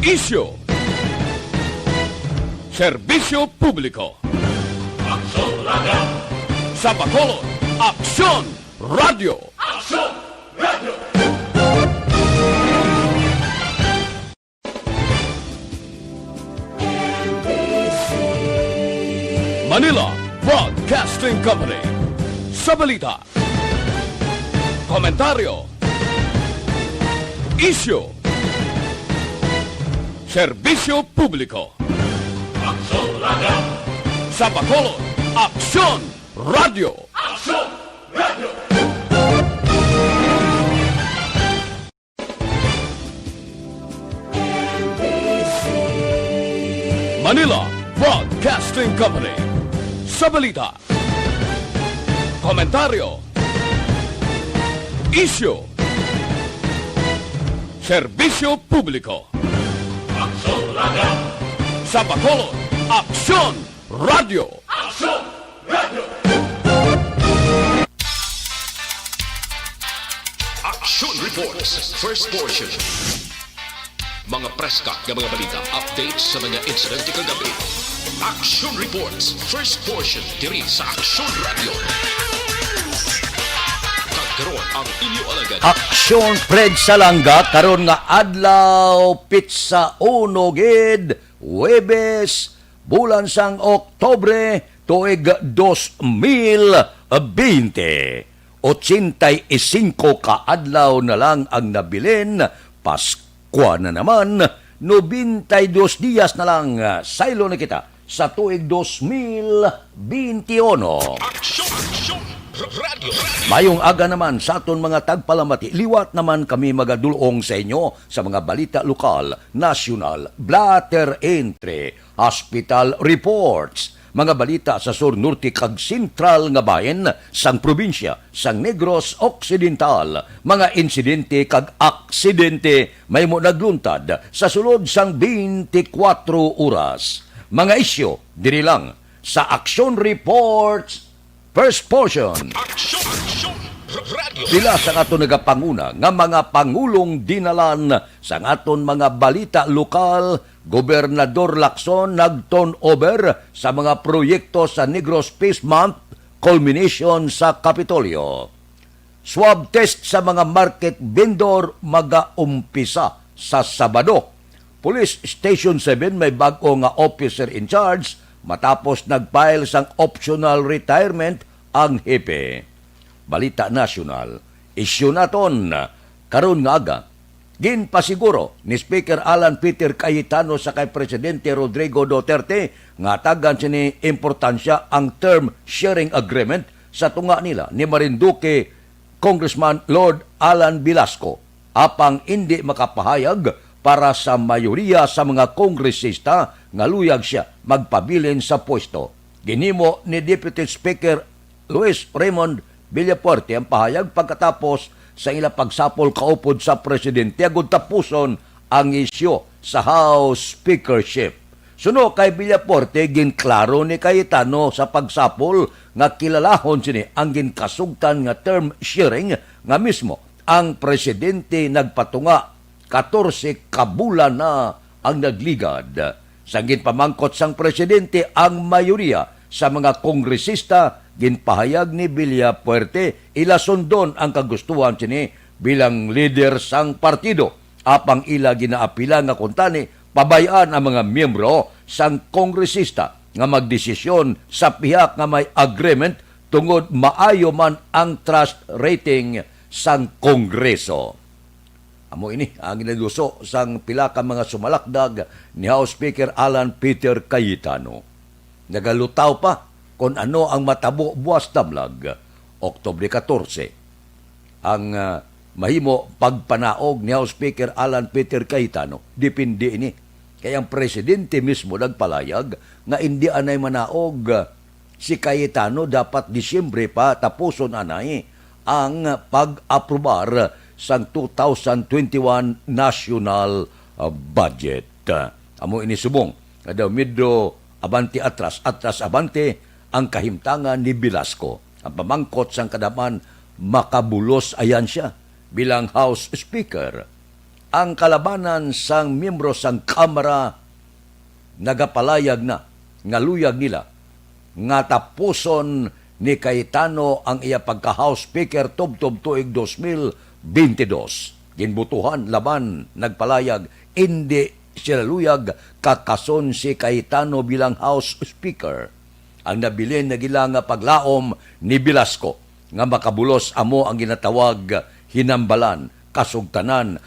Isyo, serbisyo publiko. Aksyon Radio! Sa Bacolod, Aksyon Radio. Aksyon Radio! Manila Broadcasting Company. Sa balita, komentaryo, isyo, serbisyo publiko. Aksyon Radio! Sa Bacolod, Aksyon Radio. Aksyon Radio! Manila Broadcasting Company. Sa balita, komentaryo, isyo, serbisyo publiko. Aksyon Radio! Sa Bacolod, Aksyon Radio. Aksyon Radio! Action Reports, first portion. Mga preska ng mga balita, updates sa mga insidente kagabi. Action Reports, first portion, diri sa Action Radio. Kagkaroon ang inyo alagad. Aksyon Fred Salanga karon nga adlaw pizza uno gid Huwebes bulan sang Oktobre tuig 2020. 85 ka adlaw na lang ang nabilin. Paskwa na naman. 92 diyas na lang saylo na kita sa tuig 2021. Action Radio. Mayong aga naman sa aton mga tagpalamati, liwat naman kami magadulong sa inyo sa mga balita lokal, nasyonal, blatter entry, hospital reports, mga balita sa sur, norte kag sentral nga bayan sang probinsya, sang Negros Occidental, mga insidente kag aksidente may mo nagluntad sa sulod sang 24 oras. Mga isyo, diri lang sa Action Reports first portion. Action Radio. Sila sa aton nagapanguna nga mga pangulong dinalan sa aton mga balita lokal. Gobernador Lacson nag-turn over sa mga proyekto sa Negros Peace Month culmination sa Kapitolyo. Swab test sa mga market vendor magaumpisa sa Sabado. Police Station 7 may bago nga officer in charge matapos nag-file sang optional retirement ang hepe. Balita nasyonal, isyu naton karon nga aga, ginpasiguro ni Speaker Alan Peter Cayetano sa kay Presidente Rodrigo Duterte nga tagan sini importansya ang term sharing agreement sa tunga nila ni Marinduque Congressman Lord Alan Velasco apang hindi makapahayag para sa mayoriya sa mga kongresista nga luyag siya magpabilin sa pwesto. Ginimo ni Deputy Speaker Luis Raymond Villapuerte ang pahayag pagkatapos sa ila pagsapol kaupod sa presidente agud tapuson ang isyu sa House Speakership. Suno kay Villapuerte ginklaro ni Cayetano sa pagsapol nga kilalahon sini ang ginkasugtan nga term sharing nga mismo ang presidente nagpatunga 14 kabulan na ang nagligad. Sa ginpamangkot sang presidente ang mayoriya sa mga kongresista ginpahayag ni Villapuerte ila sundon ang kagustuhan sini bilang leader sang partido apang ila ginaapila nga kuntani pabayaan ang mga miyembro sang kongresista nga magdesisyon sa pihak nga may agreement tungod maayo man ang trust rating sang Kongreso. Amo ini ang inaluso sang pila ka mga sumalakdag ni House Speaker Alan Peter Cayetano. Nagalutaw pa kung ano ang matabo buwas damlag Oktubre 14. Ang mahimo pagpanaog ni House Speaker Alan Peter Cayetano depende ini kay ang presidente mismo nagpalayag nga hindi anay manaog si Cayetano dapat Disyembre pa tapuson anay ang pag-aprobar sang 2021 national budget. Amo ini subong kada medyo abante atras abante ang kahimtangan ni Velasco. Ang pamangkot sang kadaman makabulos ayan siya bilang House Speaker. ang kalabanan sang miyembro sang Kamara nagapalayag na nga luyag nila nga tapuson ni Cayetano ang iya pagka-House Speaker tubtob tuig 2022. Ginbutuhan laban nagpalayag hindi sila luyag kakason si Cayetano bilang House Speaker. Ang nabilin na gila nga paglaom ni Velasco nga makabulos amo ang ginatawag hinambalan, kasugtanan,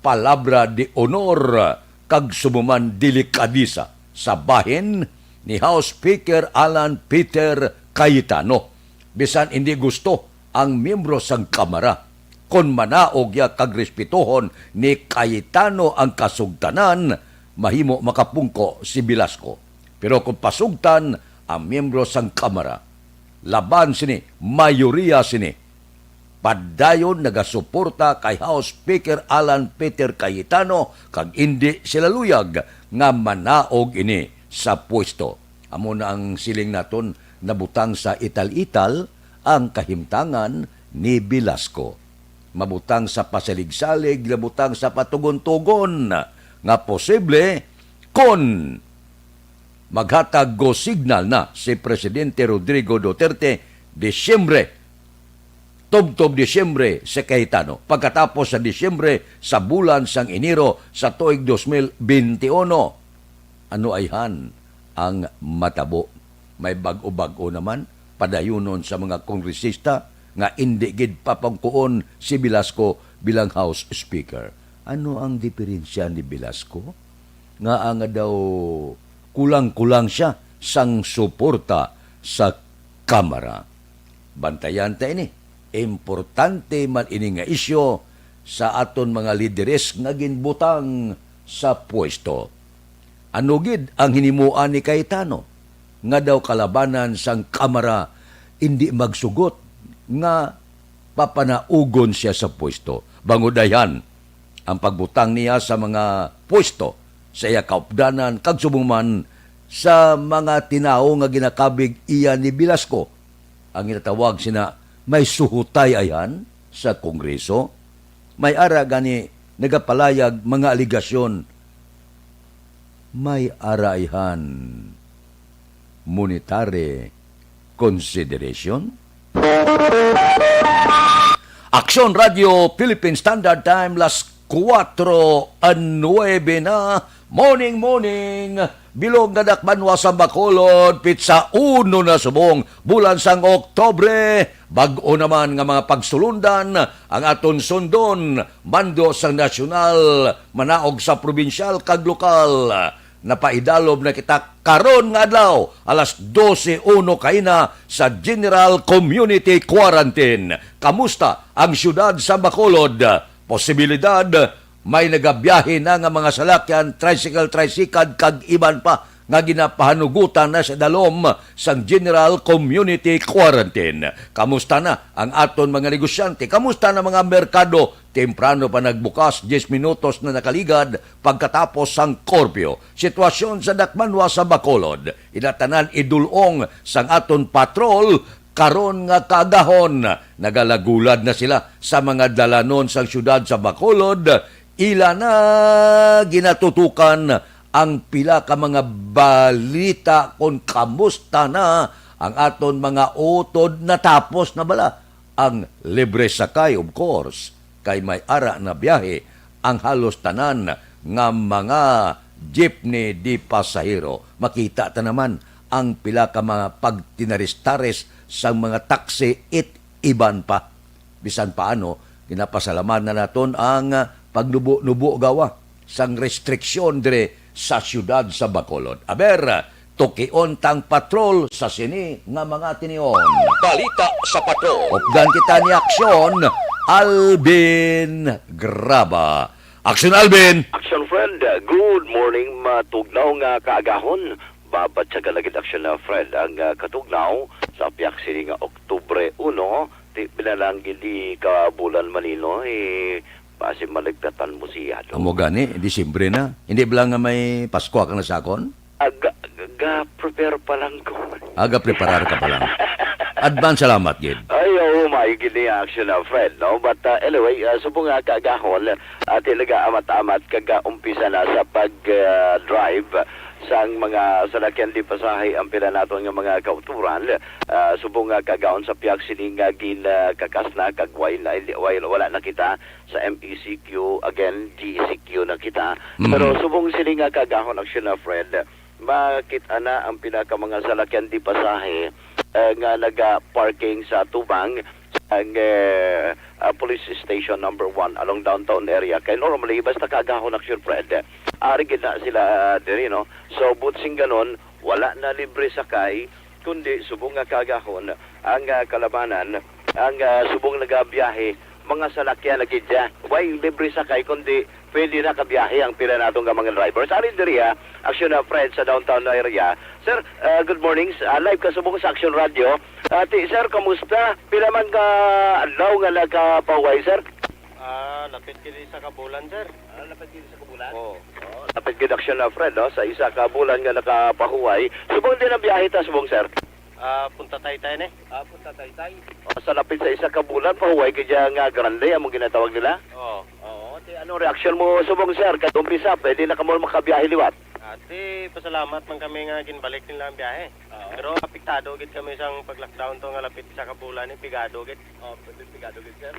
palabra de honor kag sumuman delikadisa sa bahin ni House Speaker Alan Peter Cayetano. Bisan hindi gusto ang miyembro sang Kamara kon manaog ya kag respetuhon ni Cayetano ang kasugtanan, mahimo makapungko si Velasco. Pero kung pasugtan ang miyembro sang Kamara, laban sini, mayoriya sini, padayon nagasuporta kay House Speaker Alan Peter Cayetano kag hindi sila luyag nga manaog ini sa pwesto. Amo na ang siling naton nabutang sa ital-ital ang kahimtangan ni Velasco. Mabutang sa pasalig-salig, nabutang sa patugon-tugon nga posible kon maghatag go signal na si Presidente Rodrigo Duterte Disyembre, tubtob Disyembre si Cayetano. Pagkatapos sa Disyembre sa bulan sang Enero sa tuig 2021, ano ayhan ang matabo? May bag-o-bag-o naman padayunon sa mga kongresista nga hindi gid papangkuon si Velasco bilang House Speaker. Ano ang diferensya ni Velasco? Nga ang daw kulang-kulang siya sang suporta sa Kamara. Bantayan ta ini. Importante man ini nga isyo sa aton mga lideres nga ginbutang sa pwesto. Ano gid ang hinimuan ni Cayetano? Nga daw kalabanan sang Kamara hindi magsugot nga papanaugon siya sa pwesto. Bangudayan ang pagbutang niya sa mga pwesto sa iya kaupdanan kag sumuman sa mga tinao nga ginakabig iya ni Velasco. Ang ginatawag sina may suhutay ayan sa Kongreso. May ara gani nagapalayag mga aligasyon. May araihan monetary consideration. Aksyon Radio Philippine Standard Time las 4:09 na. Morning. Bilog na dakbanwa sa Bacolod, pitsa 1 na subong, bulan sang Oktobre. Bag-o naman nga mga pagsulundan, ang aton sundon, mando sang nasyonal, manaog sa probinsyal kag lokal. Napaidalob na kita karon nga adlaw, alas 12:01 kaina sa General Community Quarantine. Kamusta ang syudad sa Bacolod? Posibilidad may nagabiyahe na nga mga salakyan, tricycle, kag iban pa nga ginapahanugutan na sa dalom sang General Community Quarantine. Kamusta na ang aton mga negosyante? Kamusta na mga merkado? Temprano pa nagbukas, 10 minutos na nakaligad pagkatapos sang korpyo. Sitwasyon sa Dakbanwa sa Bacolod, inatanan idulong sang aton patrol karon nga kagahon. Nagalagulad na sila sa mga dalanon sang syudad sa Bacolod. Ila na ginatutukan ang pila ka mga balita kung kamusta na ang aton mga utod na tapos na bala. Ang libre sakay, of course, kay may ara na biyahe ang halos tanan nga mga jeepney di pasahero. Makita ta naman ang pila ka mga pagtinaristares sa mga taxi it iban pa. Bisan paano, ginapasalaman na naton ang pagnubo-nubo gawa sang restriksyon dire sa syudad sa Bacolod. Aber, tukion tang patrol sa sini nga mga tinion. Balita sa patrol. Updan kita ni Aksyon, Alvin Graba. Aksyon, Alvin! Action friend, good morning, matugnaw nga kaagahon. Babad sa galagid aksyon na friend, ang katugnaw sa piyak sini nga Oktubre 1, di binalangin di kabulan Manilo, base maligtatan mo siya. Amo gani, Disyembre na. Hindi ba lang nga may Pasko ka na sakon? Prepare pa lang ko. Aga preparar ka pa lang. Advance salamat, Gid. Ay, maayo gini action na Fred, no? But anyway, subong nga kaagahon, talaga amat-amat umpisa na sa pag-drive sang mga salakyan di pasahe ang pila naton nga mga kauturan. Subong nga kagaon sa piyak sining gin kakas na kagway na wala na kita sa MECQ, again GECQ na kita. Pero subong sining nga kagahon action na Fred, makita na ang pinaka mga salakyan di pasahe nga naga-parking sa tubang ang police station number 1 along downtown area. Kaya normally, basta kagahon action Fred, arigid na sila diri, no? So, butsing ganon, wala na libre sakay, kundi subong nga kagahon ang kalabanan, ang subong nagabiyahe, mga salakyan na gidya. Why libre sakay, kundi pwede na kabiyahe ang pila natong mga drivers. Arin diri action na Fred sa downtown area. Sir, good morning. Live ka subong sa Action Radio. Sir, kamusta? Pila man ka adlaw nga nagkapaway, sir? Lapit kini sa kabulan, sir. Lapit gid sa kabulan? Oo. Lapit gid action na Fred, no? Sa isa ka bulan nga nakapahuway. Subong din ang biyahe ta subong, sir? Punta Taytay ne. Punta Taytay. Sa lapit sa isa ka bulan, pahuway kaya nga grande, among ginatawag nila? Oo. Anong reaksyon mo subong, sir? Kahit umpisa, pwede na ka mo makabiyahe liwat. Ati, pasalamat man kami nga ginbalik nila ang biyahe. Pero apektado gid kami sang pag-lockdown to nga lapit sa kabulan ni pigado gid. Pigado gid, sir.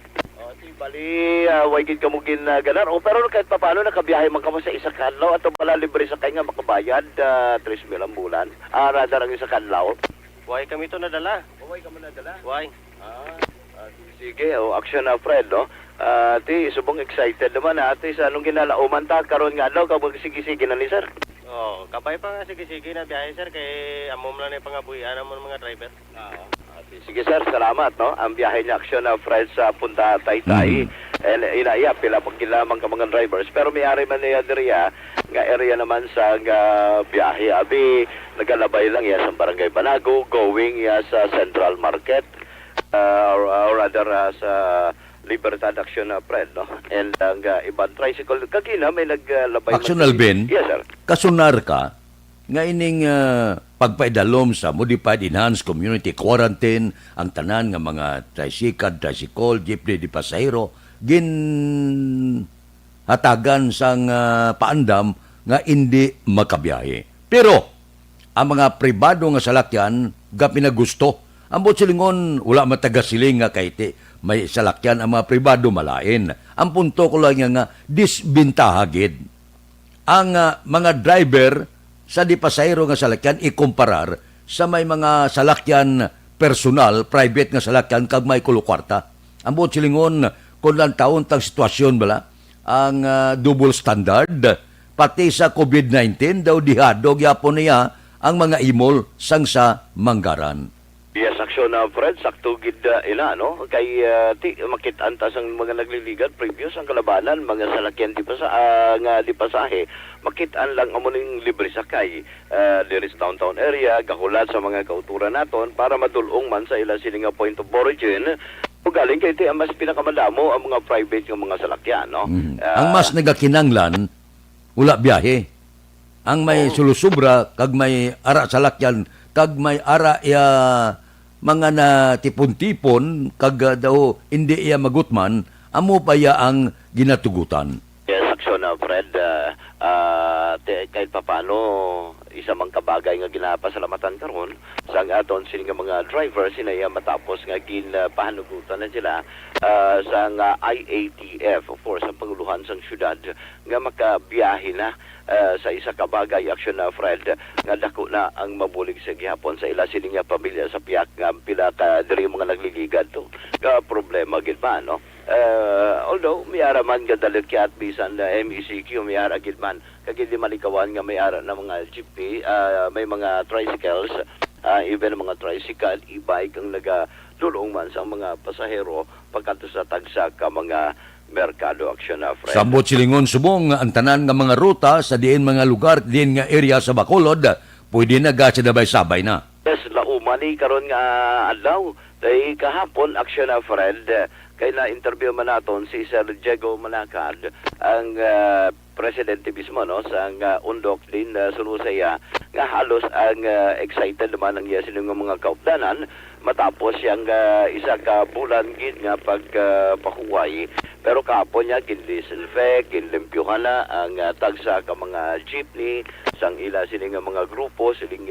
Bali, way gid ka mo ginaganar. Pero kahit paano nakabiyahe man ka mo sa isa ka adlaw ato pala libre sa kay nga makabayad 3,000 ang bulan. Rada lang isa ka adlaw. Why kami to nadala? Way ka mo nadala? Why? Sige, action na Fred, no? Ati, subong excited naman ati sa anong ginalauman ta karon nga adlaw kabag sige-sige na ni sir. Kapay pa nga sige-sige na biyahe, sir, kay amom lang na pangabuhian mo mga driver. Sige sir, salamat, no? Ang biyahe niya action na Fred sa Punta Taytay. Inaiya, pila pag kilamang ka mga drivers. Pero may-ari man niya diriya, nga area naman sa biyahe. Abi, nagalabay lang yan sa Barangay Banago, going sa Central Market, or rather sa Libertad Action na Fred, no? And ang ibang tricycle, kagina may naglabay. Action Alvin? Yes, sir. Kasunar ka, nga ining pagpaidalom sa Modified Enhanced Community Quarantine, ang tanan nga mga tricycle, jeepney di pasahero, hatagan sang paandam nga hindi makabiyahe. Pero, ang mga pribado nga salakyan, pinagusto. Ang silingon, wala matagasiling nga kaiti. May salakyan ang mga pribado malain. Ang punto ko lang nga, disbintahagid. Ang mga driver sa di pasahero nga salakyan ikumparar sa may mga salakyan personal, private nga salakyan kag may kulukwarta. Ang silingon, kung lang taon tang sitwasyon bala, ang double standard, pati sa COVID-19, daw dihadog yapon niya ang mga imol sang sa Manggaran. Yes, action na Fred, sakto gid ina, no? Kay makit-an ta sang mga nagliligat previous ang kalabanan, mga salakyan di pa sa nga di pasahe, makit-an lang amo ning libre sakay diri sa downtown area, gahulat sa mga kauturan naton para madulong man sa ila sila nga point of origin. Galing kay ang mas pinakamadamo ang mga private nga mga salakyan, no? Ang mas nagakinanglan, wala biyahe. Ang may sulusubra, kag may ara salakyan, kag may ara mga na tipon-tipon, kag daw hindi iya magutman, amo pa ya ang ginatugutan. Yes, action na Fred, kahit papano isa mang kabagay nga ginapasalamatan karon sa aton sila nga mga driver sinaya matapos nga pahanugutan na sila sa IATF, of course ang panguluhan sang syudad nga makabiyahe na sa isa ka bagay action na Fred nga dako na ang mabulig sa gihapon sa ila sining nga pamilya sa piyak nga pila ka diri mga nagliligad to ka problema gid ba, no? Although may ara man gadalit kay at bisan MECQ may ara gid man kag di malikawan nga may ara na mga jeepney, may mga tricycles, even mga tricycle e-bike ang nagadulong man sa mga pasahero pagkanto sa tagsa ka mga merkado action na Fred. Sambot silingon subong ang tanan nga mga ruta sa diin mga lugar, diin nga area sa Bacolod, pwede na sabay-sabay na. Yes, laumani karon nga adlaw. Day kahapon action na Fred, kay na interview man naton si Sir Diego Manacad, ang presidente mismo no sang undok din sunusaya nga halos ang excited naman ang iya sining mga kaupdanan matapos yang isa ka bulan gid nga pagpahuway pero kapon niya kin-disinfect kinlimpyuhan na ang tagsa ka mga jeepney sang ila sining mga grupo sining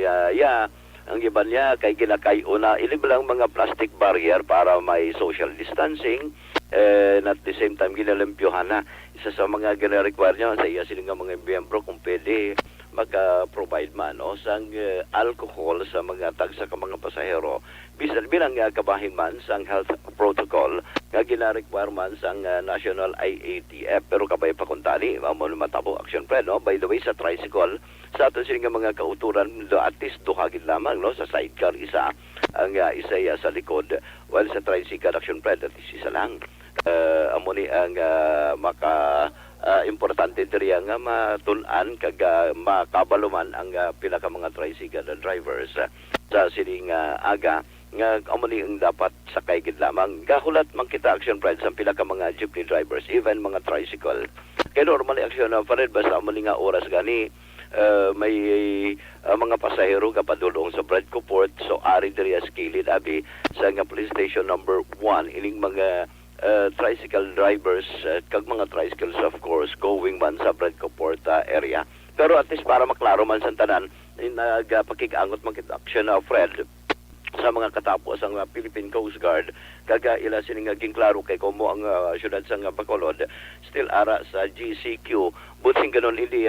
ang iban niya kay ginakayo na ilibilang mga plastic barrier para may social distancing and at the same time ginalimpyuhan na isa sa mga gina-require niya sa iya sining mga miyembro kung pwede maka-provide man o sang alcohol sa mga tagsa ka mga pasahero bisan bilang kabahin man sang health protocol nga gina-require man sang national IATF pero kabay pa kuntani mo matabo action plan no by the way sa tricycle sa aton sining mga kauturan at least duhagin lamang no sa sidecar isa ang isa sa likod while sa tricycle action plan at least isa lang amo ni ang importante diri nga matun-an kag makabaluman ang pila ka mga tricycle drivers sa sining aga nga amo ni ang dapat sakay gid lamang gahulat man kita action plan sa pila ka mga jeepney drivers even mga tricycle kay normally action na farid basta amo ni nga oras gani may mga pasahero kapadulong sa Bradco Port so ari diri sa kilid abi sa nga police station number 1 ining mga tricycle drivers kag mga tricycles of course going man sa Bradco Port area pero at least para maklaro man sa tanan nagpakig-angot man kita action na Fred sa mga katapos ang Philippine Coast Guard kaga ila sining naging klaro kay komo ang syudad sa Bacolod still ara sa GCQ buting ganon hindi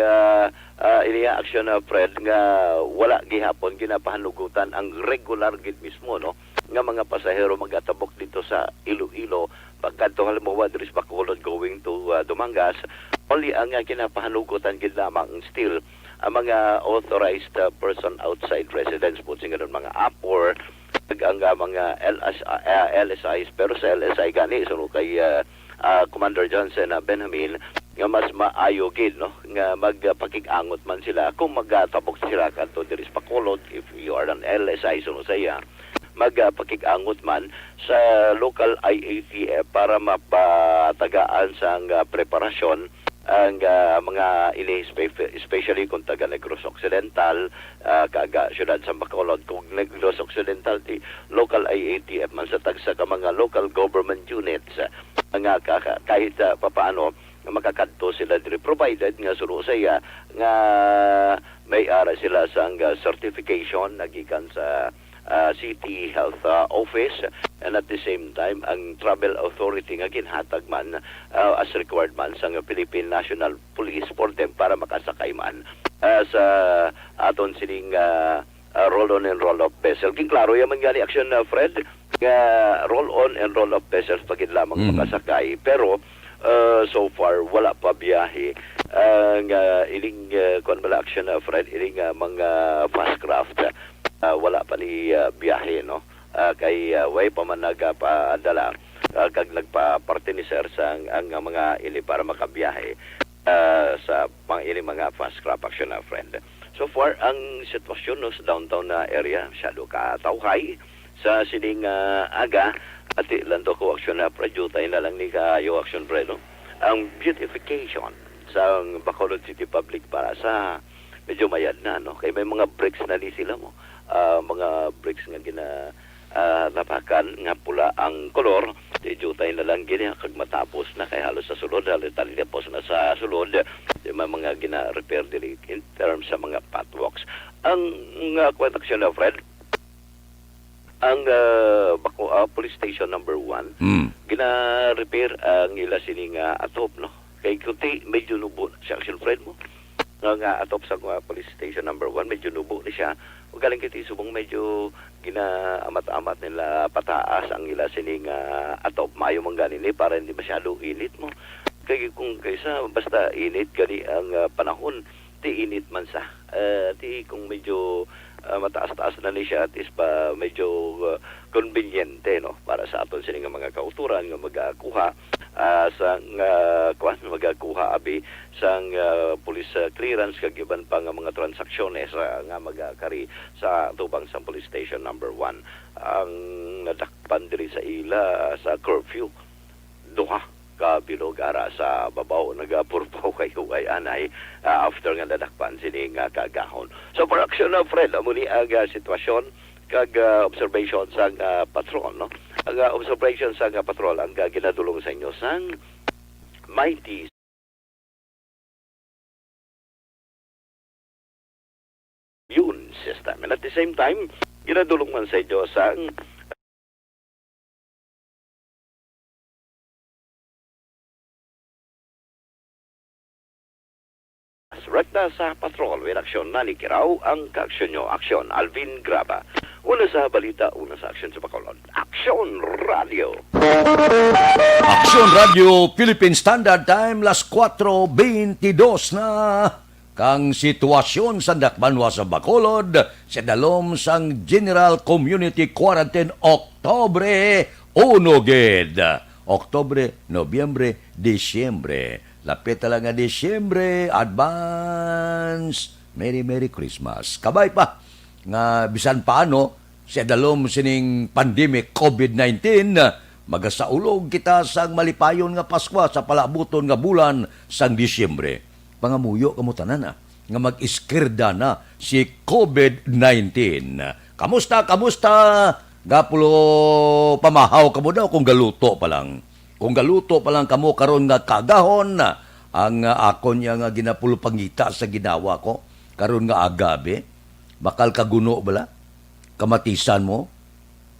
action na Fred nga wala gihapon ginapahanugutan ang regular gid mismo no nga mga pasahero magatabok dito sa Iloilo pagkadto halimbawa diri sa Bacolod going to Dumangas only ang ginapahanugutan gid lamang still ang mga authorized person outside residence buting ganon mga APOR ang mga LSIs pero sa LSI gani so kay Commander Johnson Benjamin nga mas maayo gid no nga magpakig-angot man sila kung magatabok sila kadto diri sa Bacolod if you are an LSI so saya magpakig-angot man sa local IATF para mapatagaan sa preparasyon ang mga ini especially kung taga Negros Occidental kaga syudad sa Bacolod kung Negros Occidental ti local IATF man sa tagsa ka mga local government units nga kahit papaano makakadto sila diri provided nga suro saya nga may ara sila sa certification nagikan sa City Health Office and at the same time ang travel authority nga ginhatag man as required man sa Philippine National Police for them para makasakay man sa aton sining roll-on and roll-off vessel. King klaro yaman gani action Fred nga roll-on and roll-off vessels pagid lamang makasakay pero so far wala pa biyahe nga iling kon bala action Fred iling mga fast craft wala pa ni biyahe no kay way pa man nagpaadala kag nagpa-parte ni sir sa ang mga ili para makabiyahe sa ili mga fast craft action na friend. So far ang sitwasyon no, sa downtown na area masyado katawhay sa sining aga at lando ko action na projutay na lang ni kayo action pre no. Ang beautification sa Bacolod City Public para sa medyo mayad na no kay may mga bricks na ni sila mo mga bricks nga napakan nga pula ang kolor di jutay na lang gini kag matapos na kay halos sa sulod talipos na sa sulod di mga gina-repair dili in terms sa mga pathwalks ang kwentaksyon na Fred ang police station number 1 gina-repair ang ila sining atop no kay kuti medyo nubo sa action Fred mo nga atop sa police station number 1 medyo nubo ni siya ug galing kiti subong medyo ginaamat-amat nila pataas ang ila sining atop mayo man gani ni para hindi masyado init mo kay kung kaysa basta init gani ang panahon ti init man sa ti kung medyo mataas-taas na ni siya at is pa medyo conveniente no para sa aton sining mga kauturan nga magakuha sa magakuha abi sang police clearance kag iban pa nga mga transaksyones nga magakari sa tubang sa police station number 1 ang nadakpan diri sa ila sa curfew duha kabilog ara sa babaw nagapurpaw kay huway anay after nga nadakpan sini nga kaagahon. So for action na Fred, amo ni aga sitwasyon kag observation sa patrol, no? Ang observation sa patrol ang ginadulong sa inyo sang mighty immune system. And at the same time, ginadulong man sa inyo sang rekta sa patrol with aksyon nanikiraw ang kaaksyon nyo. Aksyon, Alvin Graba. Una sa balita, una sa aksyon sa Bacolod. Aksyon Radio. Aksyon Radio Philippine Standard Time las 4:22 na kang sitwasyon sa Dakbanwa sa Bacolod sa dalom sang General Community Quarantine Oktobre 1 gid. Oktobre, Nobyembre, Disyembre. Lapit talaga Disyembre, advance, Merry Christmas. Kabay pa, nga bisan paano, sa dalom sining pandemic COVID-19, magasaulog kita sang malipayon nga Pasko sa palabuton nga bulan sang Disyembre. Pangamuyo kamutanan nga mag-iskirda na si COVID-19. Kamusta? Gapulo pamahaw kamo daw kung galuto pa lang. Kung galuto pa lang kamo karon nga kagahon ang akon niya nga ginapulo pangita sa ginawa ko karon nga agabi, bakal kaguno bala kamatisan mo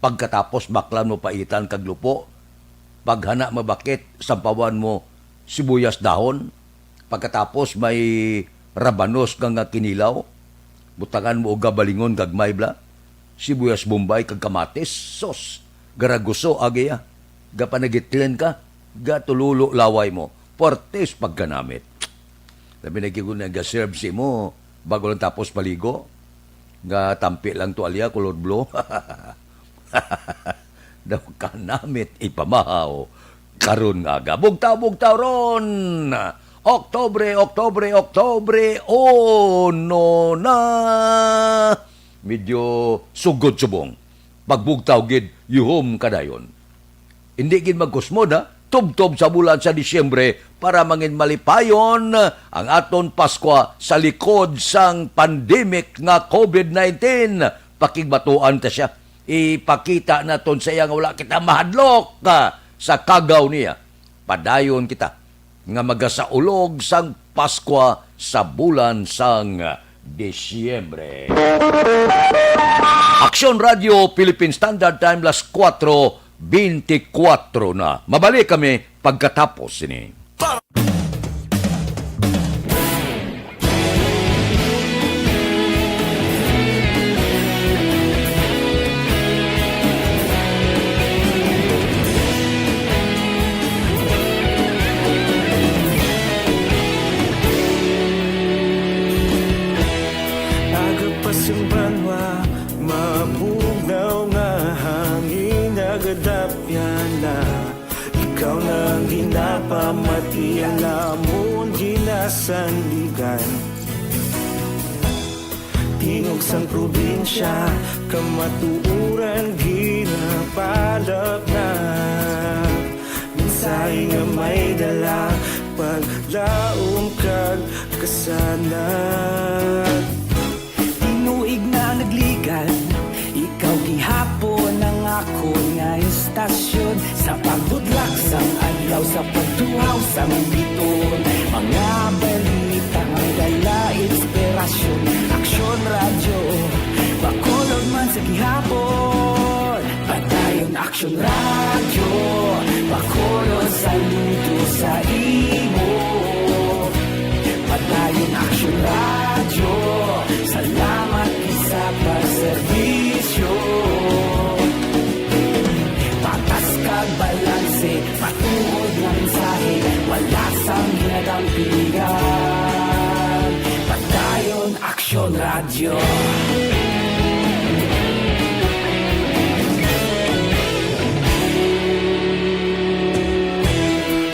pagkatapos baklan mo paitan kag lupo, paghana mabakit sampawan mo sibuyas dahon, pagkatapos may rabanos nga kinilaw, butangan mo og gabalingon gagmay bla, sibuyas bombay kag kamatis, sos garaguso agya. Gapanagitlen ka, gatululo laway mo, portes pagkanamit. Sabi nagkigun nga serve si mo, bago lang tapos paligo, nga tampi lang tuwalya, kulod blow. Daw kanamit ipamahaw, karon nga aga. Bugtaw ron! Oktobre, no na! Medyo sugod subong. Pagbugtaw gid, yuhom kadayon. Hindi gid magkusmoda, tubtob sa bulan sa Disyembre para mangin malipayon ang aton Pasko sa likod sang pandemic nga COVID-19. Pakigbatuan ta siya. Ipakita naton sa iya nga wala kita mahadlok sa kagaw niya. Padayon kita nga magasaulog sang Pasko sa bulan sang Disyembre. Aksyon Radio Philippine Standard Time las 4:24 na. Mabalik kami pagkatapos ini. Agapasumbanwa, mabugaw nga hangin agadapyan na. Ikaw nang ginapamatian namon ginasandigan. Tingog sang probinsya, kamatuuran ginapalap na. Minsay nga may dala, paglaom kag kasanat. Tinuig na nagligan, ikaw gihapon ang ako nga istasyon. Sa pagbudlak sang adlaw, sa pagtuhaw sang biton, mga balita ang dala inspirasyon. Aksyon radyo, Bacolod man sa gihapon. Padayon aksyon radyo, Bacolod saludo sa imo. Padayon aksyon radyo, salamat sa pagserbisyo. Patas kag balanse, patuod ng mensahe, wala sang ginadampingan. Padayon aksyon radyo.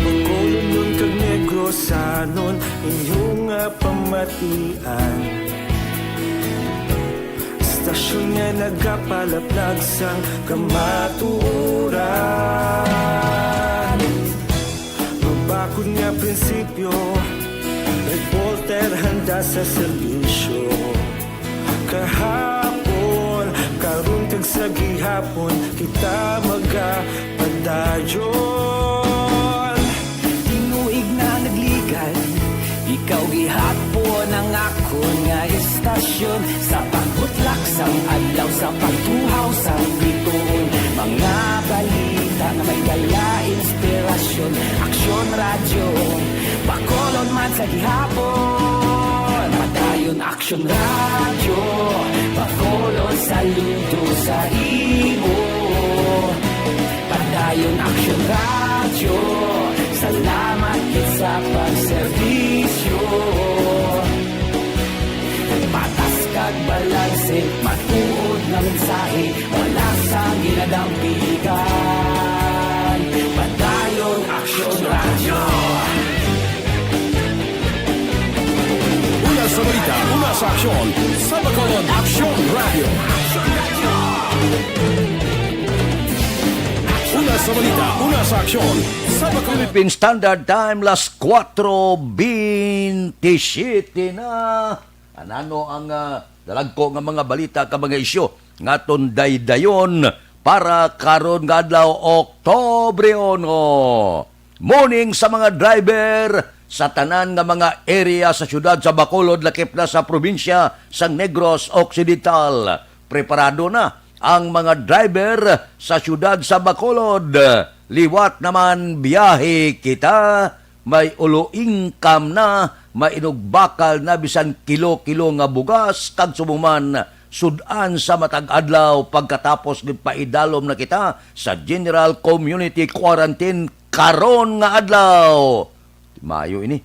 Bacolod nun kag Negrosanon, inyong pamatian. Stasyon nga nagapalaplag sang kamaturan. bakod nga prinsipyo, reporter handa sa serbisyo. Kahapon, karon kag sa gihapon, kita magapadayon. Tinuig na nagligan, ikaw gihapon ang ako nga istasyon. Sa pagbutlak sang adlaw, sa pagtuhaw sang bituon, mga balita na may dala inspirasyon. Aksyon radyo, Bacolod man sa gihapon. Padayon Aksyon radyo, Bacolod saludo sa imo. Padayon Aksyon radyo, salamat gid sa pagserbisyo. Patas kag balanse, matuod na mensahe, wala sa ginadampigan. Padayon Aksyon radyo. Una sa balita, una sa aksyon, sa Bacolod Aksyon Radio. Una sa balita, una sa aksyon, sa Bacolod. Philippine Standard Time, las 4:27 na. Anano ang dalagko nga mga balita ka mga isyo ngaton daydayon para karon nga adlaw Oktubre 1. Morning sa mga driver sa tanan nga mga area sa syudad sa Bacolod, lakip na sa probinsya sa Negros Occidental. Preparado na ang mga driver sa syudad sa Bacolod. Liwat naman biyahe kita, may ulo income na, may inugbakal na bisan kilo-kilo nga bugas, kag sumuman sudan sa matag adlaw pagkatapos paidalom na kita sa General Community Quarantine karon nga adlaw. Maayo ini.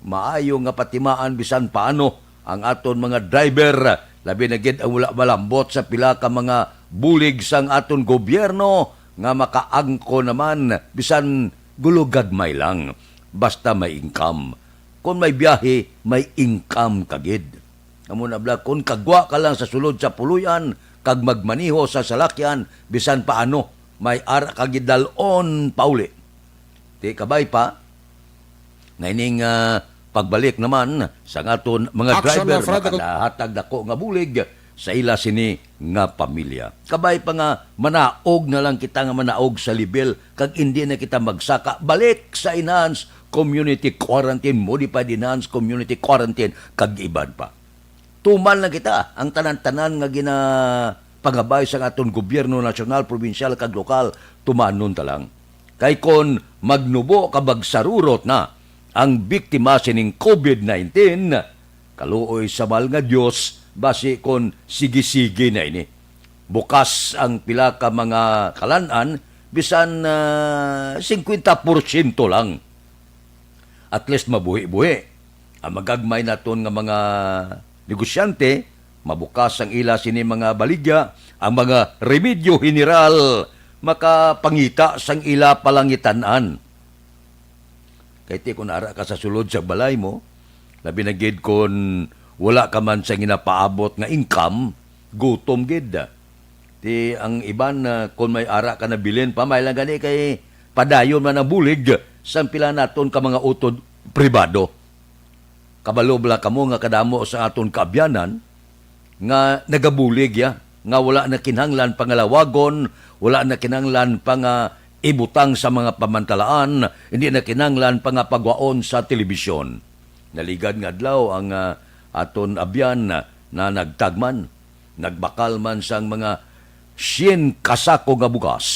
Maayo nga patimaan bisan paano ang aton mga driver. Labi na gid ang wala malambot sa pila ka mga bulig sang aton gobyerno nga makaangko naman bisan gulugagmay lang. Basta may income. Kung may biyahe, may income kagid. Amo na bla, kung kagwa ka lang sa sulod sa puluyan, kag magmaniho sa salakyan, bisan paano, may ara kagid dalon pauli. Di kabay pa, ngayning pagbalik naman sa aton mga Action driver, na, Fred. makadahatag dako nga bulig sa ila sini nga pamilya. Kabay pa nga manaog na lang kita nga manaog sa libil kag hindi na kita magsaka balik sa enhanced community quarantine, modified enhanced community quarantine kag iban pa. Tumal na kita ang tanan-tanan nga pagabay sa aton gobyerno nasyonal, probinsyal kag lokal, tumanon ta lang. Kay kon magnubo kabag sarurot na ang biktima sining COVID-19, kaluoy sa mahal nga Dios, basi kon sige-sige na ini. Bukas ang pila ka mga kalanan, bisan 50% lang. At least mabuhi-buhi. Ang magagmay naton nga mga negosyante, mabukas ang ila sini mga baligya, ang mga remedyo general, makapangita sang ila palangitanan. Kaya ti kung ara ka sa sulod sa balay mo, labi na gid kung wala ka man sa ginapaabot nga income, gutom gid. Ti ang iban kung may ara ka na bilin pa, may lang gani kay padayon man ang bulig sa pila naton ka mga utod pribado. Kabalo bala kamo nga kadamo sa aton kaabyanan nga nagabulig ya, nga wala na kinahanglan pangalawagon, wala na kinahanglan pang ibutang sa mga pamantalaan, hindi na kinahanglan pang pagwaon sa telebisyon. Naligad nga adlaw ang aton abyan na nagtagman, nagbakal man sang mga 100 kasako nga bugas,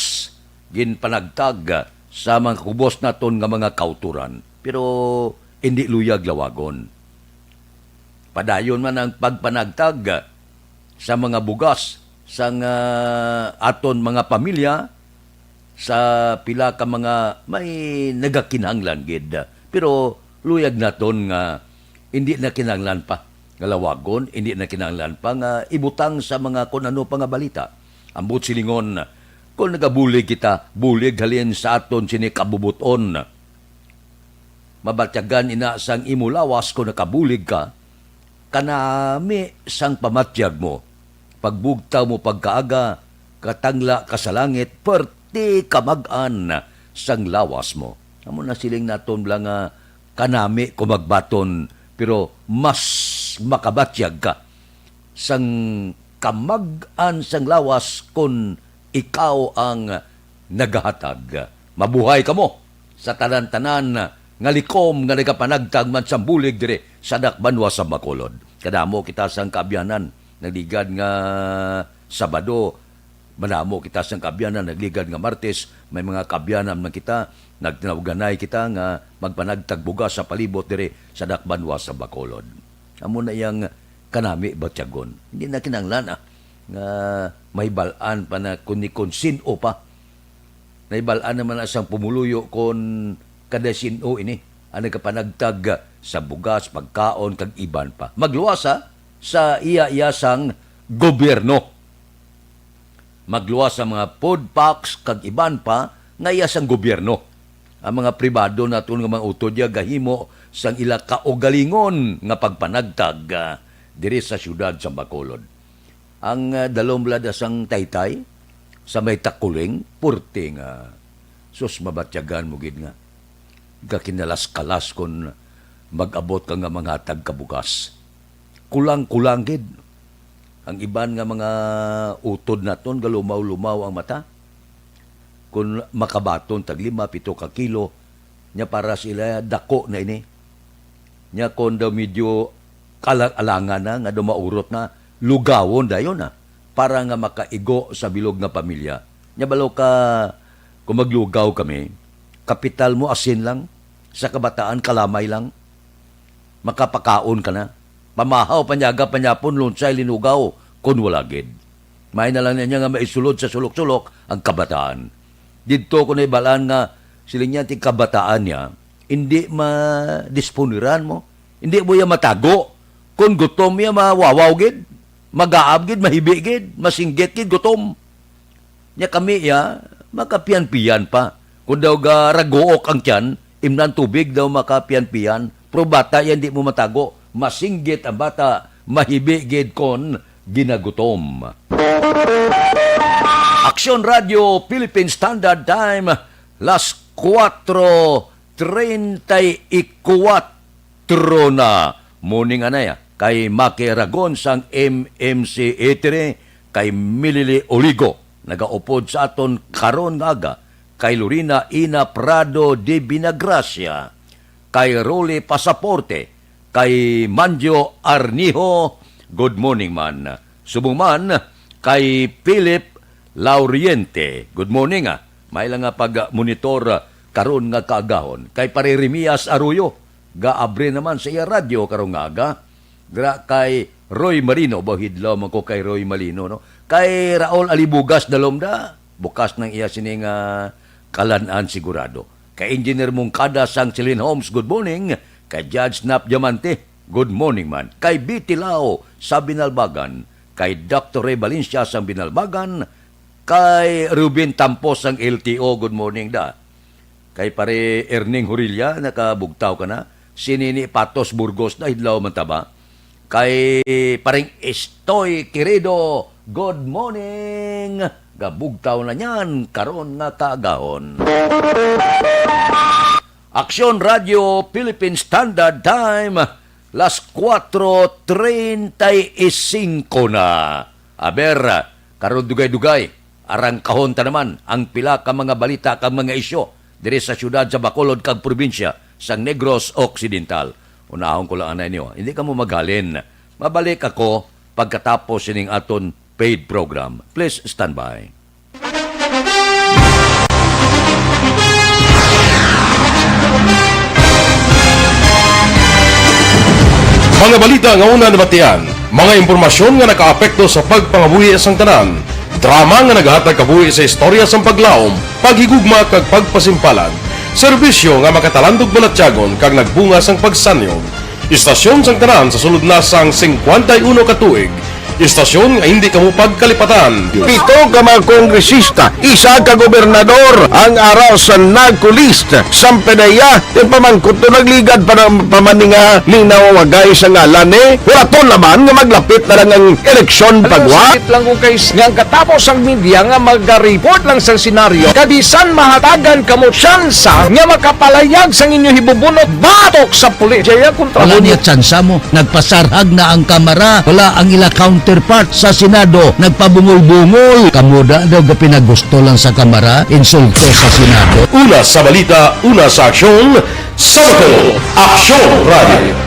ginpanagtag sa mga kubos naton nga mga kauturan. Pero hindi luyag lawagon. Padayon man ang pagpanagtag sa mga bugas sang aton mga pamilya sa pila ka mga may nagakinahanglan gid. Pero luyag naton nga hindi na kinahanglan pa nga lawagon, hindi na kinahanglan pa nga ibutang sa mga kun ano pa nga balita. Ambot silingon, kung nagabulig kita, bulig halin sa aton sini kabubuton. Mabatyagan ina sang imulawas kung nakabulig ka, kanami sang pamatyag mo. Pagbugtaw mo pagkaaga, katangla ka sa langit, perti kamagan sang lawas mo. Amo na siling naton lang nga kanami kumagbaton pero mas makabatyag ka sang kamag-an sang lawas kung ikaw ang nagahatag. Mabuhay ka mo sa tanan-tanan nga likom nga nagapanagtag man sa bulig dire sa Dakbanwa sa Bacolod. Kadamo kita sang kaabyanan nagligad nga Sabado, manamo kita sang kaabyanan nagligad nga Martes, may mga kaabyanan man kita nagtinawganay kita nga magpanagtagbuga sa palibot dire sa Dakbanwa sa Bacolod. Amo na yang kanami batyagon. Hindi na kinanglan nga may balaan pa na kun sino pa. Naibalaan naman na siyang pumuluyo kon kada sino ini. Ano ka panagtag sa bugas, pagkaon, kag iban pa. Magluwasa sa iya-iyasang gobyerno. Magluwas sa mga food packs, kag iban pa, nga iyasang gobyerno. Ang mga pribado na ito nga mga utodya gahimo sang ila kaugalingon nga pagpanagtag diri sa syudad sa Bacolod. Ang dalomblada sang taytay sa may takuling, purte nga sus mabatyagan mo gid nga kakinalas-kalas kon mag-abot ka nga mga tagkabukas. Kulang-kulang gid. Ang iban nga mga utod naton galumaw-lumaw ang mata. Kung makabaton tag 5-7 ka kilo nya para sila dako na ini. Nya kon daw medyo kalang-alangan na nga dumaurot na lugawon dayon na para nga makaigo sa bilog nga pamilya. Nya balo ka kung maglugaw kami, kapital mo asin lang, sa kabataan kalamay lang. Makapakaon ka na. Pamahaw, panyaga, panyapon, lunsay, linugaw, kun wala gid. May na lang niya nga maisulod sa sulok-sulok ang kabataan. Dito ko na ibalaan nga siling niya ting kabataan niya, hindi madisponiran mo. Hindi mo yan matago. Kung gutom niya, mawawaw gid. Magaab gid, mahibi gid, masinggit gid, gutom. Nya kami ya, makapian-pian pa. Kung daw ga ragook ang tiyan, imnan tubig daw makapian-pian. Pero bata yan di mo matago. Masinggit ang bata, mahibi gid kon ginagutom. Aksyon Radio Philippine Standard Time, las 4:34 na. Morning anaya, kay Maki Ragon sang MMC Etere, kay Milili Oligo, nagaupod sa aton karon nga aga, kay Lorina Ina Prado de Binagracia, kay Rolly Pasaporte, kay Manjo Arnijo, good morning man. Subong man, kay Philip Lauriente, good morning May lang nga pag-monitor karon nga kaagahon. Kay Pareremias Arroyo, gaabre naman sa iya radyo karong nga aga. Kay Roy Marino, bahidlaw man ko kay Roy Marino, no? Kay Raul Alibugas dalomda, bukas ng iya sining kalanan sigurado. Kay Engineer Mungkada sang Celine Holmes, good morning. Kay Judge Nap Diamante, good morning man. Kay Bitilao sa Binalbagan, kay Dr. Ray Valencia sa Binalbagan, kay Ruben Tampos ang LTO, good morning da. Kay pare Erning Hurilla, nakabugtaw ka na. Sinini Patos Burgos na hidlaw man taba. Kay paring Estoy Querido, good morning. Gabugtaw na niyan, karon nga kaagahon. Aksyon Radio Philippine Standard Time, las 4:35 na. Aber, karon dugay-dugay, arang kahon ta naman ang pila ka mga balita kang mga isyo diri sa syudad sa Bacolod kag probinsya sa Negros Occidental. Unahon ko lang anay niyo, hindi ka mo magalin. Mabalik ako pagkatapos sining aton paid program. Please stand by. Mga balita nga una nabatian, mga impormasyon nga nakaapekto sa pagpangabuhi sang tanan, drama nga nagahatag kabuhi sa istorya sang paglaom, paghigugma kag pagpasimpalan, serbisyo nga makatalandog balatyagon kag nagbunga sang pagsanyog, istasyon sang tanan sa sulod na sang 51 ka tuig, Istasyon nga hindi kamo pagkalipatan. Pito ka mga kongresista, isa ka gobernador ang araw sa nagkulist sa pedaya yung pamangkot to nagligad para pamaninga linaw wagay sa ngalan wala to naman nga maglapit na lang ang eleksyon pagwa. Sakit lang kung guys, nga katapos ang media nga mag-report lang sa senaryo, kadisan mahatagan kamo tsansa nga makapalayag sa inyo hibubunot batok sa pulis. Jaya kontra Wala niya tsansa mo. Nagpasarhag na ang kamara. Wala ang ila counterpart sa Senado. Nagpabungol-bungol. Kamuda daw ga pinagusto lang sa kamara. Insulto sa Senado. Una sa balita, una sa aksyon, Sabado, Aksyon Radio.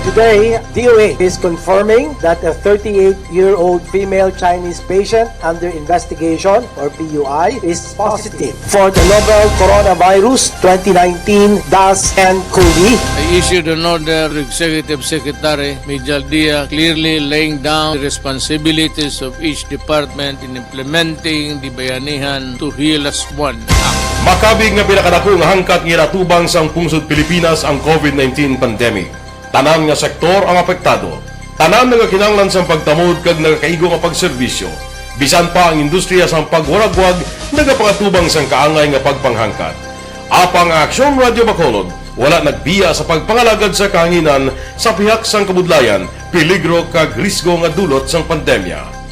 Today, DOA is confirming that a 38-year-old female Chinese patient under investigation, or PUI, is positive for the novel coronavirus 2019-nCoV. I issued an order to Executive Secretary Mijal Dia clearly laying down the responsibilities of each department in implementing the Bayanihan to Heal as One Act. Makabig nga pinakadako nga hangkat nga natubang sang pungsod Pilipinas ang COVID-19 pandemic. Tanan nga sektor ang apektado. Tanan nga kinahanglan sang pagtamod kag nagakaigo nga pagserbisyo. Bisan pa ang industriya sang pagwaragwag nagapangatubang sang kaangay nga pagpanghangkat. Apang Aksyon Radio Bacolod wala nagbiya sa pagpangalagad sa kahanginan sa pihak sang kabudlayan, peligro kag risgo nga dulot sang pandemya.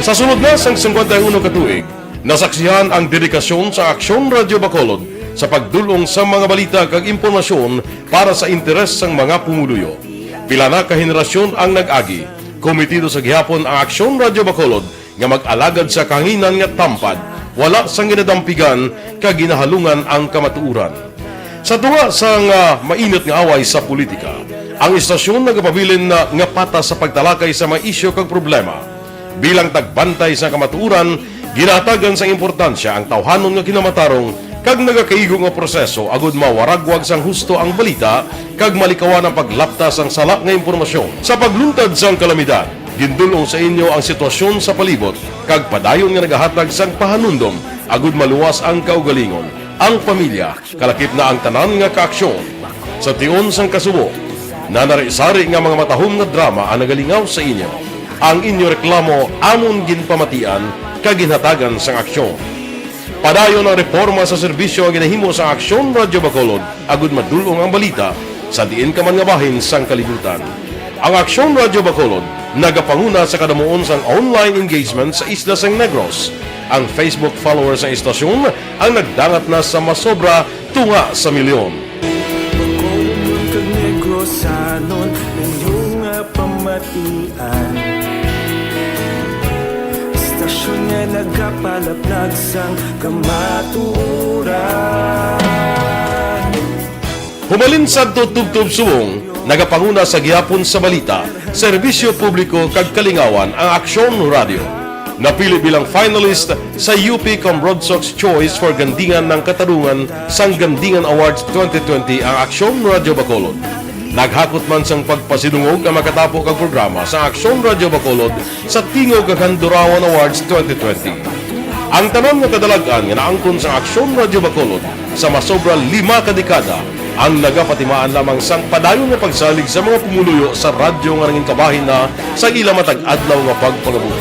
Sa sunod na sang 51 katuig, nasaksihan ang dedikasyon sa Aksyon Radio Bacolod sa pagdulong sa mga balita kag impormasyon para sa interes sang mga pumuluyo. Pila na ka henerasyon ang nag-agi, komitido sa gihapon ang Aksyon Radio Bacolod nga mag-alagad sa kahanginan nga tampad, wala sang ginadampigan kag ginahalungan ang kamatuuran. Sa tunga sang mainit nga away sa politika, ang istasyon nagapabilin na nga patas sa pagtalakay sa mga isyu kag problema. Bilang tagbantay sa kamatuuran, ginatagan sa importansya ang tawhanon nga kinamatarong kag nagakaigo nga proseso agud mawaragwag sang husto ang balita kag malikawan ang paglaptas ang sala nga impormasyon. Sa pagluntad sang kalamidad, gindulong sa inyo ang sitwasyon sa palibot kag padayon nga nagahatag sang pahanundom agud maluwas ang kaugalingon. Ang pamilya, kalakip na ang tanan nga kaaksyon. Sa tion sang kasubo, nanari-sari nga mga matahom nga drama ang nagalingaw sa inyo. Ang inyo reklamo amon ginpamatian kaginhatagan sang aksyon. Padayon ang reforma sa serbisyo ang ginahimo sa Aksyon Radio Bacolod agud madulong ang balita sa diin ka man nga bahin sang kalibutan. Ang Aksyon Radio Bacolod nagapanguna sa kadamuon sang online engagement sa Isla Sang Negros. Ang Facebook followers sa istasyon ang nagdangat na sa masobra tunga sa milyon. Bacolod kag Negros anon inyong pamatian. Stasyon nga nagapalaplag sang kamaturan. Humalin sa tutubtub suwong, nagapanguna sa gihapon sa balita, serbisyo publiko kag kalingawan ang Aksyon Radio. Napili bilang finalist sa UP Comrade Sox Choice for Gandingan ng Katarungan sang Gandingan Awards 2020 ang Aksyon Radio Bacolod. Naghakot man sang pagpasidungog ang makatapo kag programa sa Aksyon Radio Bacolod sa Tingog kag Handurawan Awards 2020. Ang tanan nga kadalagan nga naangkon sa Aksyon Radio Bacolod sa masobra 5 ka dekada ang nagapatimaan lamang sang padayon nga pagsalig sa mga pumuluyo sa radyo nga nangin kabahin na sa ila matag adlaw nga pagpangabuhi.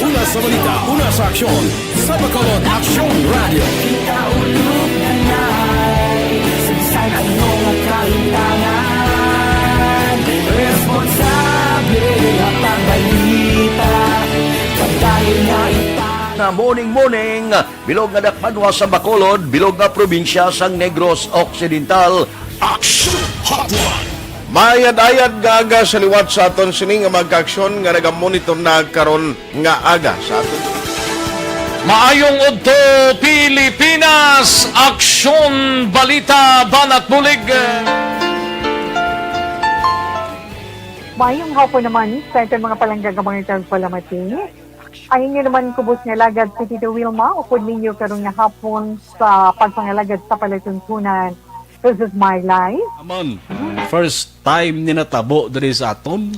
Una sa balita, una sa aksyon, sa Bacolod Aksyon Radio. Ikaulog na na'y Sinsan ano nga kahintangan Responsable ang pagbalita Pagdahil na Na morning, bilog nga dakpanwa sa Bacolod, bilog nga probinsya sang Negros Occidental. Aksyon Hotline. Mayad-ayad nga aga sa liwat sa aton sini nga magkaaksyon nga nagamonitor na karon nga aga sa aton. Maayong udto Pilipinas, Aksyon Balita Banat Bulig. Maayong hapon naman sa ito mga palanggagamang itang palamating. Ang inyo naman kubos nga lagad sa Tito Wilma, upod ninyo karong nga hapon sa pagpangalagad sa palatuntunan. This is my life. Amon, first time ni natabo diri sa aton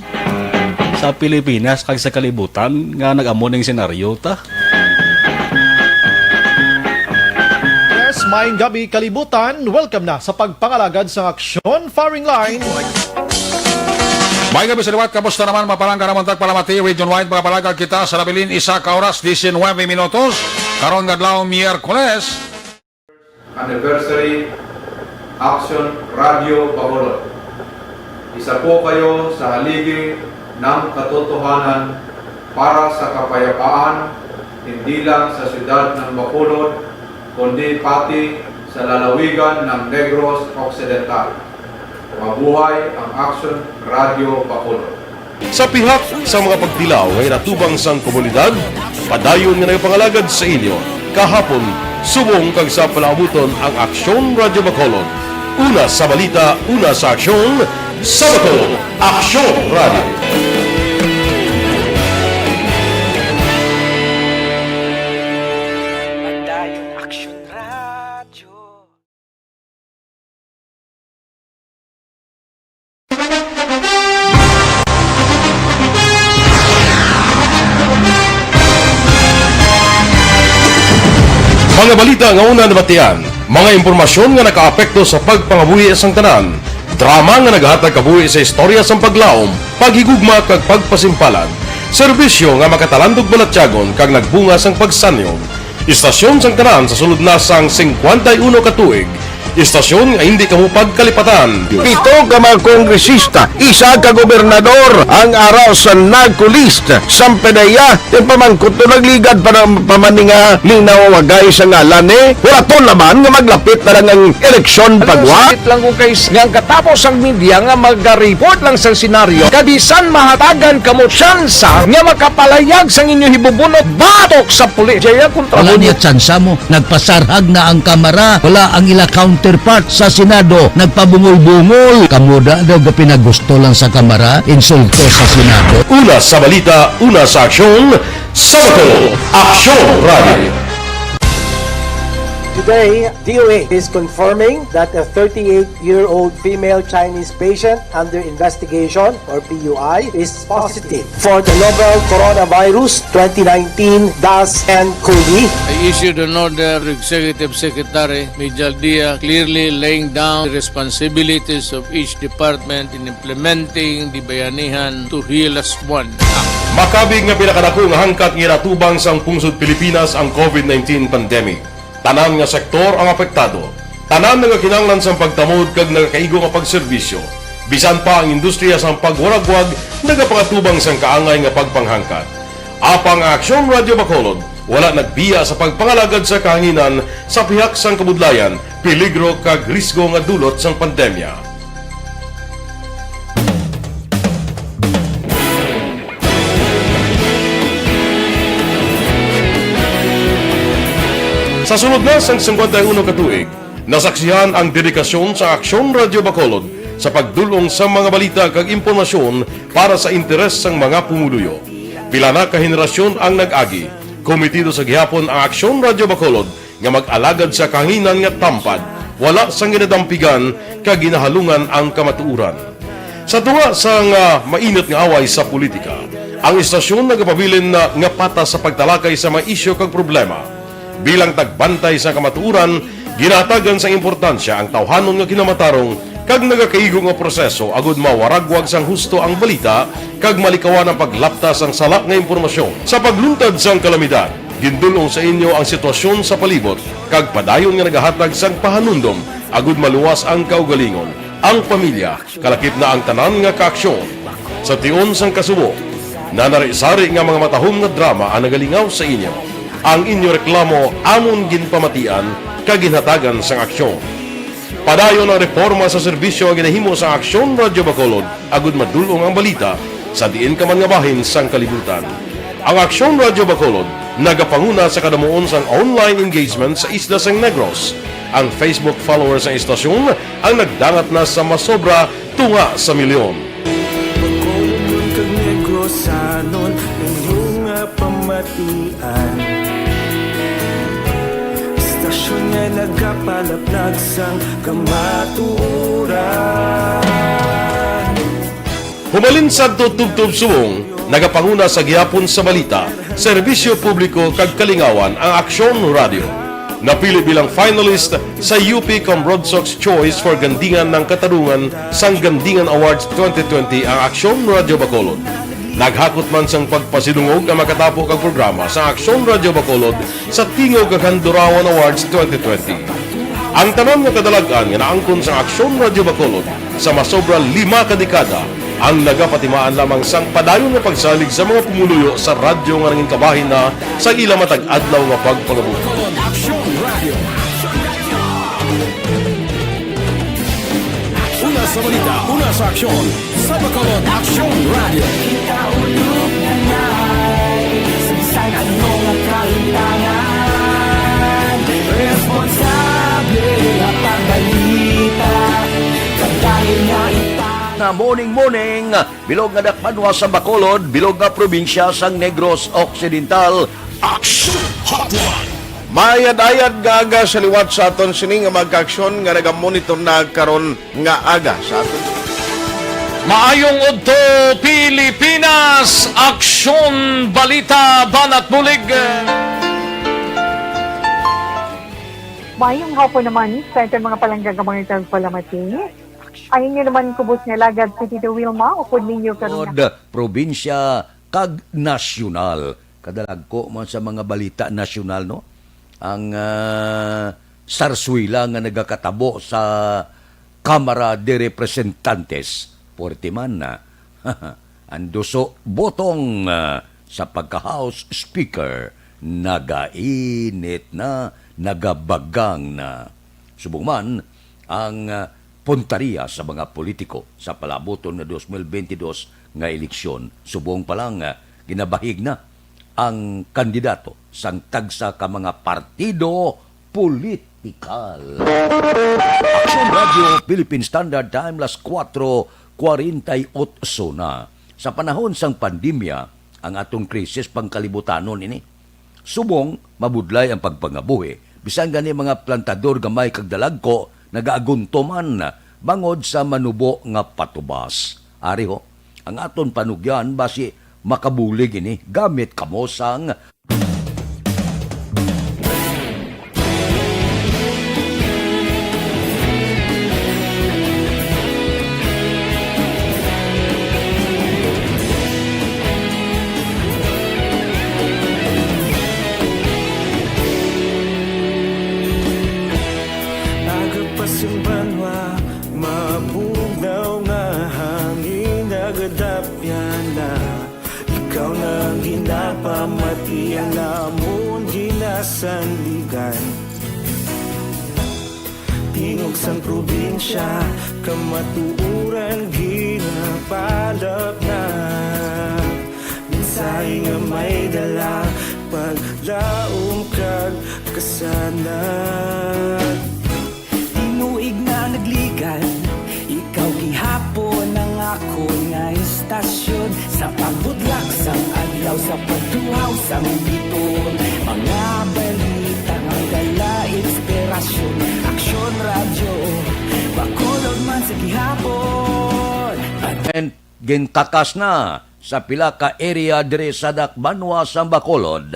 sa sa Pilipinas kag sa kalibutan nga nag-amo ning senaryo ta. Yes, maayong gabi kalibutan. Welcome na sa pagpangalagad sa Aksyon Firing Line. May gabi sa liwat, kamusta naman mapalangga naman tagpalamati, region wide mga palagad kita sa labilin isa ka oras, 19 minutos, karon ngadlaw Miyerkules. Anniversary Action Radio Bacolod. Isa po kayo sa haligi ng katotohanan para sa kapayapaan, hindi lang sa siyudad ng Bacolod, kundi pati sa lalawigan ng Negros Occidental. Mabuhay ang Action Radio Bacolod. Sa pihak sa mga pagdilaw ngay natubang sang komunidad, padayon nga nagpangalagad sa inyo. Kahapon, subong kag sa palaabuton ang Aksyon Radio Bacolod. Una sa balita, una sa aksyon, sa Bacolod, Aksyon Radio. Mga balita nga una nabatian, mga impormasyon nga nakaapekto sa pagpangabuhi sang tanan, drama nga naghatag kabuhi sa istorya sang paglaom, paghigugma kag pagpasimpalan, serbisyo nga makatalandog balatyagon kag nagbunga sang pagsanyog, istasyon sang tanan sa sulod na sang 51 ka tuig, istasyon nga hindi kamupag kalipatan. Pito ka mga kongresista, isa ka gobernador ang araw sa nagkulist sa PDEA yung pamangkot to nagligad para pamaninga linaw wagay sa ngalan wala to naman nga maglapit na lang ang eleksyon pagwa. Sakit lang kung kays nga katapos ang media nga mag-report lang sa senaryo kabisan mahatagan kamo tsansa nga makapalayag sa inyo hibubunot batok sa pulis. Jaya kontra Wala niya tsansa mo, nagpasarhag na ang kamara, wala ang ila counterpart sa Senado, nagpabungol-bungol. Kamuda daw ga pinagusto lang sa kamara, insulto sa Senado. Una sa balita, una sa aksyon, sa Bacolod, Aksyon Radio. Today, DOA is confirming that a 38-year-old female Chinese patient under investigation, or PUI, is positive for the novel coronavirus 2019-nCoV. I issued an order to Executive Secretary Major Dia clearly laying down the responsibilities of each department in implementing the Bayanihan to Heal as One Act. Makabig nga pinakadako nga hangkat nga natubang sang pungsod Pilipinas ang COVID-19 pandemic. Tanan nga sektor ang apektado. Tanan nga kinahanglan sang pagtamod kag nagakaigo nga pagserbisyo. Bisan pa ang industriya sang pagwaragwag nagapangatubang sang kaangay nga pagpanghangkat. Apang Aksyon Radio Bacolod wala nagbiya sa pagpangalagad sa kahanginan sa pihak sang kabudlayan, peligro kag risgo nga dulot sang pandemya. Sa sunod na sang 51 ka tuig, nasaksihan ang dedikasyon sa Aksyon Radio Bacolod sa pagdulong sa mga balita kag impormasyon para sa interes sang mga pumuluyo. Pila na ka henerasyon ang nag-agi, komitido sa gihapon ang Aksyon Radio Bacolod nga mag-alagad sa kahanginan nga tampad, wala sang ginadampigan kag ginahalungan ang kamatuuran. Sa tunga sang mainit nga away sa politika, ang istasyon nagapabilin na nga patas sa pagtalakay sa mga isyu kag problema. Bilang tagbantay sa kamatuuran, ginatagan sa importansya ang tawhanon nga kinamatarong kag nagakaigo nga proseso agud mawaragwag sang husto ang balita kag malikawan ang paglaptas ang sala nga impormasyon. Sa pagluntad sang kalamidad, gindulong sa inyo ang sitwasyon sa palibot kag padayon nga nagahatag sang pahanundom agud maluwas ang kaugalingon, ang pamilya, kalakip na ang tanan nga kaaksyon. Sa tion sang kasubo, nanari-sari nga mga matahom nga drama ang nagalingaw sa inyo. Ang inyo reklamo amon ginpamatian kag ginhatagan sang aksyon. Padayon ang reforma sa serbisyo nga ginahimo sa Aksyon Radio Bacolod agud madulong ang balita sa diin ka man nga bahin sang kalibutan. Ang Aksyon Radio Bacolod nagapanguna sa kadamuon sang online engagement sa isla sang Negros. Ang Facebook followers sa istasyon ang nagdangat na sa masobra tunga sa milyon. Bacolod kag Negros sanon inyong pamatian. Istasyon nga nagapalaplag sang kamatuuran. Humalin sa tutubtub subong nagapanguna sa gihapon sa balita, serbisyo publiko kag kalingawan ang Aksyon Radio. Napili bilang finalist sa UP Broad Sox Choice for Gandingan ng Katarungan sang Gandingan Awards 2020 ang Aksyon Radio Bacolod. Naghakot man sang pagpasidungog ang makatapo kag programa sa Aksyon Radio Bacolod sa Tingog kag Handurawan Awards 2020. Ang tanon nga kadalagan nga naangkon sa Aksyon Radio Bacolod sa masobra 5 kadekada ang nagapatimaan lamang sang padayon nga pagsalig sa mga pumuluyo sa radyo nga nanging kabahin na sa ila matag adlaw nga pagpangabuhi. Una sa balita, una sa aksyon, sa Bacolod Aksyon Radio. Ikaulog na na'y sabisan ano ang kalintangan. Responsable at pagbalita, kagaya nga na morning, bilog nga dakpanwa sa Bacolod, bilog nga probinsya sang Negros Occidental. Action Hotline! Mayad-ayad nga aga sa liwat sa aton sini nga magka-aksyon nga nagamonitor na karon nga aga sa aton. Maayong udto Pilipinas, Aksyon Balita Banat Bulig. Mayong hapon naman sa itong mga palanggagamang palamati. Ang inyo naman kubos nga lagad si Tito Wilma, upod ninyo karon Probinsya kag nasyonal. Kadalag ko man sa mga balita nasyonal, no? Ang sarswila nga nagakatabo sa Kamara de Representantes. Portiman na. Anduso botong sa pagka-House Speaker. Nagainit na, nagabagang na. Subong man, ang puntariya sa mga politiko sa palaboton na 2022 nga eleksyon. Subong pa lang, ginabahig na ang kandidato sang tagsa ka mga partido politikal. Aksyon Radio, Philippine Standard Time, las 4:48 na. Sa panahon sang pandemya, ang atong krisis pangkalibutanon ini. Subong, mabudlay ang pagpangabuhi. Bisan gani mga plantador gamay kag dalagko, nagaaguntoman bangod sa manubo nga patubas. Ari ho, ang aton panugyan basi makabulig ini gamit kamo sang Agapasumbanwa, mabugnaw nga hangin nagadapyan na. Ikaw na ginapamati ang amon ginasanligan. Tingog sang probinsya, kamatuuran ginapalap na. Minsay nga may dala, paglaom kag kasanan. Tinuig na nagligan, ikaw gihapon ang ako nga istasyon. Sa pagbudlak sang adlaw, sa pagtuhaw sang biton. Mga balita nga dala inspirasyon. Aksyon Radio, Bacolod man sa gihapon. and gintakas na sa pila ka area dire sa Dakbanwa sa Bacolod.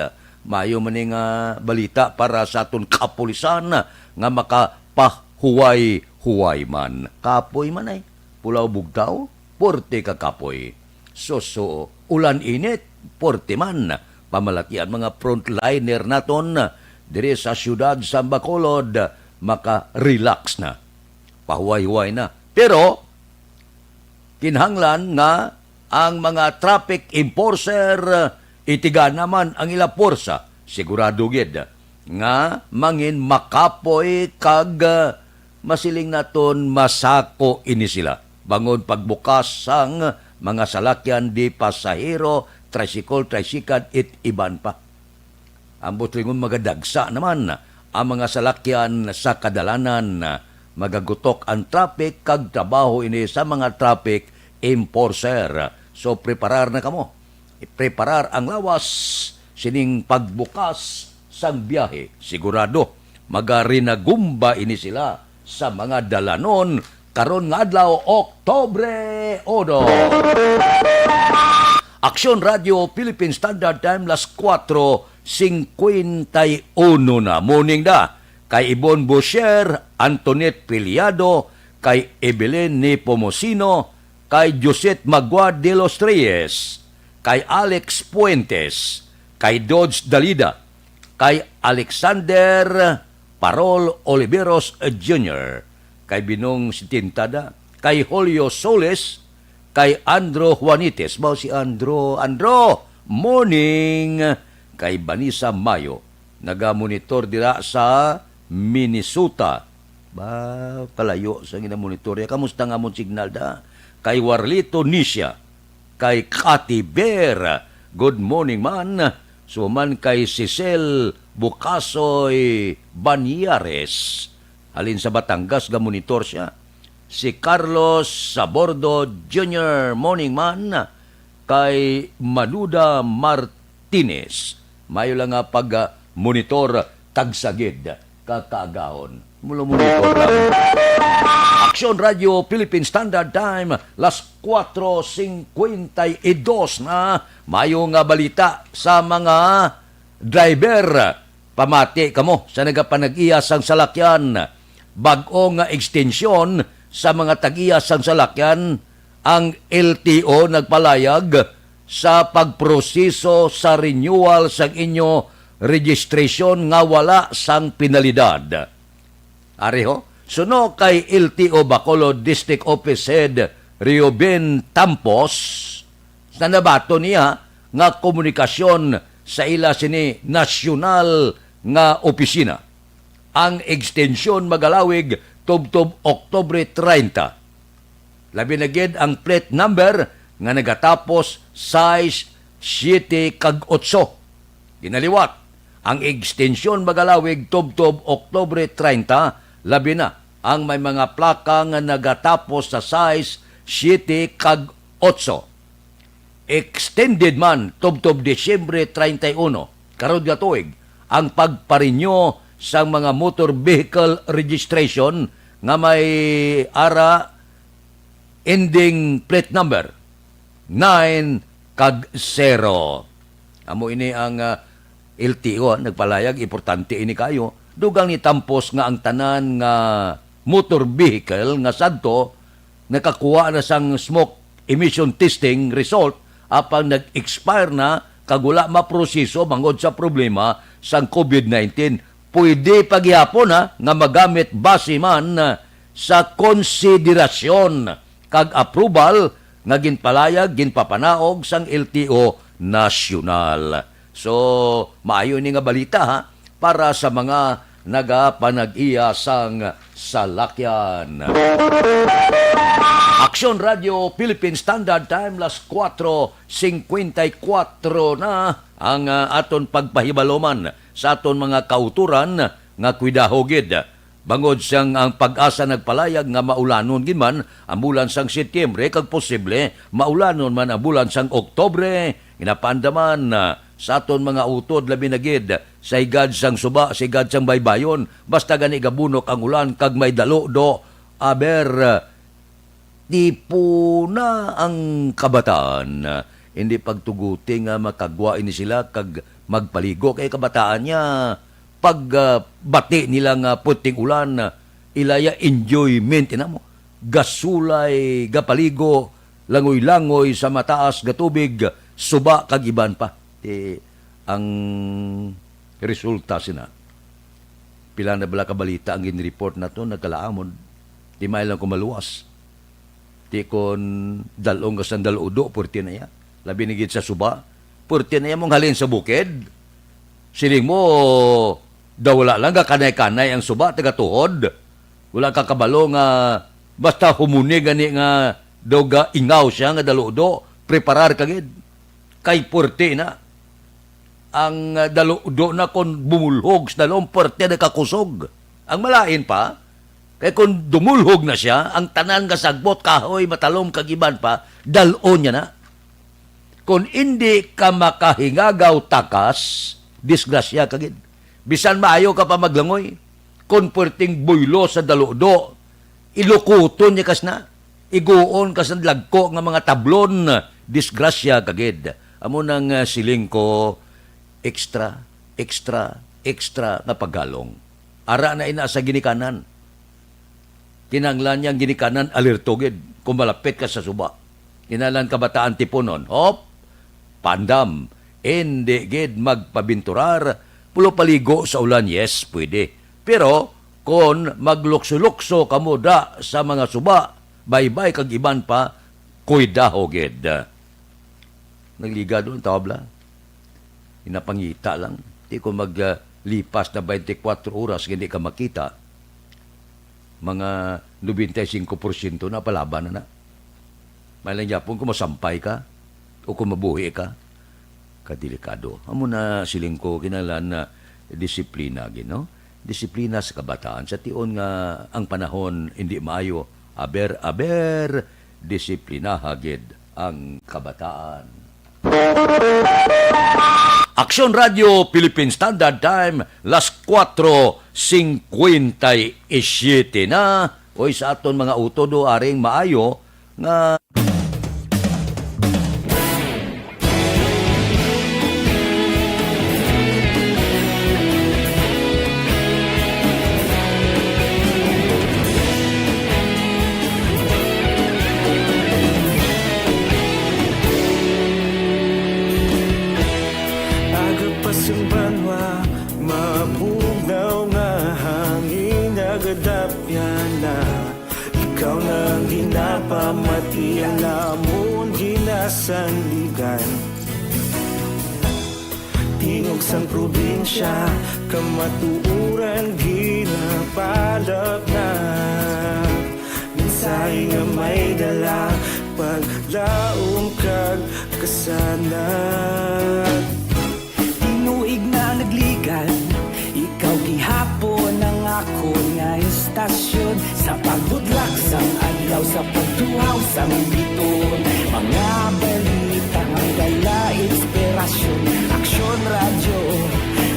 Mayo maning balita para sa aton kapulisan nga makapahuway-huway man. Kapoy man ay Pulaw Bugtaw, porte ka kapoy. So, ulan init, porte man. Pamalatian mga frontliner naton dire sa syudad sa Bacolod, maka-relax na. Pahuway-huway na. Pero, kinhanglan nga ang mga traffic enforcer itiga naman ang ila porsa. Sigurado gid nga mangin makapoy kag masiling naton masako ini sila. Bangon pagbukas sang mga salakyan di pasahero, tricycle, it iban pa. Ang butlingon magadagsa naman ang mga salakyan sa kadalanan, magagutok ang traffic kag trabaho ini sa mga traffic enforcer. So preparar na kamo. Preparar ang lawas sining pagbukas sang biyahe. Sigurado magarinagumba ini sila sa mga dalanon karon nga adlaw Oktubre 1. Aksyon Radio Philippine Standard Time las 4:51 na. Morning da. Kay Ibon Bosher, Antoinette Piliado, kay Evelyn Nepomosino, kay Josette Magua de los Reyes, kay Alex Puentes, kay Dodge Dalida, kay Alexander Parol Oliveros Jr., kay Binong Sitintada, kay Julio Soles, kay Andro Juanites. Bao si Andro. Andro, morning. Kay Vanessa Mayo, naga-monitor dira sa Minnesota. Ba, palayo sa ginamonitorya. Kamusta nga mong signal da? Kay Warlito Nisha, kay Cathy Bear, good morning man. Suman kay Cecil Bukasoy Banyares, alin sa Batangas, ga-monitor siya. Si Carlos Sabordo Jr., morning man. Kay Manuda Martinez, mayo lang nga pag-monitor tagsagid kakagahon. Mula-monitor lang. Aksyon Radio Philippine Standard Time, las 4:52 na. Mayo nga balita sa mga driver. Pamati kamo sa nagapanag-iyas ang salakyan. Bag-o nga ekstensyon sa mga tag-iyas ang salakyan, ang LTO nagpalayag sa pagproseso sa renewal sa inyo registration nga wala sang penalidad. Areho, suno kay LTO Bacolod District Office Head Reuben Tampos, na nabato niya nga komunikasyon sa ila sini nasyonal nga opisina. Ang ekstensyon magalawig tubtob Oktubre 30. Labi na gid ang plate number nga nagatapos size 7 kag 8. Ginaliwat, ang ekstensyon magalawig tubtob Oktubre 30, labi na ang may mga plaka nga nagatapos sa size 7 kag 8. Extended man tubtob Disyembre 31, karod nga tuig, ang pagparinyo sa mga motor vehicle registration nga may ara ending plate number 9 kag 0. Amo ini ang LTO, nagpalayag, importante ini kayo. Dugang ni Tampos nga ang tanan nga motor vehicle nga sadto nakakuha na sang smoke emission testing result apang nag-expire na kagula maproseso mangod sa problema sang COVID-19. Pwede paghihapon nga magamit base man sa konsiderasyon kag approval nga ginpalayag, ginpapanaog sang LTO nasyonal. So, maayo ni nga balita para sa mga nagapanag-iya sang salakyan. Aksyon Radio Philippine Standard Time, las 4:54 na ang aton pagpahibaloman sa aton mga kauturan nga kuidahogid. Bangod siyang ang Pag-asa nagpalayag nga maulanon ginman ang bulan sang Setyembre kag posible maulanon man ang bulan sang Oktobre. Inapandaman sa aton mga utod labi na gid sa higad sang suba, sa higad sang baybayon, basta gani gabunok ang ulan kag may dalo-do aber tipo na ang kabataan. Hindi pagtuguti nga makagwa ini sila kag magpaligo kay kabataan niya. Pag bati nila nga puting ulan, ilaya enjoyment ina mo. Gasulay, gapaligo, langoy-langoy sa mataas gatubig, suba kag iban pa. Ang resulta sina. Pila na bala kabalita ang gin-report na to nagkalaamon. Di may lang kumaluwas. Di kon dalong kasang daludo, purti na ya. Labi nigit sa suba, purti na ya mong halin sa bukid. Siling mo, daw wala lang kanay-kanay ang suba, taga-tuhod. Wala ka kabalo nga, basta humuni gani nga, daw ga ingaw siya nga daludo, preparar kagid. Kay purti na. Ang daludo na kon bumulhog sa dalong purti na kakusog. Ang malain pa, kaya kung dumulhog na siya, ang tanan nga sagbot, kahoy, matalom, kagiban pa, dalon niya na. Kung hindi ka makahingagaw takas, disgrasya kagid. Bisan maayo ka pa maglangoy, kung perting buylo sa daludo, ilukuton niya kas na. iguon kasadlag ko nga mga tablon, disgrasya kagid. Amo nang siling ko extra nga paggalong. Ara na ina sa ginikanan. Kinanglan niyang ginikanan alertogid kung malapit ka sa suba. Kinalan kabataan tipunon, hop, pandam, hindi gid magpabinturar, pulo paligo sa ulan, yes, pwede. Pero, kung maglukso-lukso kamuda sa mga suba, bye-bye kag iban pa, kuidaho gid. Nagliga doon, tabla. Inapangita lang. Di ko maglipas na 24 oras, hindi ka makita. Mga 95% na palaban na. May lang yapon kung masampay ka o kung mabuhi ka, kadelikado. Amo na siling ko kinalan na disiplina, no? Disiplina sa kabataan. Sa tion nga ang panahon hindi maayo, aber, disiplina hagid ang kabataan. Aksyon Radio Philippine Standard Time, las 4:57 na. Oy, sa aton mga utodo aring maayo nga Pasumbanwa, mapunaw nga hangin nagadapyan na. Ikaw nang ginapamati, alamon ginasandigan. Tingog sang probinsya, kamatuuran ginapalap na. Minsay nga may dala, paglaong kag kasanat. Tinuig na nagligan, ikaw gihapon ang ako nga istasyon. Sa pagbudlak sang adlaw, sa pagtuhaw sang biton. Mga balita nga dala inspirasyon. Aksyon radyo,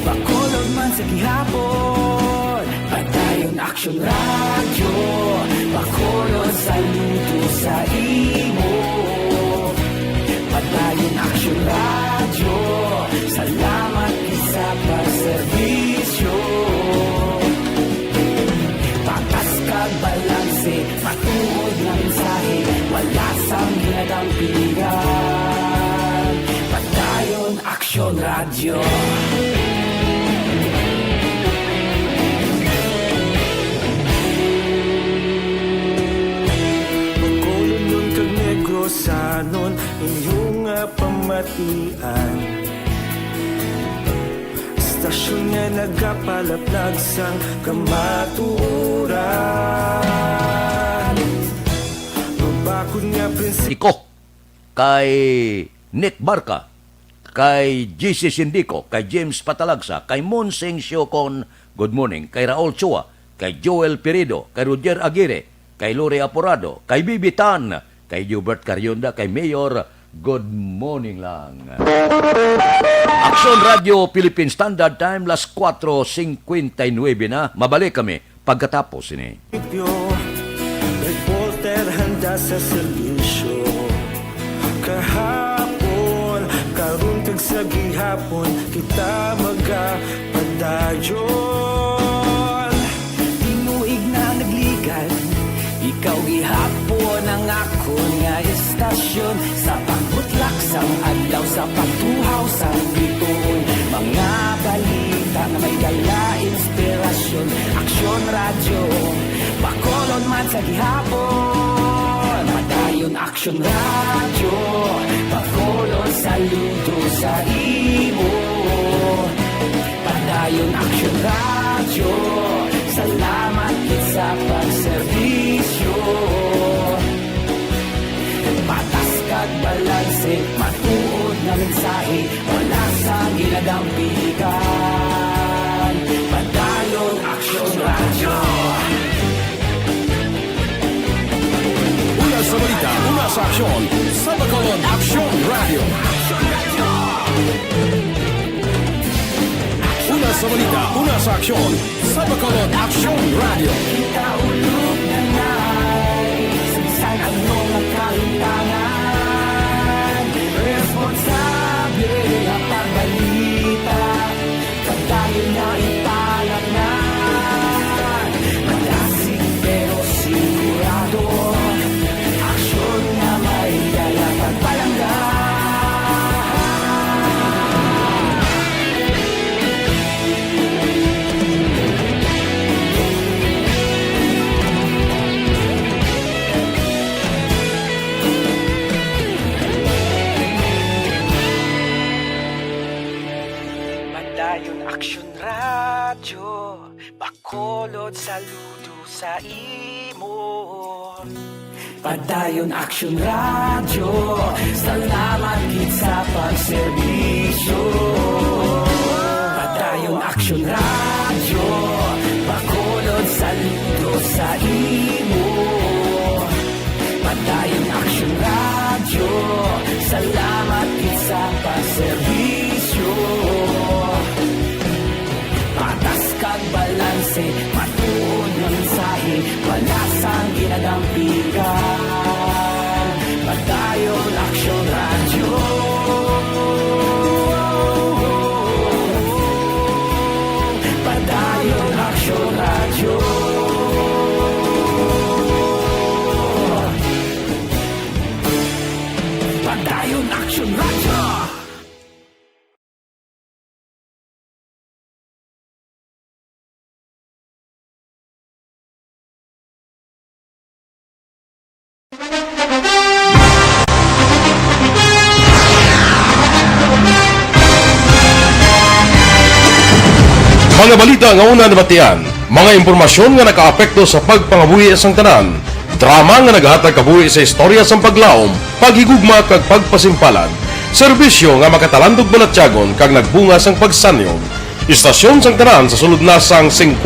bakolog man sa gihapon. Padayon aksyon radyo, bakolog sa luto sa imo. Padayon aksyon radyo, salamat isa pagserbisyo. Patas kag balanse, matuod na mensahe, wala sang ginadang pilihan. Padayon aksyon radyo. Bakolon nun kag negrosanon, inyong pamatian. Stasyon nga nagapalaplag sang kamaturan. Mabakod nga prinsipyo. Iko, kay Nick Barca, kay GC Sindico, kay James Patalagsa, kay Monseng Siocon, good morning, kay Raul Chua, kay Joel Perido, kay Roger Aguirre, kay Lore Aporado, kay Bibitan, kay Hubert Caryonda, kay Mayor, good morning lang. Aksyon Radio Philippine Standard Time, las 4:59 na. Mabalik kami pagkatapos ini. Reporter handa sa serbisyo. Kahapon, karun kag sa gihapon, kita magapadayon. Tinuig na nagligan, ikaw gihapon ang ako nga istasyon. Sa pagbutlak sang adlaw, sa pagtuhaw sang biton. Mga balita na may dala inspirasyon. Aksyon radyo, bakolon man sa gihapon. Madayon aksyon radyo, bakolon saludo sa imo. Padayon aksyon radyo, salamat sa pagserbisyo. Patas kag balanse, matuod na mensahe, wala sa ginadang pilihan. Padayon aksyon radyo. Una sa balita, una sa aksyon, sa Bacolod Aksyon Radio. Una sa balita, una sa aksyon, sa Bacolod Aksyon Radio. Kita ulog na nai, sagsang saludo sa imo. Padayon Action Radio, salamat gid sa pagserbisyo. Padayon Action Radio, Bacolod saludo sa imo. Padayon Action Radio, salamat gid sa pagserbisyo. Patas kag balanse, matuod ng mensahe, wala sang ginadampigan. Padayon Action Radio. Padayon Action Radio. Padayon Action Radio. Mga balita nga una nabatian, mga impormasyon nga nakaapekto sa pagpangabuhi sang tanan, drama nga naghatag kabuhi sa istorya sang paglaom, paghigugma kag pagpasimpalan, serbisyo nga makatalandog balatyagon kag nagbunga sang pagsanyog, istasyon sang tanan sa sulod na sang 51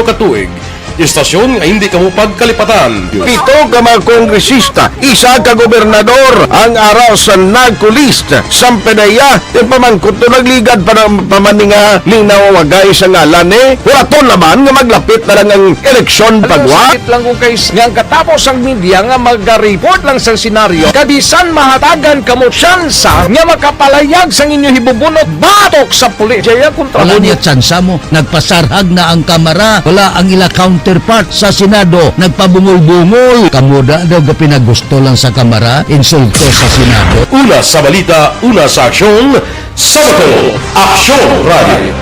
katuig, istasyon nga hindi kamupag kalipatan. 7 ka mga kongresista, 1 ka gobernador ang araw sa nagkulist sa PDEA yung pamangkot to nagligad para pamaninga linaw wagay sa ngalan walaton naman nga maglapit na lang ang eleksyon pagwa. Sakit lang kung kays nga katapos ang media nga mag-report lang sa senaryo kabisan mahatagan kamo tsansa nga makapalayag sang inyo hibubunot batok sa pulis. Jaya kontra Wala niya tsansa mo, nagpasarhag na ang kamara, wala ang ila counterpart sa Senado, nagpabungol-bungol. Kamuda daw ga pinagusto lang sa kamara, insulto sa Senado. Una sa balita, una sa aksyon, Sabado, Aksyon Radio.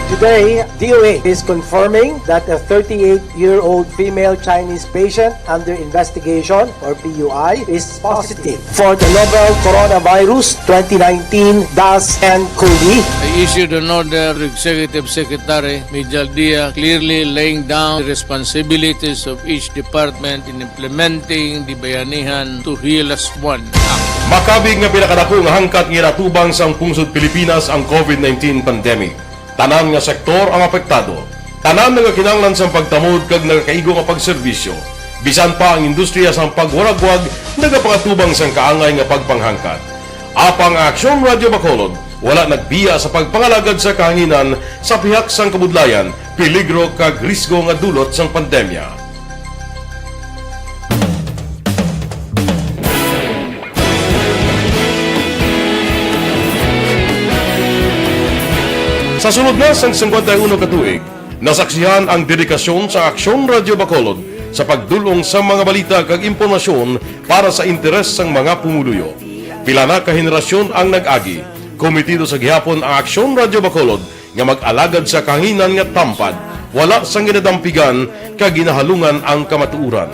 Today, DOA is confirming that a 38-year-old female Chinese patient under investigation, or PUI, is positive for the novel coronavirus 2019-nCoV. I issued an order to Executive Secretary Mijal Dia clearly laying down the responsibilities of each department in implementing the Bayanihan to Heal as One Act. Makabig nga pinakadako nga hangkat nga natubang sang pungsod Pilipinas ang COVID-19 pandemic. Tanan nga sektor ang apektado. Tanan nga kinahanglan sang pagtamod kag nagakaigo nga pagserbisyo. Bisan pa ang industriya sang pagwaragwag nagapangatubang sang kaangay nga pagpanghangkat. Apang Aksyon Radio Bacolod wala nagbiya sa pagpangalagad sa kahanginan sa pihak sang kabudlayan, peligro kag risgo nga dulot sang pandemya. Sa sunod na sang 51 katuig, nasaksihan ang dedikasyon sa Aksyon Radio Bacolod sa pagdulong sa mga balita kag impormasyon para sa interes sang mga pumuluyo. Pila na ka henerasyon ang nag-agi, komitido sa gihapon ang Aksyon Radio Bacolod nga mag-alagad sa kahanginan nga tampad, wala sang ginadampigan kag ginahalungan ang kamatuuran.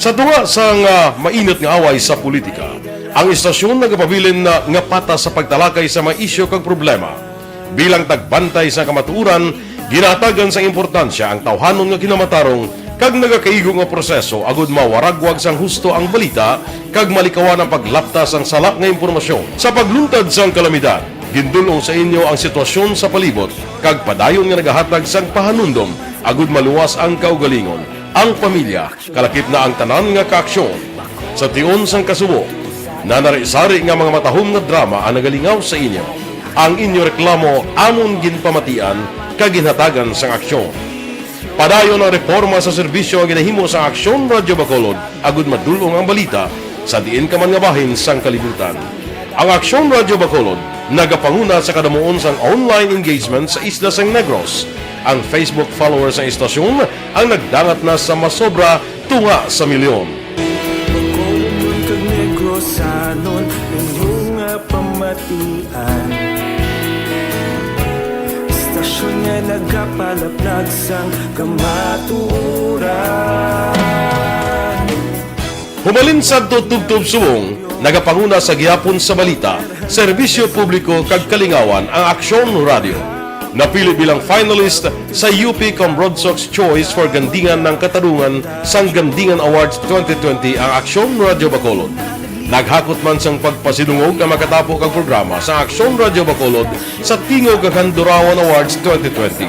Sa duwa sang mainit nga away sa politika, ang istasyon nagapabilin na nga patas sa pagtalakay sa mga isyu kag problema. Bilang tagbantay sa kamatuuran, ginatagan sa importansya ang tawhanon nga kinamatarong kag nagakaigo nga proseso agud mawaragwag sang husto ang balita kag malikawan ang paglaptas ang salak nga impormasyon. Sa pagluntad sang kalamidad, gindulong sa inyo ang sitwasyon sa palibot kag padayon nga nagahatag sang pahanundom agud maluwas ang kaugalingon, ang pamilya, kalakip na ang tanan nga kaaksyon. Sa tion sang kasubo, nanari-sari nga mga matahom nga drama ang nagalingaw sa inyo. Ang inyo reklamo amon ginpamatian kaginhatagan sang aksyon. Padayon ang reforma sa serbisyo nga ginahimo sa Aksyon Radio Bacolod agud madulong ang balita sa diin ka man nga bahin sang kalibutan. Ang Aksyon Radio Bacolod nagapanguna sa kadamuon sang online engagement sa isla sang Negros. Ang Facebook followers sa istasyon ang nagdangat na sa masobra tunga sa milyon. Bacolod kag Negros anon inyong pamatian. Stasyon nga nagapalaplag sang kamaturan. Humalin sa tutubtub suwong, nagapanguna sa gihapon sa balita, serbisyo publiko kag kalingawan ang Aksyon Radio. napili bilang finalist sa UP Broadsox Choice for Gandingan ng Katarungan sang Gandingan Awards 2020 ang Aksyon Radio Bacolod. Naghakot man sang pagpasinungog na makatapo kang programa sa Aksyon Radio Bacolod sa Tingog kag Durawan Awards 2020.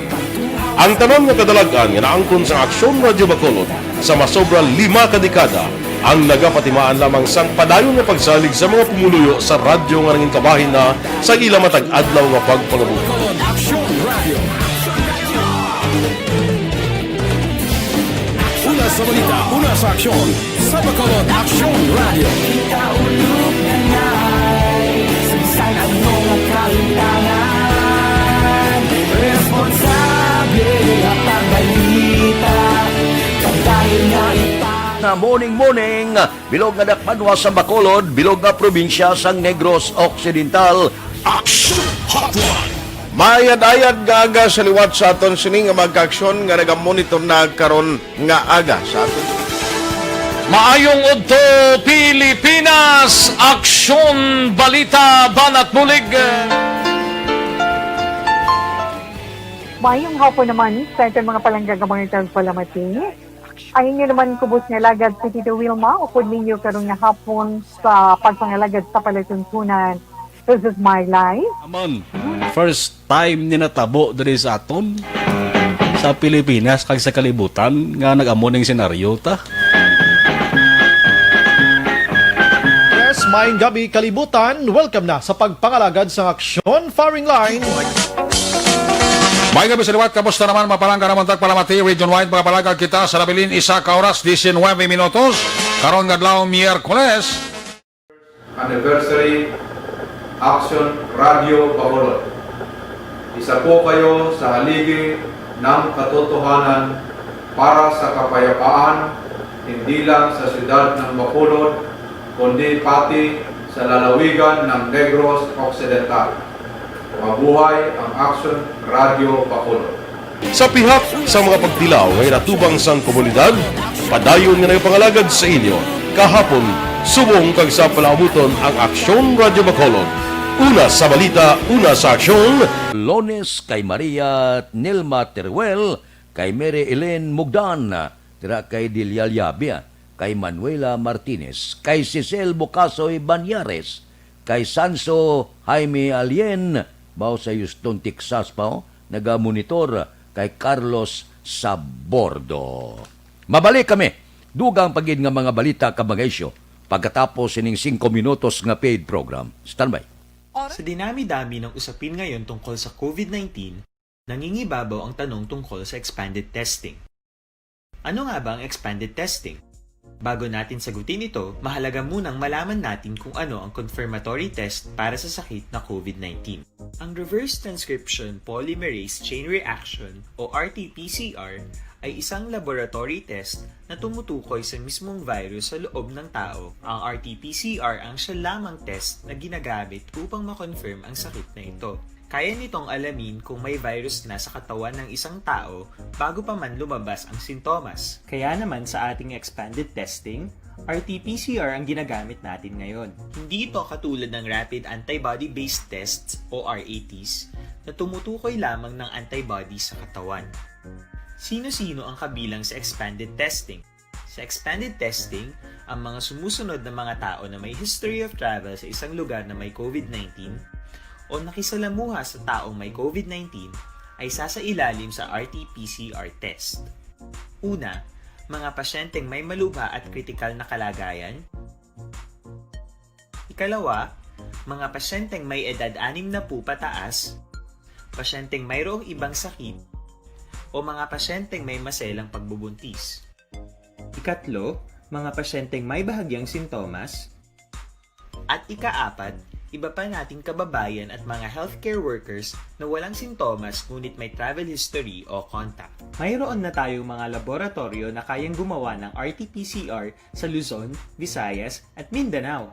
Ang tanon nga kadalagan nga naangkon sa Aksyon Radio Bacolod sa masobra 5 kadekada ang nagapatimaan lamang sang padayon nga pagsalig sa mga pumuluyo sa radyo nga nanging kabahin na sa ila matag adlaw nga pagpalabot. Action Radio. Una sa balita, una sa aksyon. Sa Bacolod Action Radio. Kaulog na na'y Sagsang ang mga kalintangan Responsable at pagbalita Dahil na na morning, bilog nga dakpanwa sa Bacolod, bilog nga probinsya sang Negros Occidental. Action Hotline! Mayad-ayad nga aga sa liwat sa aton sini nga magka-aksyon nga nagamonitor na karon nga aga sa aton. Maayong udto Pilipinas, Aksyon Balita Banat Bulig. Mayong hapon naman sa itong mga palanggagamang itong palamati. Ayun nyo naman kubos nga lagad si Tito Wilma, upod ninyo karong nga hapon sa pagpangalagad sa palatuntunan. This is my life. Aman, first time ni natabo diri sa aton sa Pilipinas kag sa kalibutan nga nag-amo ning senaryo ta. Yes, maayong gabi kalibutan. Welcome na sa pagpangalagad sa Aksyon Firing Line. May gabi sa liwat, kamusta naman mapalangga naman tagpalamati, region-wide mga palagag kita sa Labilin, isa ka oras, 19 minutos, karon nga Miyerkules. Anniversary Action Radio Bacolod. Isa po kayo sa haligi ng katotohanan para sa kapayapaan, hindi lang sa siyudad ng Bacolod, kundi pati sa lalawigan ng Negros Occidental. Mabuhay ang Action Radio Bacolod. Sa pihak sa mga pagtilaw ngay natubang sang komunidad, padayon nga nagpangalagad sa inyo. Kahapon, subong kag sa palabuton ang Aksyon Radio Bacolod. Una sa balita, una sa aksyon. Lones kay Maria Nilma Teruel, kay Mary Ellen Mugdan, tira kay Dilia Liabia, kay Manuela Martinez, kay Cecil Bucasoy Banyares, kay Sanso Jaime Alien, bao sa Houston, Texas pa, nagamonitor kay Carlos Sabordo. Mabalik kami. Dugang pagid nga mga balita kabagaysyo pagkatapos ining 5 minutos nga paid program. Standby. Sa dinami-dami ng usapin ngayon tungkol sa COVID-19, nangingibabaw ang tanong tungkol sa expanded testing. Ano nga ba ang expanded testing? Bago natin sagutin ito, mahalaga munang malaman natin kung ano ang confirmatory test para sa sakit na COVID-19. Ang Reverse Transcription Polymerase Chain Reaction o RT-PCR ay isang laboratory test na tumutukoy sa mismong virus sa loob ng tao. Ang RT-PCR ang siya lamang test na ginagamit upang makonfirm ang sakit na ito. Kaya nitong alamin kung may virus na sa katawan ng isang tao bago pa man lumabas ang sintomas. Kaya naman sa ating expanded testing, RT-PCR ang ginagamit natin ngayon. Hindi ito katulad ng Rapid Antibody-Based Tests o RATs na tumutukoy lamang ng antibodies sa katawan. Sino-sino ang kabilang sa expanded testing? Sa expanded testing, ang mga sumusunod na mga tao na may history of travel sa isang lugar na may COVID-19 o nakisalamuha sa taong may COVID-19 ay sasailalim sa RT-PCR test. Una, mga pasyenteng may malubha at kritikal na kalagayan. Ikalawa, mga pasyenteng may edad 60 pataas, pasyenteng mayroong ibang sakit, o mga pasyenteng may maselang pagbubuntis. Ikatlo, mga pasyenteng may bahagyang sintomas. At ikaapat, iba pa nating kababayan at mga healthcare workers na walang sintomas ngunit may travel history o contact. Mayroon na tayong mga laboratorio na kayang gumawa ng RT-PCR sa Luzon, Visayas at Mindanao.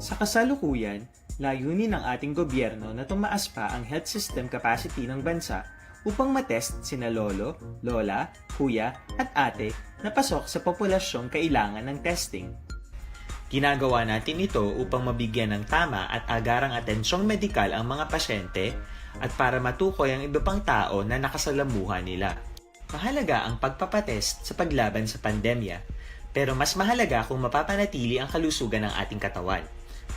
Sa kasalukuyan, layunin ng ating gobyerno na tumaas pa ang health system capacity ng bansa upang matest sina lolo, lola, kuya at ate na pasok sa populasyong kailangan ng testing. Ginagawa natin ito upang mabigyan ng tama at agarang atensyong medikal ang mga pasyente at para matukoy ang iba pang tao na nakasalamuha nila. Mahalaga ang pagpapatest sa paglaban sa pandemya, pero mas mahalaga kung mapapanatili ang kalusugan ng ating katawan.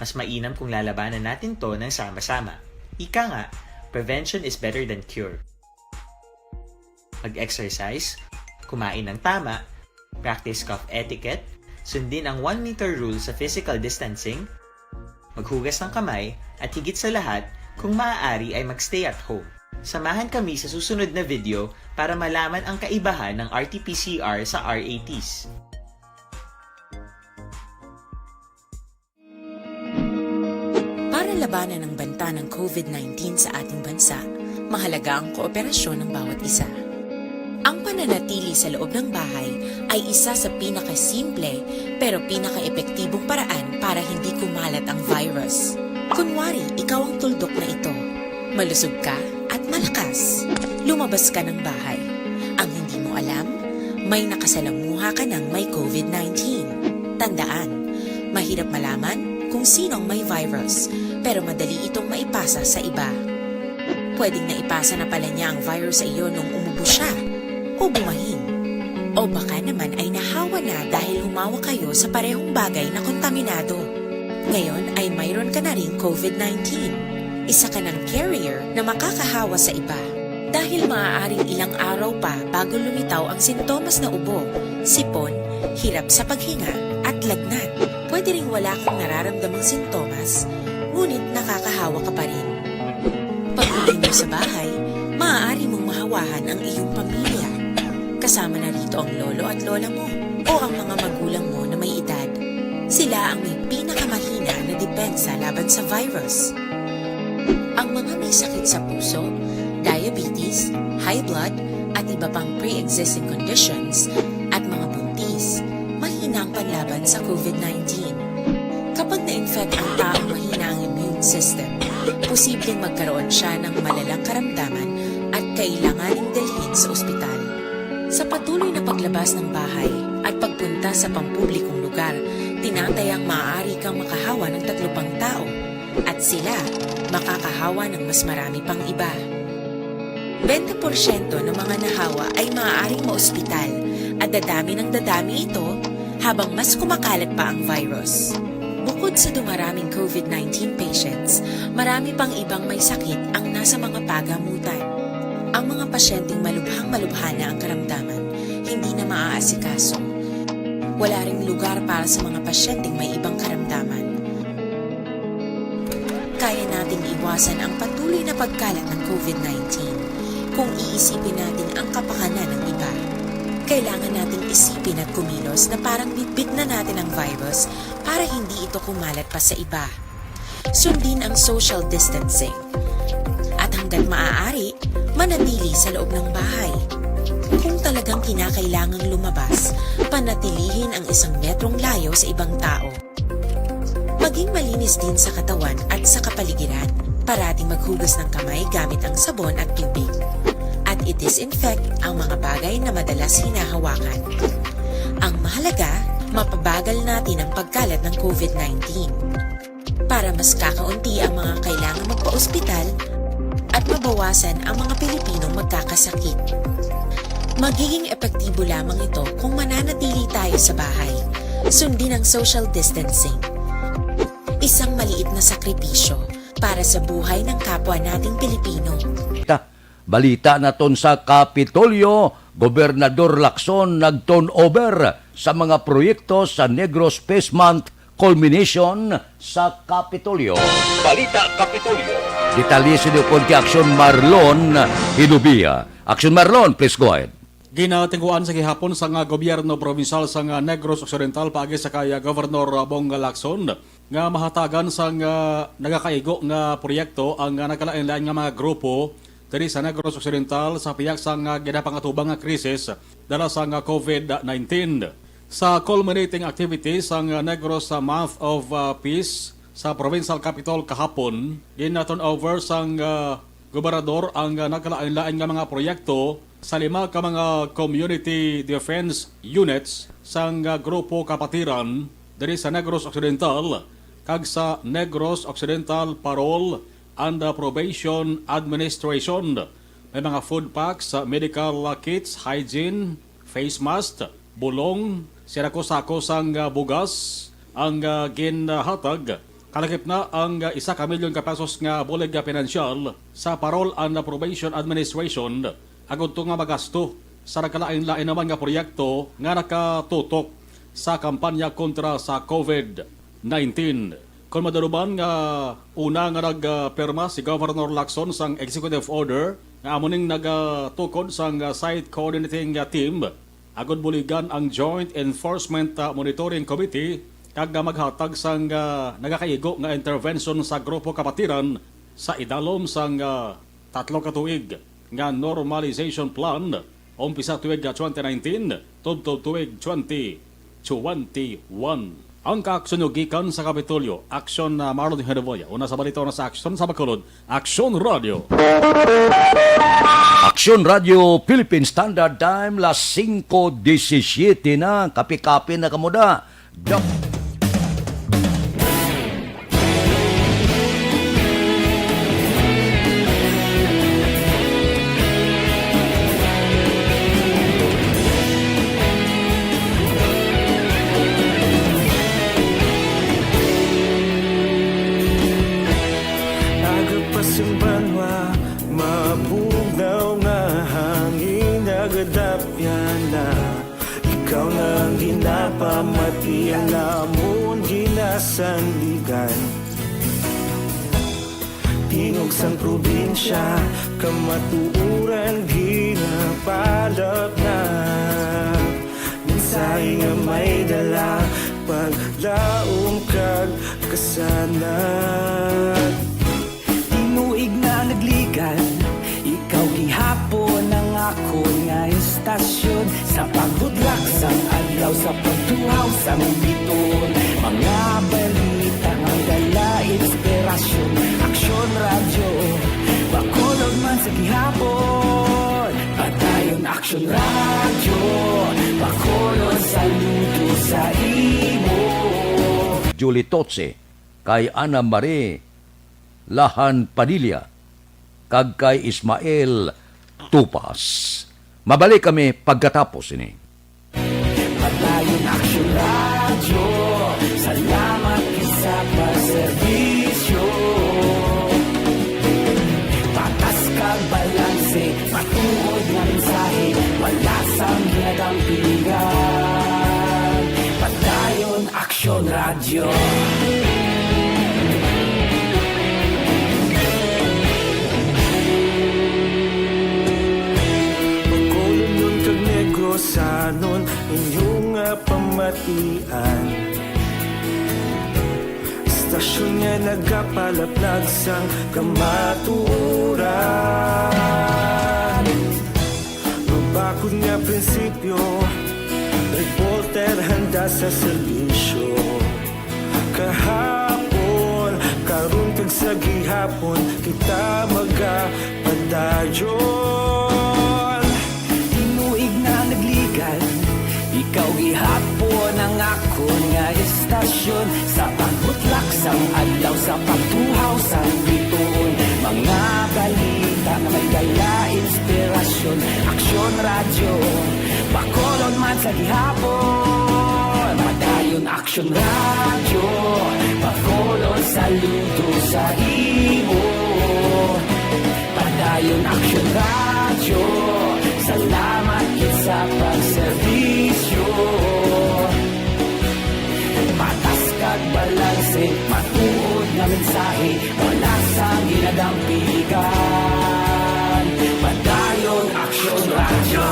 Mas mainam kung lalabanan natin to ng sama-sama. Ika nga, prevention is better than cure. Mag-exercise, kumain ng tama, practice cough etiquette, sundin ang 1 meter rule sa physical distancing, maghugas ng kamay, at higit sa lahat, kung maaari ay magstay at home. Samahan kami sa susunod na video para malaman ang kaibahan ng RT-PCR sa RATs. Para labanan ang banta ng COVID-19 sa ating bansa, mahalaga ang kooperasyon ng bawat isa. Ang pananatili sa loob ng bahay ay isa sa pinakasimple pero pinaka-epektibong paraan para hindi kumalat ang virus. Kunwari, ikaw ang tuldok na ito. Malusog ka at malakas. Lumabas ka ng bahay. Ang hindi mo alam, may nakasalamuha ka ng may COVID-19. Tandaan, mahirap malaman kung sinong may virus, pero madali itong maipasa sa iba. Pwedeng naipasa na pala niya ang virus sa iyo nung umubo siya o bumahin. O baka naman ay nahawa na dahil humawa kayo sa parehong bagay na kontaminado. Ngayon ay mayroon ka na rin COVID-19. Isa ka ng carrier na makakahawa sa iba. Dahil maaaring ilang araw pa bago lumitaw ang sintomas na ubo, sipon, hirap sa paghinga at lagnat. Pwede ring wala kang nararamdamang sintomas, ngunit nakakahawa ka pa rin. Pag-uwi mo sa bahay, maaari mong mahawahan ang iyong pamilya. Kasama na rito ang lolo at lola mo o ang mga magulang mo na may edad. Sila ang may pinakamahina na depensa laban sa virus. Ang mga may sakit sa puso, diabetes, high blood, at iba pang pre-existing conditions, at mga buntis, mahina ang panlaban sa COVID-19. Kapag na-infect ang taong mahina ang immune system, posibleng magkaroon siya ng malalang karamdaman at kailanganing dalhin sa ospital. Sa patuloy na paglabas ng bahay at pagpunta sa pampublikong lugar, tinatayang maaari kang makahawa ng 3 pang tao at sila makakahawa ng mas marami pang iba. 20% ng mga nahawa ay maaaring maospital at dadami ng dadami ito habang mas kumakalat pa ang virus. Bukod sa dumaraming COVID-19 patients, marami pang ibang may sakit ang nasa mga pagamutan. Ang mga pasyenteng malubhang-malubha na ang karamdaman, hindi na maaasikaso. Wala ring lugar para sa mga pasyenteng may ibang karamdaman. Kaya nating iwasan ang patuloy na pagkalat ng COVID-19 kung iisipin natin ang kapakanan ng iba. Kailangan nating isipin at kumilos na parang bitbit na natin ang virus para hindi ito kumalat pa sa iba. Sundin ang social distancing. At hanggat maaari, manatili sa loob ng bahay. Kung talagang kinakailangang lumabas, panatilihin ang 1 metrong layo sa ibang tao. Maging malinis din sa katawan at sa kapaligiran. Parating maghugas ng kamay gamit ang sabon at tubig. At i-disinfect ang mga bagay na madalas hinahawakan. Ang mahalaga, mapabagal natin ang pagkalat ng COVID-19. Para mas kakaunti ang mga kailangang magpa-ospital at mabawasan ang mga Pilipinong magkakasakit. Magiging epektibo lamang ito kung mananatili tayo sa bahay. Sundin ang social distancing. Isang maliit na sakripisyo para sa buhay ng kapwa nating Pilipino. Balita na ton sa Kapitolyo, Gobernador Lacson nag-turnover sa mga proyekto sa Negros Space Month culmination sa Kapitolyo. Balita Kapitolyo. Detalye sinupod kay Aksyon Marlon Hinubia. Aksyon Marlon, please go ahead. Ginatingguan sa gihapon sa nga gobyerno provincial sa nga Negros Occidental paagi sa kaya Governor Bong Lacson nga mahatagan sa nga nagakaigo nga proyekto ang nagkalain-lain nga mga grupo diri sa Negros Occidental sa piyak sa nga ginapangatubang nga krisis dala sa nga COVID-19. Sa culminating activities sa Negros Month of Peace sa Provincial Capital kahapon, ginaton over sa gobernador ang nagkalain-lain nga mga proyekto sa 5 ka mga community defense units sa grupo kapatiran diri sa Negros Occidental kag sa Negros Occidental Parol and Probation Administration. May mga food packs, medical kits, hygiene, face mask, bulong, sirako-sako sang bugas ang ginhatag. Kalakip na ang 1 milyon ka pesos nga bulig pinansyal sa Parole and Probation Administration agud to nga magasto sa nagkalain-lain naman nga proyekto nga nakatutok sa kampanya kontra sa COVID-19. Kung madaluban nga una nga nagperma si Governor Lacson sang executive order nga amuning nagatukod sang site coordinating team agud buligan ang Joint Enforcement Monitoring Committee kag maghatag sang nagakaigo nga intervention sa grupo kapatiran sa idalom sang 3 ka tuig nga normalization plan umpisa tuig 2019 tubtob tuig 2021. Ang kaaksyon gikan sa Kapitolyo, Aksyon na Marlon Herevoya. Una sa balita na sa Aksyon sa Bacolod, Aksyon Radio. Aksyon Radio Philippine Standard Time, las 5:17 na. Kapi-kapi na kamuda. Simbanwa, mabugaw na hangin nagadapyan na. Ikaw nang ginapamati, alamon ginasanligan. Tingog sang probinsya, kamatuuran ginapalap na. Minsay nga may dala, paglaong kag kasanat. Tinuig na nagligan, ikaw gihapon ang ako nga istasyon. Sa pagudlak sang adlaw, sa pagtuhaw sang biton. Mga balita nga dala inspirasyon. Aksyon Radio, Bacolod man sa gihapon. Padayon Aksyon Radio, Bacolod saludo sa imo. Julie Totse, kay Ana Marie Lahan Padilla, kag kay Ismael Tupas. Mabalik kami pagkatapos ini. Padayon Aksyon Radio, salamat sa pagserbisyo. Patas kag balanse, matuod nga mensahe, wala sang ginagampingan. Padayon Aksyon Radio. Sanon inyong pamatian. Stasyon nga nagapalaplag sang kamatuuran. Mabakod nga prinsipyo, reporter handa sa serbisyo. Kahapon, karun kag sa gihapon, kita magapadayon. Ikaw gihapon ang ako nga istasyon. Sa pagbutlak sang adlaw, sa pagtuhaw sang biton. Mga balita na may dala inspirasyon. Aksyon Radio, Bacolod man sa gihapon. Padayon Aksyon Radio, Bacolod saludo sa imo. Padayon Aksyon Radio, salamat sa pagserbisyo. Patas kag balanse, matuod na mensahe, wala sa ginadampigan. Padayon Aksyon Radio.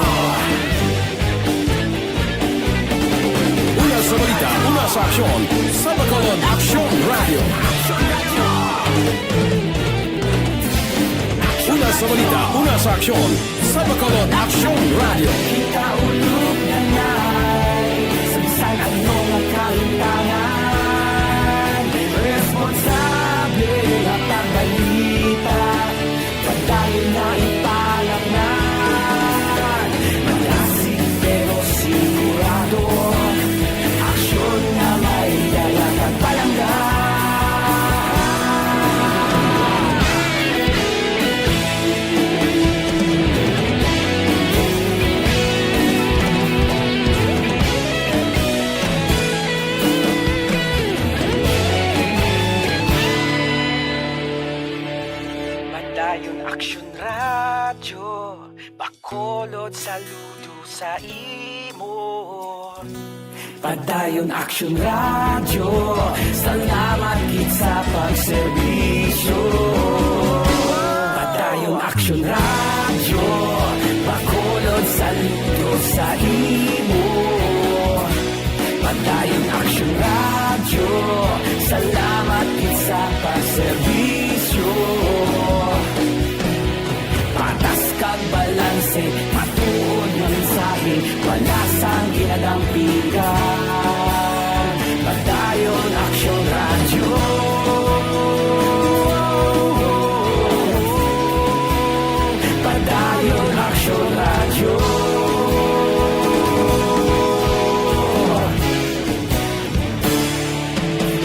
Una sa balita, una sa aksyon, sa Bacolod Aksyon Radio. Una sa balita, una sa aksyon, sa Bacolod Aksyon Radio. Kita ulog na na'y sabisan ano nga kalintangan. Responsable at ang balita, padayon na ipalaknan. Malasig pero sigurado, aksyon na may dalang at palanggan. Padayon Aksyon Radyo, Bacolod saludo sa imo. Padayon Aksyon Radyo, salamat gid sa pagserbisyo. Padayon Aksyon Radyo, Bacolod saludo sa imo. Padayon Aksyon Radyo, salamat gid sa pagserbisyo. Patas kag balanse, matuod nga mensahe, wala sang ginadampigan. Padayon Aksyon Radyo. Padayon Aksyon Radyo.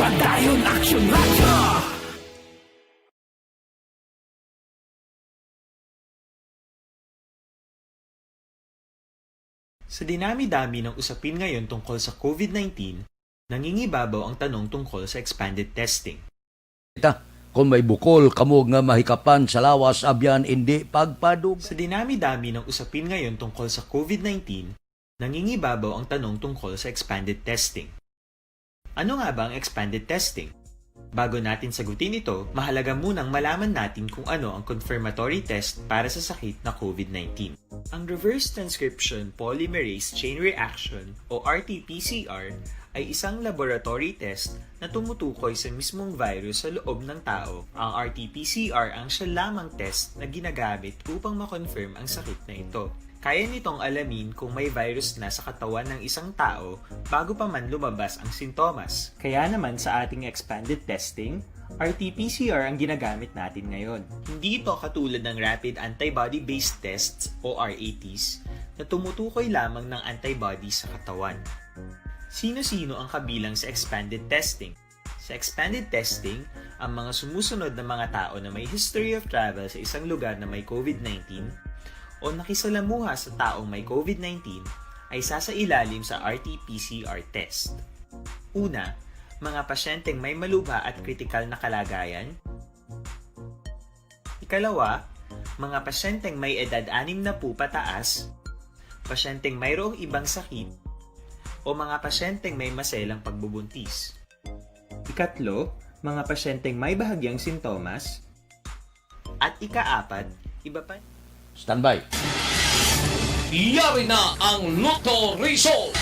Padayon Aksyon Radyo. Sa dinami-dami ng usapin ngayon tungkol sa COVID-19, nangingibabaw ang tanong tungkol sa expanded testing. Kung may bukol kamo nga mahikapan sa lawas abyan hindi pagpadug. Sa dinami-dami ng usapin ngayon tungkol sa COVID-19, nangingibabaw ang tanong tungkol sa expanded testing. Ano nga ba ang expanded testing? Bago natin sagutin ito, mahalaga munang malaman natin kung ano ang confirmatory test para sa sakit na COVID-19. Ang reverse transcription polymerase chain reaction o RT-PCR ay isang laboratory test na tumutukoy sa mismong virus sa loob ng tao. Ang RT-PCR ang siya lamang test na ginagamit upang makonfirm ang sakit na ito. Kaya nitong alamin kung may virus na sa katawan ng isang tao bago pa man lumabas ang sintomas. Kaya naman sa ating expanded testing, RT-PCR ang ginagamit natin ngayon. Hindi ito katulad ng Rapid Antibody-Based Tests o RATs na tumutukoy lamang ng antibodies sa katawan. Sino-sino ang kabilang sa expanded testing? Sa expanded testing, ang mga sumusunod na mga tao na may history of travel sa isang lugar na may COVID-19 o nakisalamuha sa taong may COVID-19 ay sasailalim sa RT-PCR test. Una, mga pasyenteng may malubha at kritikal na kalagayan. Ikalawa, mga pasyenteng may edad 60 pataas, pasyenteng mayroong ibang sakit, o mga pasyenteng may maselang pagbubuntis. Ikatlo, mga pasyenteng may bahagyang sintomas. At ikaapat, iba pa... Standby. Iyari na ang Lotto Result.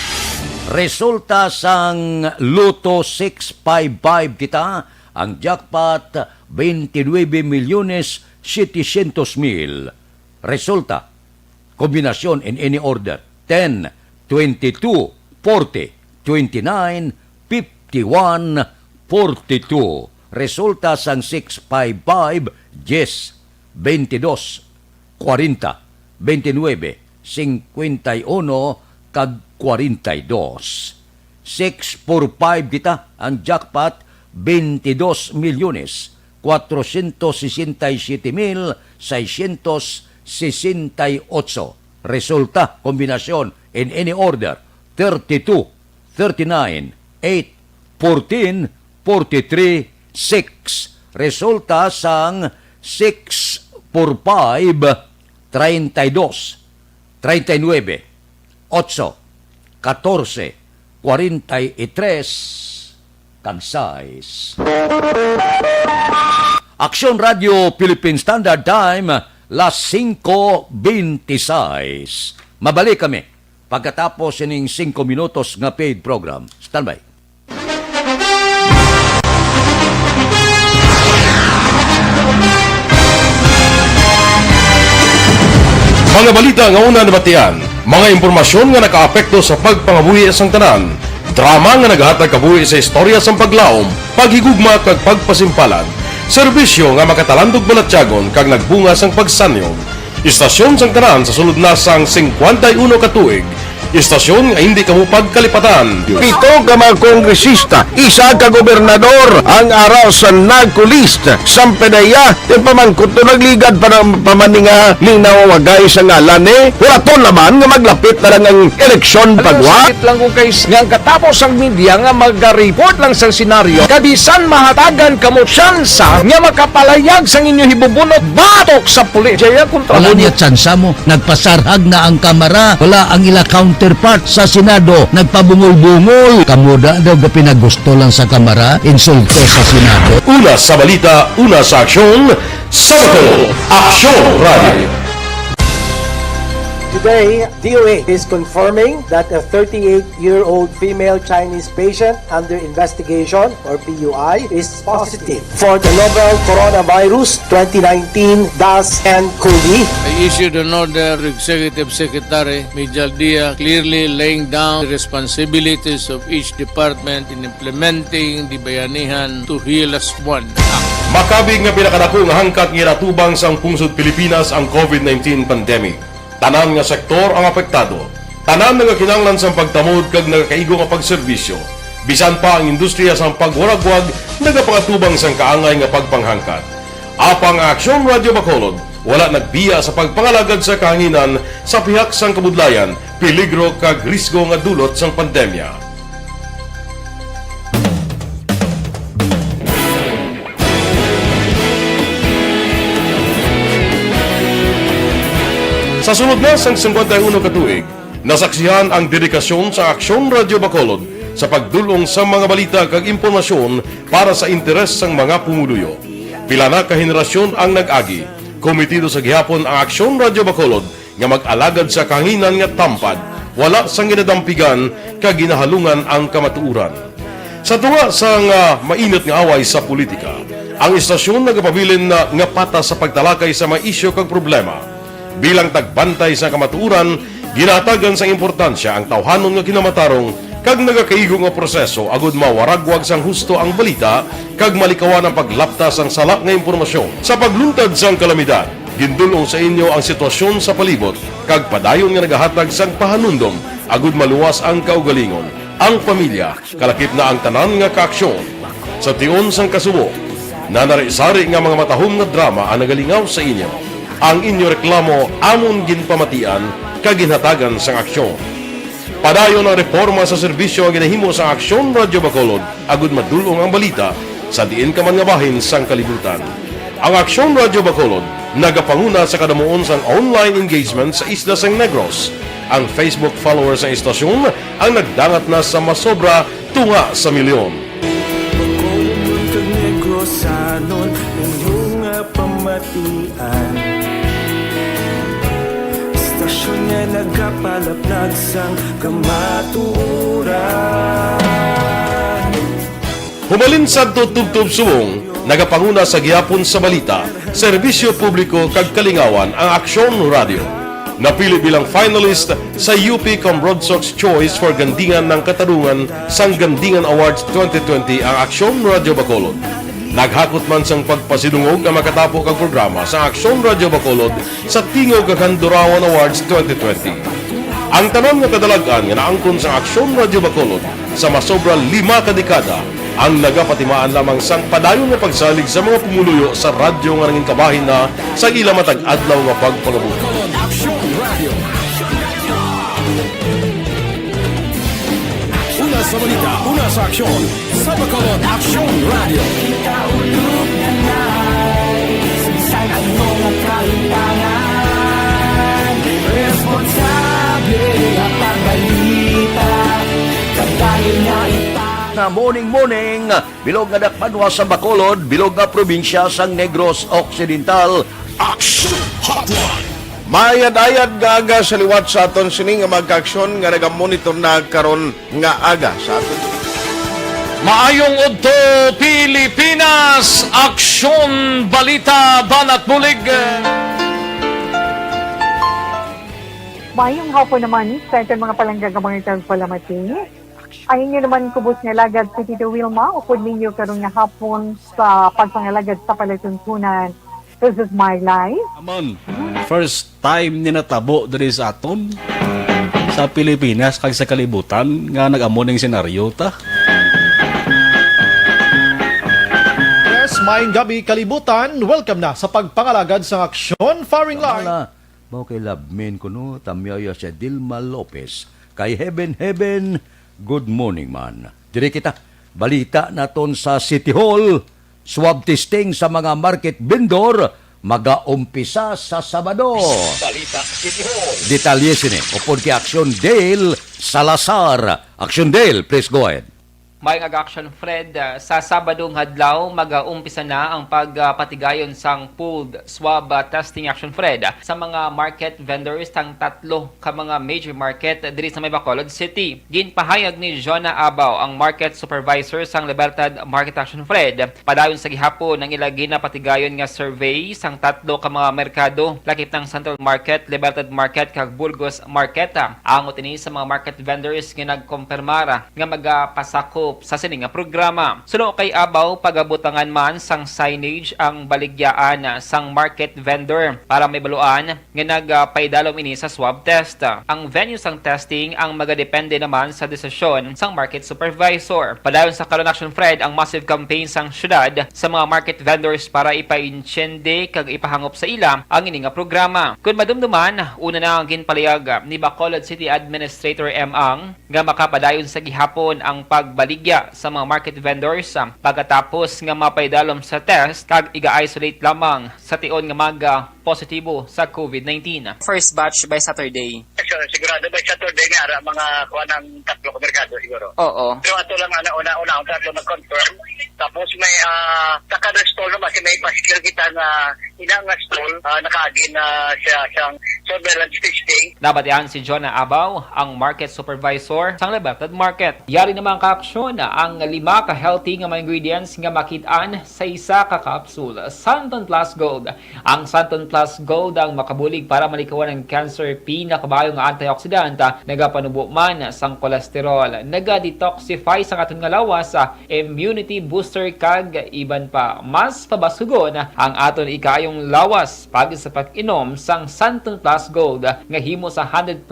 Resulta sang Lotto 655 kita, ang jackpot 29,700,000. Resulta, kombinasyon in any order, 10, 22, 40, 29, 51, 42. Resulta sang 655, 10, 22, 40, 29, 51, kag 42. 645 kita ang jackpot, 22,467,668. Resulta, kombinasyon in any order, 32, 39, 8, 14, 43, 6. Resulta sang 645, 32, 39, 8, 14, 43, kag 6. Aksyon Radio Philippine Standard Time, las 5:26. Mabalik kami pagkatapos ining 5 minutos nga paid program. Standby. Mga balita nga una nabatian, mga impormasyon nga nakaapekto sa pagpangabuhi sang tanan, drama nga naghatag kabuhi sa istorya sang paglaom, paghigugma kag pagpasimpalan, serbisyo nga makatalandog balatyagon kag nagbunga sang pagsanyog, istasyon sang tanan sa sulod na sang 51 ka tuig, Istasyon nga hindi kamo pagkalipatan. Pito ka mga kongresista, isa ka gobernador ang araw sa nagkulist sa PDEA yung pamangkot to nagligad para pamaninga linaw wagay sa ngalan wala to naman nga maglapit na lang ang eleksyon pagwa. Sakit lang ko guys nga katapos ang media nga mag-report lang sa senaryo kabisan mahatagan kamo tsansa nga makapalayag sa inyo hibubunot batok sa pulis. Jaya kontra Wala niya tsansa mo, nagpasarhag na ang kamara, wala ang ila counterpart sa Senado, nagpabungol-bungol. Kamuda daw ga pinagusto lang sa kamara, insulto sa Senado. Una sa balita, una sa aksyon, Sabado, Aksyon Radio. Today, DOA is confirming that a 38-year-old female Chinese patient under investigation, or PUI, is positive for the novel coronavirus 2019 DAS-CoV. I issued an order to Executive Secretary Major Dia clearly laying down the responsibilities of each department in implementing the Bayanihan to Heal as One Act. Makabig nga pinakadako nga hangkat nga natubang sa pungsod Pilipinas ang COVID-19 pandemic. Tanan nga sektor ang apektado. Tanan nga kinahanglan sa pagtamod kag nagakaigo nga pagserbisyo. Bisan pa ang industriya sa pagwaragwag nagapangatubang sang kaangay nga pagpanghangkat. Apang Aksyon Radio Bacolod wala nagbiya sa pagpangalagad sa kahanginan sa pihak sang kabudlayan, peligro kag risgo nga dulot sang pandemya. Sa sunod na sang 51 katuig, nasaksihan ang dedikasyon sa Aksyon Radio Bacolod sa pagdulong sa mga balita kag impormasyon para sa interes sang mga pumuluyo. Pila na ka henerasyon ang nag-agi, komitido sa gihapon ang Aksyon Radio Bacolod nga mag-alagad sa kahanginan nga tampad, wala sang ginadampigan kag ginahalungan ang kamatuuran. Sa tunga sang mainit nga away sa politika, ang istasyon nagapabilin na nga pata sa pagtalakay sa mga isyu kag problema. Bilang tagbantay sa kamatuuran, ginatagan sa importansya ang tawhanon nga kinamatarong kag nagakaigo nga proseso agud mawaragwag sang husto ang balita kag malikawan ang paglaptas ang salak nga impormasyon. Sa pagluntad sang kalamidad, gindulong sa inyo ang sitwasyon sa palibot kag padayon nga nagahatag sang pahanundom agud maluwas ang kaugalingon. Ang pamilya, kalakip na ang tanan nga kaaksyon. Sa tion sang kasubo, nanari-sari nga mga matahom nga drama ang nagalingaw sa inyo. Ang inyo reklamo amon ginpamatian kag ginhatagan sang aksyon. Padayon ang reforma sa serbisyo ang ginahimo sa Aksyon Radio Bacolod agud madulong ang balita sa diin ka man nga bahin sang kalibutan. Ang Aksyon Radio Bacolod nagapanguna sa kadamuon sang online engagement sa isla sang Negros. Ang Facebook followers sa istasyon ang nagdangat na sa masobra tunga sa milyon. Bacolod kag Negros sanon inyong pamatian. Stasyon nga nagapalaplag sang kamaturan. Humalin sa tutubtub suwong, nagapanguna sa gihapon sa balita, serbisyo publiko kag kalingawan ang Aksyon Radio. Napili bilang finalist sa UP Broadsox Choice for Gandingan ng Katarungan sang Gandingan Awards 2020 ang Aksyon Radio Bacolod. Naghakot man sang pagpasidungog ang makatapo kag programa sa Aksyon Radio Bacolod sa Tingog kag Handurawan Awards 2020. Ang tanan nga kadalagan nga naangkon sa Aksyon Radio Bacolod sa masobra 5 ka dekada ang nagapatimaan lamang sang padayon nga pagsalig sa mga pumuluyo sa radyo nga nangin kabahin na sa ila matag adlaw nga pagpangabuhi. Una sa balita, una sa aksyon, sa Bacolod Aksyon Radio. Ikaulog na na'y saysay ang mga kalintangan. Responsable ang pagbalita, kagaya na na morning, bilog nga dakpanwa sa Bacolod, bilog nga probinsya sang Negros Occidental. Action Hotline! Mayad-ayad nga aga sa liwat sa aton sining nga magkaaksyon nga nagamonitor na karon nga aga sa aton. Maayong udto Pilipinas, Aksyon Balita Banat Bulig. Mayong hapon naman sa ating mga palanggagamang palamati. Ay inyo naman kubos nga lagad si Tito Wilma, upod ninyo karong nga hapon sa pagpangalagad sa palatuntunan. This is my life. Amon, first time ni natabo diri sa aton. sa Pilipinas kag sa kalibutan nga nag-amo ning senaryo ta. Yes, maayong gabi kalibutan. Welcome na sa pagpangalagad sa aksyon firing line. Mao kay labmin ko no, tamyayo si Dilma Lopez. Kay Heaven, good morning man. Diri kita, balita naton sa City Hall, swab testing sa mga market vendor, mag-aumpisa sa Sabado. Balita City Hall. Detalye sini, upod kay Action Dale Salazar. Action Dale, please go ahead. Mayong ag-action, Fred, sa Sabadong hadlaw, mag-umpisa na ang pagpatigayon sang pooled swab testing action, Fred, sa mga market vendors tang tatlo ka mga major market diri sa may Bacolod City. Ginpahayag ni Jonah Abaw, ang market supervisor sang Libertad Market Action, Fred, padayon sa gihapon ng ilagi na patigayon nga survey sang tatlo ka mga merkado, lakip ng Central Market, Libertad Market, kag Burgos Market. Angot ini sa mga market vendors nga nagkompirmara nga magpasakop sa sining nga programa. Suno kay Abaw, pagabutangan man sang signage ang baligyaan sang market vendor para may baluan nga nagpaidalom ini sa swab test. Ang venue sang testing ang magadepende naman sa desisyon sang market supervisor. Padayon sa karon action, Fred, ang massive campaign sang syudad sa mga market vendors para ipainsyende kag ipahangop sa ila ang ini nga programa. Kung madumduman, una na ang ginpalayag ni Bacolod City Administrator M. Ang nga makapadayon sa gihapon ang pagbaligya sa mga market vendors pagkatapos nga mapaidalom sa test kag iga-isolate lamang sa tion nga positibo sa COVID-19. First batch by Saturday. Sigurado by Saturday nga mga kuha ng tatlo ka merkado siguro. Oo. Pero ato lang una ang tatlo nag-confirm. Tapos may kada stall naman may pa-skill kita na inang stall nakaagin na siyang surveillance testing. Nabatian si Jonah Abaw, ang market supervisor sang Libertad Market. Yari naman ka-aksyon ang 5 ka healthy nga mga ingredients nga makitaan sa isa ka capsule. Santon Plus Gold. Ang Santon Plus Gold ang makabulig para malikawan ng cancer, pinakabayo nga antioxidant, nagapanubo man sang kolesterol, naga-detoxify sa aton nga lawas, immunity booster kag iban pa. Mas pabasugon ang aton ikayong lawas pag sa pag-inom sang Santon Plus Gold nga himo sa 100%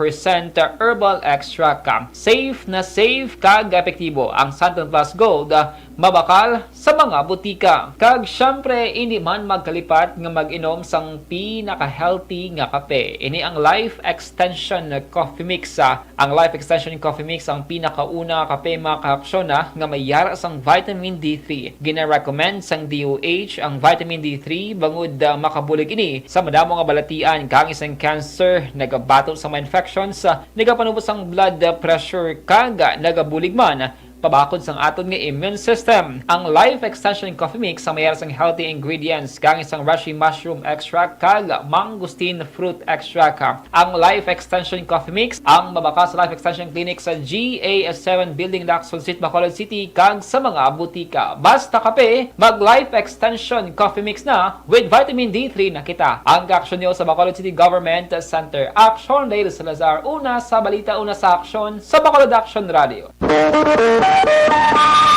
herbal extract. Safe kag epektibo ang Santon Plus Gold, mabakal sa mga butika. Kag syempre hindi man magkalipat nga mag-inom sang pinaka-healthy nga kape. Ini ang Life Extension Coffee Mix. Ang Life Extension Coffee Mix ang pinakauna kape mga ka-aksyon nga may yara sang vitamin D3. Gina-recommend sang DOH ang vitamin D3 bangod makabulig ini sa madamo nga balatian kang isang cancer, nagabato sa mga infections, nagapanubos ang blood pressure kag nagabulig man pabakod sang aton nga immune system. Ang Life Extension Coffee Mix ang mayroon sang healthy ingredients kang isang reishi mushroom extract kag mangosteen fruit extract. Ang Life Extension Coffee Mix ang mabaka sa Life Extension Clinic sa GA7 Building, Lacson Street, Bacolod City kag sa mga butika. Basta kape, mag Life Extension Coffee Mix na with vitamin D3 na kita. Ang aksyon niyo sa Bacolod City Government Center. Action Dale Salazar, una sa balita, una sa aksyon sa Bacolod Action Radio.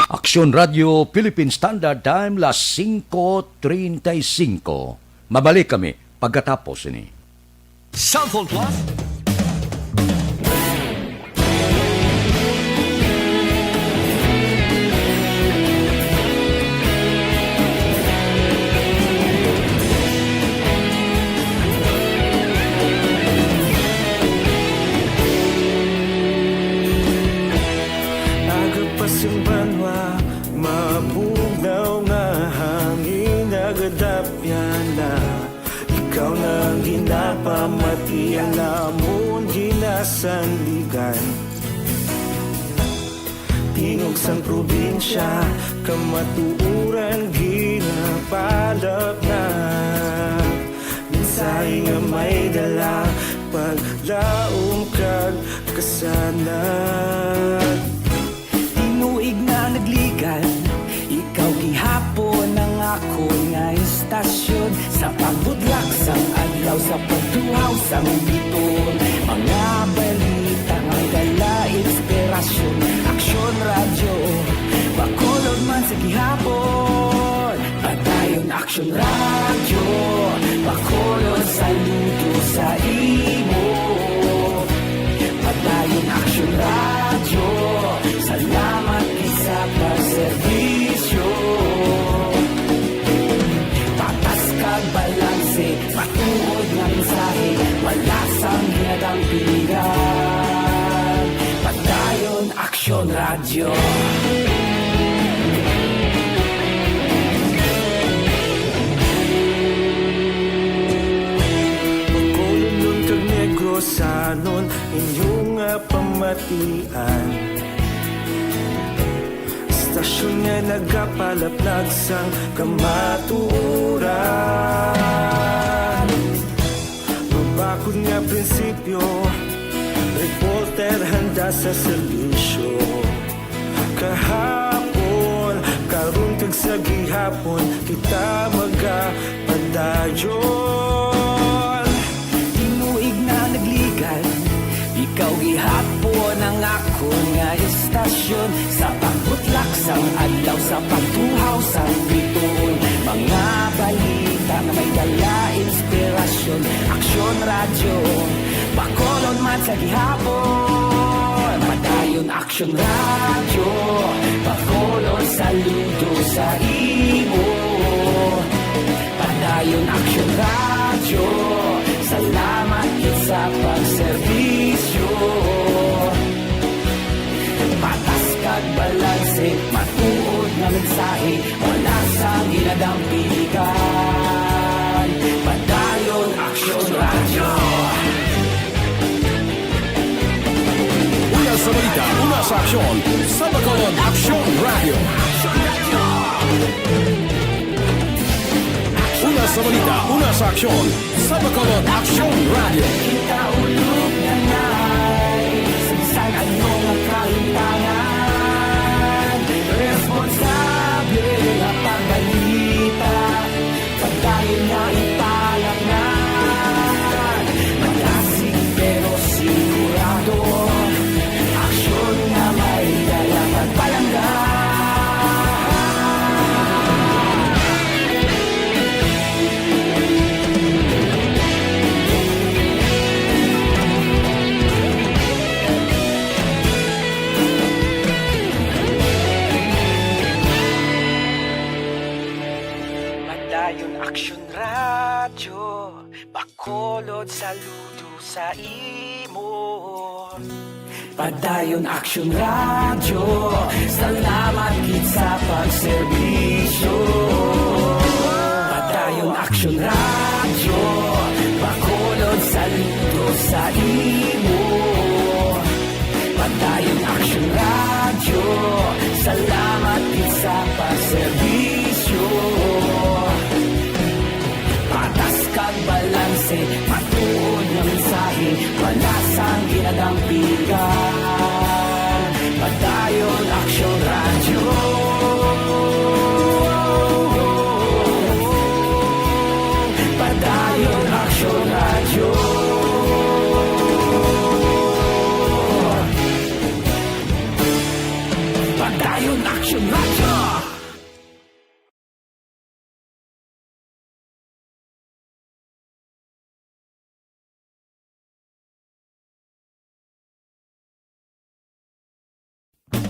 Aksyon Radio Philippine Standard Time, las 5:35. Mabalik kami pagkatapos ini. Cellphone Plus. Simbanwa, mapugnaw nga hangin nagadapyan na ikaw nang ginapamatian namon ginasanligan. Tingog sang probinsya, kamatuuran ginapalap na mensahe nga may dala, paglaom kag kasanag. Tinuig na nagligan, ikaw gihapon ang ako nga istasyon. Sa pagbudlak sang adlaw, sa pagtuhaw sang biton, mga balita nga dala inspirasyon. Aksyon Radio, Bacolod man sa gihapon. Padayon Aksyon Radio, Bacolod saludo sa imo. Padayon danon inyong pamatian. Istasyon nga nagapalaplag sang kamatuoran. Mabakod nga prinsipyo, reporter handa sa serbisyo. Kahapon, karun kag sa gihapon, kita magapadayon. Tinuig na nagligan, ikaw gihapon ang ako nga istasyon. Sa pagbutlak sang adlaw, sa pagtuhaw sang bituon, mga balita na may dala inspirasyon. Aksyon radyo, Bacolod man sa gihapon. Padayon Aksyon radyo, Bacolod saludo sa imo. Padayon Aksyon radyo, salamat gid sa pagserbisyo. Patas kag balanse, matuod na mensahe, wala sa ginadampigan. Padayon Aksyon radyo. Una sa balita, una sa aksyon, sa Bacolod Aksyon Radio. Una sa balita, una sa aksyon, sa Bacolod Aksyon Radio. Kita ulog na na'y sagsag anong ang kahintangan. Responsable na pagbalita, pagdahin na ipalangan. Malasig pero sigurado, aksyon na may dalang pagpalanggan. Padayon Aksyon radyo, Bacolod saludo sa imo. Padayon Aksyon radyo, salamat gid sa pagserbisyo. Padayon Aksyon radyo, Bacolod saludo sa imo. Padayon Aksyon radyo, salamat gid sa pagserbisyo. Patas kag balanse, matuod na mensahe, wala sang ginadampigan. Padayon Aksyon radyo. Padayon Aksyon radyo. Padayon Aksyon radyo.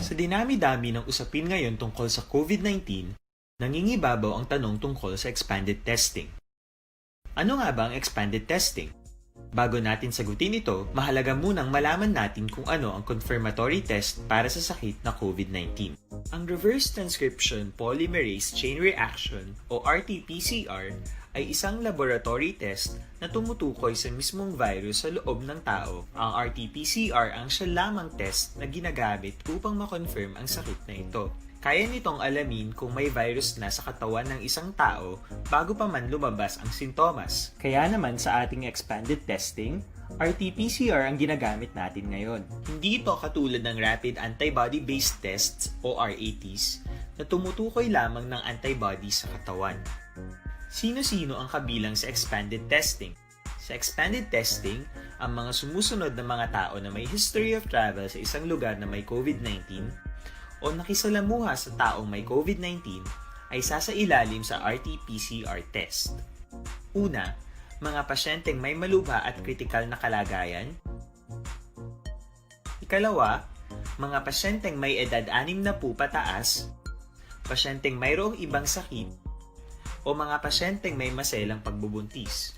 Sa dinami-dami ng usapin ngayon tungkol sa COVID-19, nangingibabaw ang tanong tungkol sa expanded testing. Ano nga ba ang expanded testing? Bago natin sagutin ito, mahalaga munang malaman natin kung ano ang confirmatory test para sa sakit na COVID-19. Ang reverse transcription polymerase chain reaction o RT-PCR ay isang laboratory test na tumutukoy sa mismong virus sa loob ng tao. Ang RT-PCR ang siya lamang test na ginagamit upang makonfirm ang sakit na ito. Kaya nitong alamin kung may virus na sa katawan ng isang tao bago pa man lumabas ang sintomas. Kaya naman sa ating expanded testing, RT-PCR ang ginagamit natin ngayon. Hindi ito katulad ng rapid antibody-based tests o RATs na tumutukoy lamang ng antibodies sa katawan. Sino-sino ang kabilang sa expanded testing? Sa expanded testing, ang mga sumusunod na mga tao na may history of travel sa isang lugar na may COVID-19 o nakisalamuha sa taong may COVID-19 ay sasailalim sa RT-PCR test. Una, mga pasyenteng may malubha at kritikal na kalagayan. Ikalawa, mga pasyenteng may edad 60 pataas, pasyenteng mayroong ibang sakit, o mga pasyenteng may maselang pagbubuntis.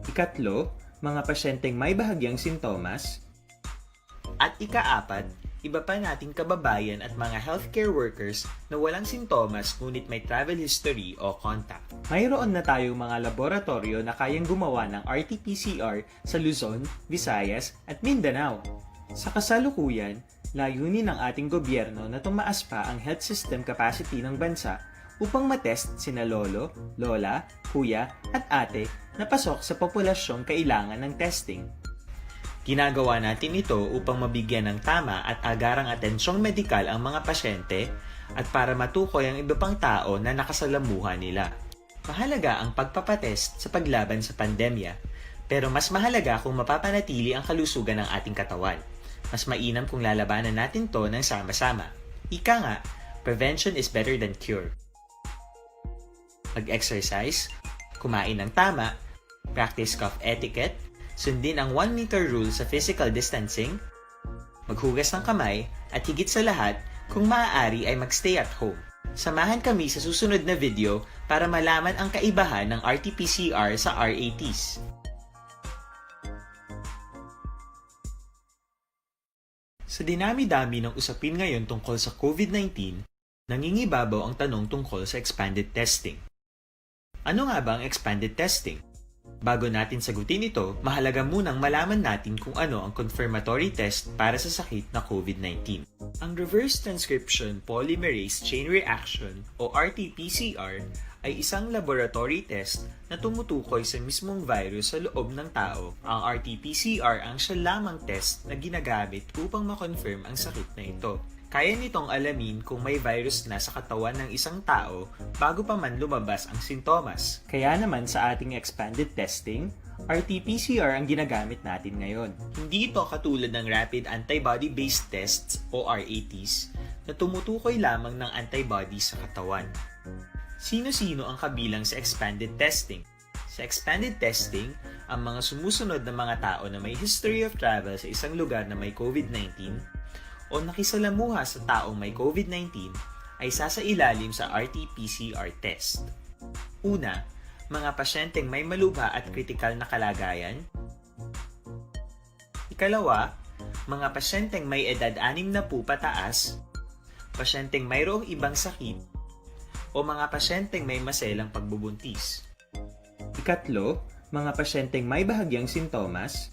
Ikatlo, mga pasyenteng may bahagyang sintomas. At ikaapat, iba pa nating kababayan at mga healthcare workers na walang sintomas ngunit may travel history o contact. Mayroon na tayong mga laboratorio na kayang gumawa ng RT-PCR sa Luzon, Visayas at Mindanao. Sa kasalukuyan, layunin ng ating gobyerno na tumaas pa ang health system capacity ng bansa upang matest sina lolo, lola, kuya at ate na pasok sa populasyong kailangan ng testing. Ginagawa natin ito upang mabigyan ng tama at agarang atensyong medikal ang mga pasyente at para matukoy ang iba pang tao na nakasalamuha nila. Mahalaga ang pagpapatest sa paglaban sa pandemya, pero mas mahalaga kung mapapanatili ang kalusugan ng ating katawan. Mas mainam kung lalabanan natin to ng sama-sama. Ika nga, prevention is better than cure. Mag-exercise, kumain ng tama, practice cough etiquette, sundin ang 1 meter rule sa physical distancing, maghugas ng kamay, at higit sa lahat, kung maaari ay magstay at home. Samahan kami sa susunod na video para malaman ang kaibahan ng RT-PCR sa RATs. Sa dinami-dami ng usapin ngayon tungkol sa COVID-19, nangingibabaw ang tanong tungkol sa expanded testing. Ano nga ba ang expanded testing? Bago natin sagutin ito, mahalaga munang malaman natin kung ano ang confirmatory test para sa sakit na COVID-19. Ang reverse transcription polymerase chain reaction o RT-PCR ay isang laboratory test na tumutukoy sa mismong virus sa loob ng tao. Ang RT-PCR ang siya lamang test na ginagamit upang makonfirm ang sakit na ito. Kaya nitong alamin kung may virus na sa katawan ng isang tao bago pa man lumabas ang sintomas. Kaya naman sa ating expanded testing, RT-PCR ang ginagamit natin ngayon. Hindi ito katulad ng rapid antibody-based tests o RATs na tumutukoy lamang ng antibodies sa katawan. Sino-sino ang kabilang sa expanded testing? Sa expanded testing, ang mga sumusunod na mga tao na may history of travel sa isang lugar na may COVID-19 o nakisalamuha sa taong may COVID-19 ay sasailalim sa RT-PCR test. Una, mga pasyenteng may malubha at kritikal na kalagayan. Ikalawa, mga pasyenteng may edad 60 pataas, pasyenteng mayroong ibang sakit, o mga pasyenteng may maselang pagbubuntis. Ikatlo, mga pasyenteng may bahagyang sintomas.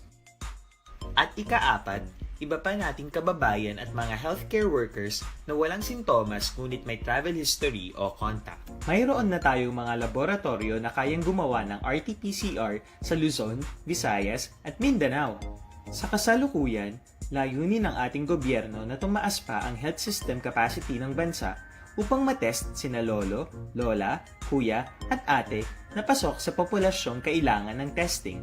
At ikaapat, iba pa nating kababayan at mga healthcare workers na walang sintomas ngunit may travel history o contact. Mayroon na tayong mga laboratorio na kayang gumawa ng RT-PCR sa Luzon, Visayas at Mindanao. Sa kasalukuyan, layunin ng ating gobyerno na tumaas pa ang health system capacity ng bansa upang matest sina lolo, lola, kuya at ate na pasok sa populasyong kailangan ng testing.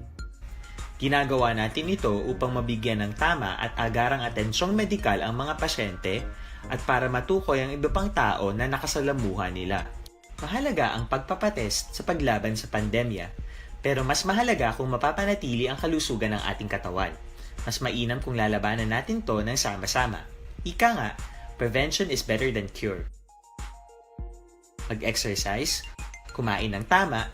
Ginagawa natin ito upang mabigyan ng tama at agarang atensyong medikal ang mga pasyente at para matukoy ang iba pang tao na nakasalamuha nila. Mahalaga ang pagpapatest sa paglaban sa pandemya, pero mas mahalaga kung mapapanatili ang kalusugan ng ating katawan. Mas mainam kung lalabanan natin to ng sama-sama. Ika nga, prevention is better than cure. Mag-exercise, kumain ng tama,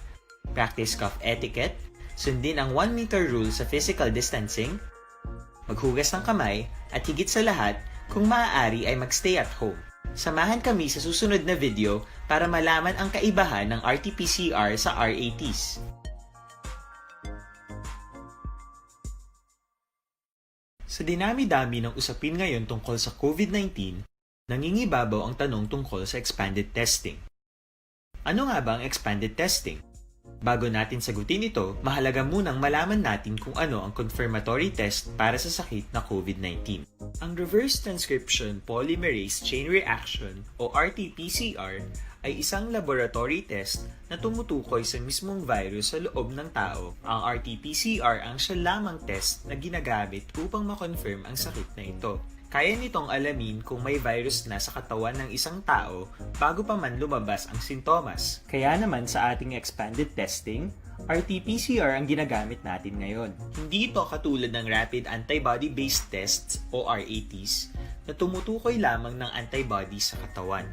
practice cough etiquette, sundin ang 1 meter rule sa physical distancing, maghugas ng kamay, at higit sa lahat, kung maaari ay magstay at home. Samahan kami sa susunod na video para malaman ang kaibahan ng RT-PCR sa RATs. Sa dinami-dami ng usapin ngayon tungkol sa COVID-19, nangingibabaw ang tanong tungkol sa expanded testing. Ano nga ba ang expanded testing? Bago natin sagutin ito, mahalaga munang malaman natin kung ano ang confirmatory test para sa sakit na COVID-19. Ang reverse transcription polymerase chain reaction o RT-PCR ay isang laboratory test na tumutukoy sa mismong virus sa loob ng tao. Ang RT-PCR ang siya lamang test na ginagamit upang makonfirm ang sakit na ito. Kaya nitong alamin kung may virus na sa katawan ng isang tao bago pa man lumabas ang sintomas. Kaya naman sa ating expanded testing, RT-PCR ang ginagamit natin ngayon. Hindi ito katulad ng rapid antibody-based tests o RATs na tumutukoy lamang ng antibodies sa katawan.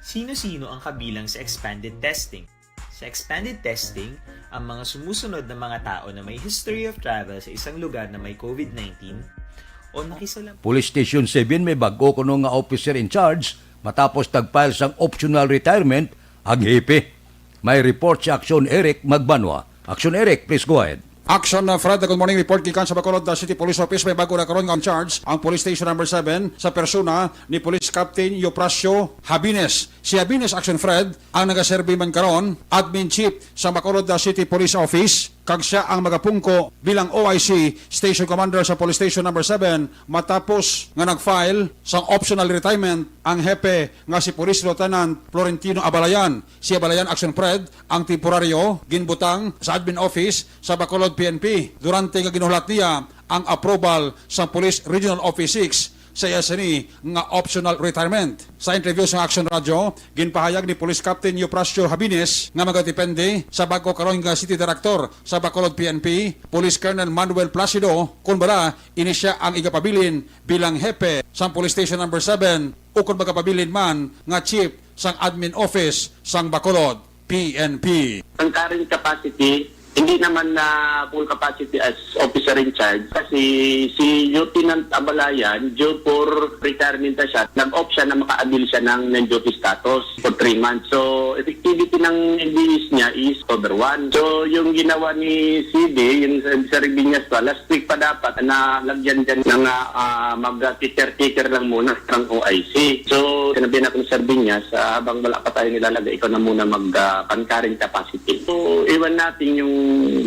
Sino-sino ang kabilang sa expanded testing? Sa expanded testing, ang mga sumusunod na mga tao na may history of travel sa isang lugar na may COVID-19 o nakisalam. Police Station 7 may bago kuno nga officer in charge matapos tagfile sang optional retirement ang hepe. May report si Action Eric Magbanwa. Action Eric, please go ahead. Action Fred, good morning. Report gikan sa Bacolod City Police Office. May bago na karon nga on charge ang Police Station number 7 sa persona ni Police Captain Euprasio Habines. Si Habines, Action Fred, ang nagaserbi man karon Admin Chief sa Bacolod City Police Office. Kag siya ang magapungko bilang OIC Station Commander sa Police Station number 7 matapos nga nag-file sang optional retirement ang hepe nga si Police Lieutenant Florentino Abalayan. Si Abalayan, Action Fred, ang temporaryo ginbutang sa Admin Office sa Bacolod PNP. Durante nga ginulat niya ang approval sa Police Regional Office 6 sa SNE nga optional retirement. Sa interview sa Action Radio, ginpahayag ni Police Captain Euprasio Habines nga magadepende sa bago karon nga City Director sa Bacolod PNP, Police Colonel Manuel Placido, kung bala ini siya ang igapabilin bilang hepe sa Police Station number 7 o kung magapabilin man nga Chief sang Admin Office sang Bacolod PNP. Ang current capacity, hindi naman na full capacity as officer in charge kasi si Lieutenant Abalayan, due for retirement na siya, nag-opt siya na maka-avail siya ng non-duty status for 3 months. So, effectivity ng NDS niya is over 1. So, yung ginawa ni CD, yung sa Ribiñas pa, last week pa dapat na lagyan dyan ng mag-ticker lang muna ng OIC. So, sinabi na kung sa Ribiñas, habang wala pa tayo nilalagay, ikaw na muna mag-concurrent capacity. So, iwan natin yung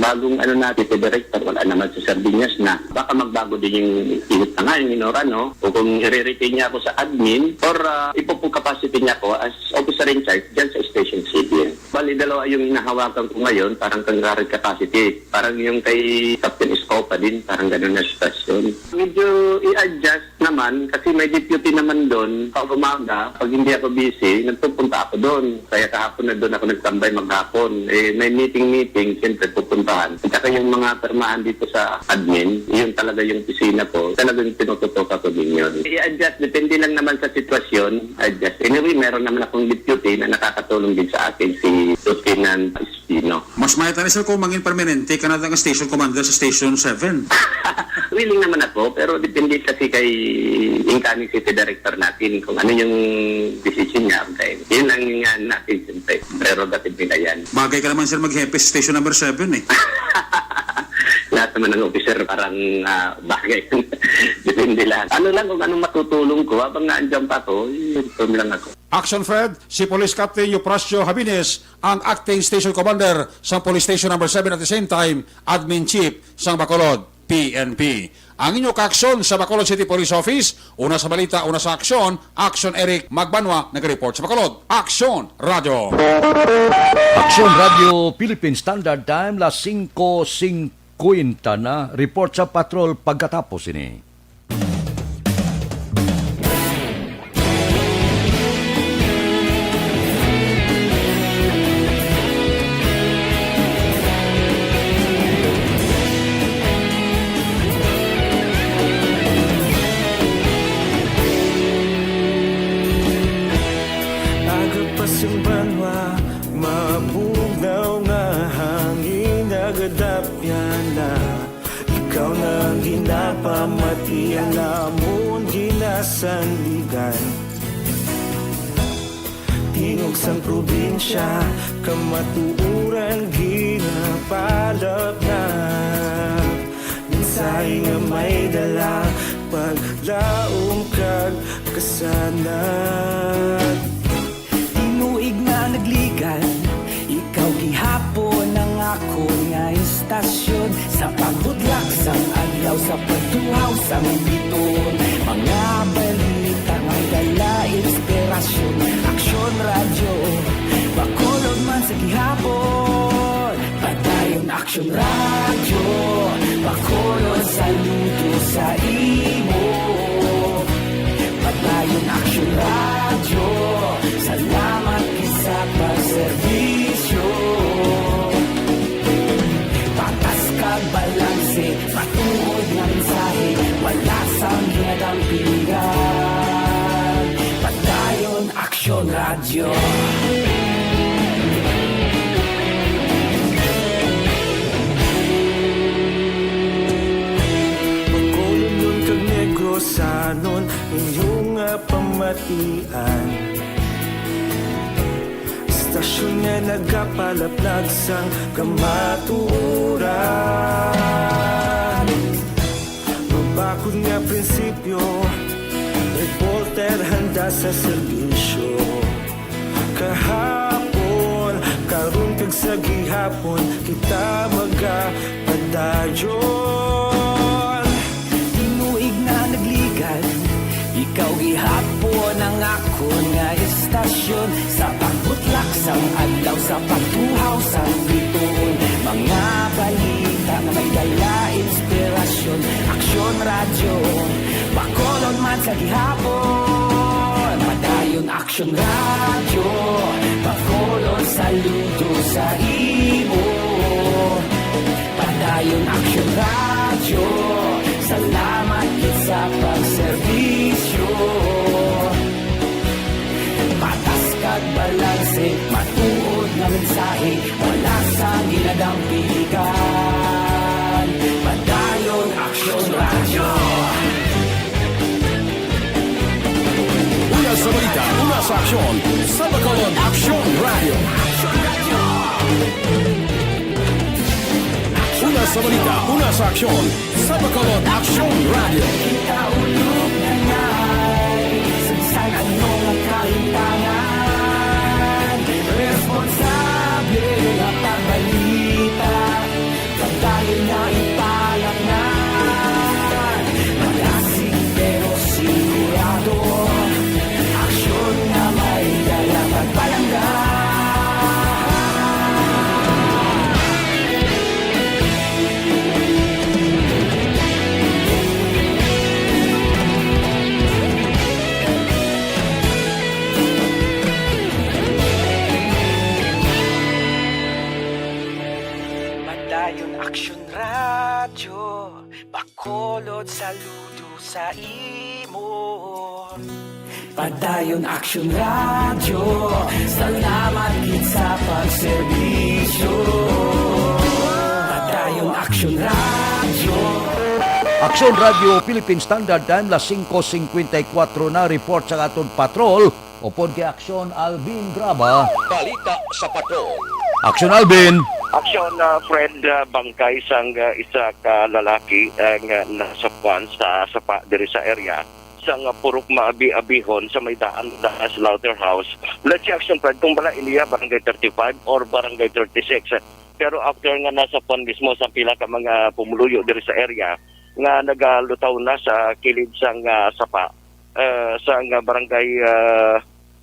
bagong natin, director, wala naman sa Sardinas na baka magbago din yung init na nga, yung inora, no? O kung i-retain niya ako sa admin or ipopong capacity niya ako as officer in charge dyan sa Station City. Bali, dalawa yung inahawakan ko ngayon, parang concurrent capacity. Parang yung kay Captain Escopa din, parang gano'n na stasyon. Medyo i-adjust naman kasi may deputy naman doon. Pag umaga, pag hindi ako busy, nagpupunta ako doon. Kaya kahapon na doon ako nagtambay maghapon. May meeting, siyempre pupuntahan. At saka yung mga permahan dito sa admin, yun talaga yung pisina ko, talagang tinututok ako din yun. I-adjust, depende lang naman sa sitwasyon, adjust. Anyway, meron naman akong deputy na nakakatulong din sa akin, si Lieutenant Espino. Mas mahitanisal ko mangin permanente ka na nga Station Commander sa Station 7. Willing naman ako, pero depende kasi kay incoming City Director natin kung ano yung decision niya. Okay. Yun ang natin, siyempre. Prerogative nila yan. Bagay ka naman sir mag-hepe sa Station number 7 eh. Lahat naman ng officer parang bagay. Depende lang. Ano lang kung anong matutulong ko habang naandyan pa ako, yun lang ako. Action Fred, si Police Captain Euprasio Habines, ang Acting Station Commander sa Police Station number 7 at the same time, Admin Chief sa Bacolod PNP. Ang inyong kaaksyon sa Bacolod City Police Office, una sa balita, una sa aksyon, Action Eric Magbanwa, nag-report sa Bacolod. Action Radio! Action Radio Philippine Standard Time, las 5:50 na. Report sa patrol pagkatapos ini. Agapasumbanwa, mabugnaw nga hangin nagadapyan na. Ikaw na ginapamati ang namon ginasandigan. Tingog sang probinsya, kamatuuran ginapalap na. Minsay nga may dala, paglaong kag kasanat. Tinuig na nagligan, ikaw gihapon ang ako nga istasyon. Sa pagbutlak sang adlaw, sa pagtuhaw sang biton. Mga balita may dala inspirasyon. Action Radio, Bacolod man sa gihapon. Padayon Action Radio, Bacolod saludo sa imo. Padayon Action Radio, salamat sa pagserbisyo. Patas kag balanse, matuod ng mensahe, wala sang hiyadang pinggan. Padayon Action Radio. Bacolod nun kag palaplag sang kamatuoran. Mabakod nga prinsipyo, reporter handa sa serbisyo. Kahapon, karun kag sa gihapon, kita magapadayon. Tinuig na nagligad, ikaw gihapon ang akon nga istasyon. Sa pagbutlak sang adlaw, sa pagtuhaw sang bituon, mga balita na may dala inspirasyon. Aksyon radyo, bakolon man sa gihapon. Padayon aksyon radyo, bakolon saludo sa imo. Padayon aksyon radyo, salamat kit sa pagserbisyo. Patas kag balanse, matuod nga mensahe, wala sa ginadang pilikan. Padayon aksyon radyo. Una sa balita, una sa aksyon, sa Bacolod Action Radio. Una sa balita, una sa aksyon, sa Bacolod Action Radio. Kaulog na ngay, sansan anong ang kaintangan. Responsable na pagbalita, dahil na ipalaknan. Malasig pero sigurado, aksyon na may dalang pagpalanggan. Padayon aksyon radyo, bakolod saludo sa imo. Padayon aksyon radyo, salamat kit sa pagserbisyo. Padayon aksyon radyo. Aksyon Radio Philippine Standard Time las 5:54 na report sa aton patrol upod kay Aksyon Alvin Graba. Balita sa patrol. Aksyon Alvin. Aksyon Fred, bangkay sang isa ka lalaki nga nasa puan sa sapa diri sa area sang purok maabi-abihon sa may daan sa slaughterhouse. Let's see action Fred kung bala iniya barangay 35 or barangay 36. Pero after nga nasa puan mismo sa pila ka mga pumuluyo diri sa area nga nagalutaw na sa kilid sang sapa sa barangay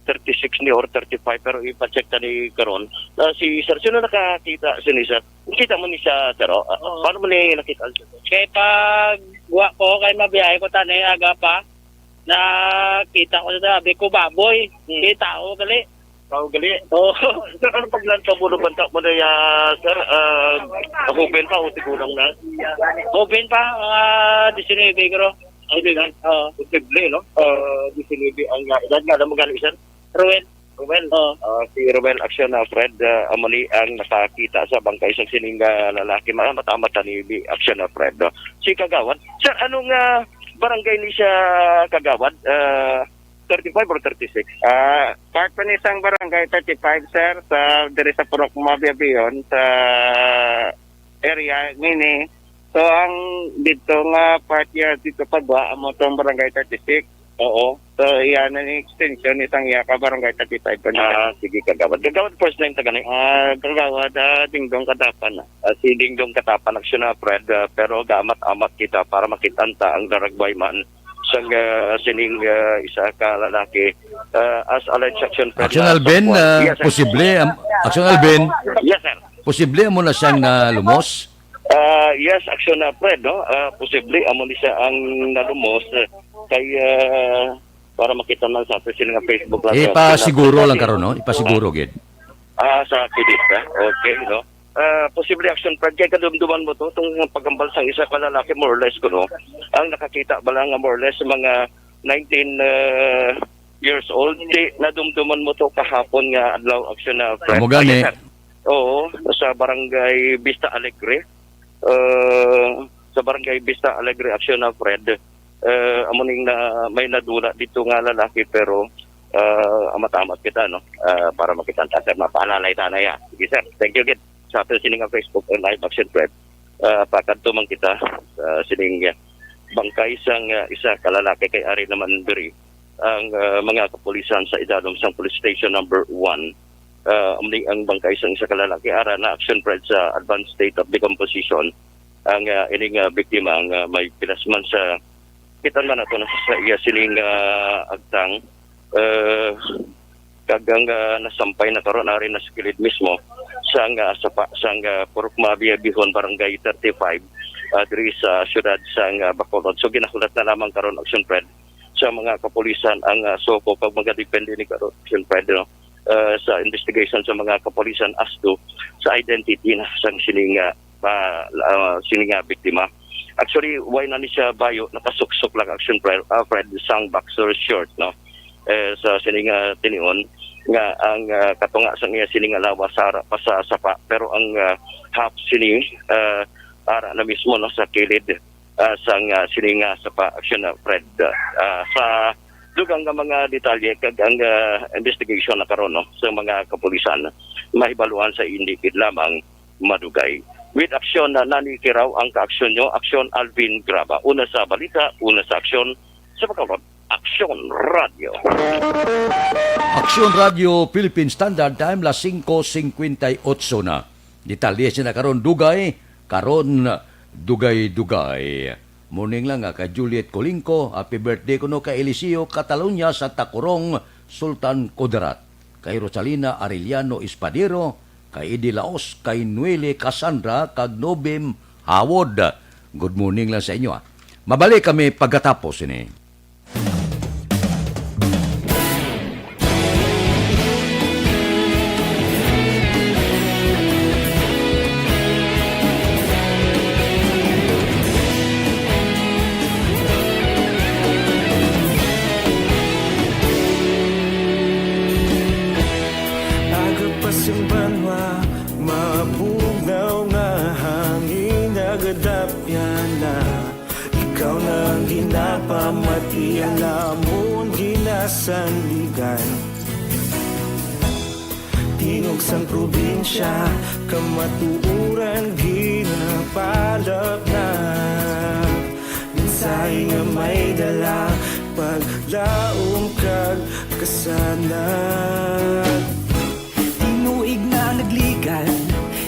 36 ni or 35 pero ipa-check ta ni karon. Si Sir, sino nakakita si Sir? Kita mo ni siya, Sir? Paano mo ni nakita? Kaya pag guwa ko, kay mabiyahe ko tanay aga pa, nakita ko sa sabi ko baboy. Kita ko gali. Tao gali? Oo. Sir, ano paglantaw mo na banta mo na Sir? Open pa o sigurang na? Open pa, mga 19 kro. Ay, di nga. Posible, no? 19 ang edad nga na magaling, Sir? Ruel. Si Ruel Action Fred amali ang nakakita sa bangkay sa sining lalaki. Matamat ni Action Fred. Si Kagawad. Sir, anong barangay ni siya Kagawad? 35 or 36? Part pa isang barangay 35, sir, sa diri sa Purok Mabiabiyon sa area ngini. So ang dito nga part year dito pagwa amo tong barangay 36. Oo. So iyan na ni extension isang iya ka barangay 35 pa na. Sige Kagawad. Kagawad first name tagani. Kagawad Dingdong Katapan. Si Dingdong Katapan Action Fred pero gamat-amat kita para makitanta ang daragbay man sang sining isa ka lalaki as alleged Action Fred. Aksyon Alvin, posible Aksyon Alvin. Yes sir. Posible mo na siyang lumos? Yes, Action Fred, no? Posible amo ni siya ang nalumos kay para makita man sa atin sila nga Facebook lang. Ipasiguro lang karon, no? Ipasiguro gid. Sa kidita. Okay, no? Posible Action Fred kay kadumduman mo to tong pagambal sang isa ka lalaki more or less ko, no? Ang nakakita ba lang more or less mga 19 years old, di nadumduman mo to kahapon nga adlaw Action Fred. Mo gani. Oo, sa barangay Vista Alegre. Sa barangay Vista Alegre Action Fred. Amuning na may nadula dito nga lalaki pero amat-amat kita no para makita sir mapahalalay tanay ya. Sige sir, thank you gid sa ato sining nga Facebook live action thread. Pakadto man kita sining bangkay sang isa ka lalaki kay ari naman diri ang mga kapulisan sa Idalom sang Police Station number 1. Ang bangkay sang isa ka lalaki ara na action thread sa advanced state of decomposition. Ang ining biktima ang may pinasman sa kitan man ato na sa iya siling agtang kagang nasampay na karon ari na sa kilid mismo sang Purok Mabia Bihon Barangay 35 diri sa syudad sang Bacolod. So ginahulat na lamang karon action thread sa mga kapulisan ang soko pag magadepende ni karon action thread no sa investigation sa mga kapulisan asdo sa identity na sang sininga biktima. Actually why na ni siya bayo nakasuksok lang action thread sang boxer short no sa sininga tinion nga ang katunga sa iya sininga lawas pa sa sapa pero ang half sining ara na mismo no sa kilid sang sininga sapa action Fred sa dugang nga mga detalye kag ang investigation na karon no sa mga kapulisan mahibaluan sa indikid lamang madugay with action na nanikiraw ang kaaksyon nyo aksyon Alvin Graba una sa balita una sa aksyon sa Bacolod Aksyon Radio. Aksyon Radio Philippine Standard Time las 5:58 na. Detalye na karon dugay Morning lang ka Juliet Colingco, happy birthday kuno kay Eliseo Catalunya sa Tacorong, Sultan Kudarat. Kay Rosalina Arellano Espadero, kay Edi Laos, kay Nuele Cassandra, kag Nobem Hawod. Good morning lang sa inyo. Mabalik kami pagkatapos ini. Pamati alamon ginasandigan Tinog sang probinsya kamatuuran ginapalap na Minsay nga may dala paglaom kag kasanag Tinuig na nagligan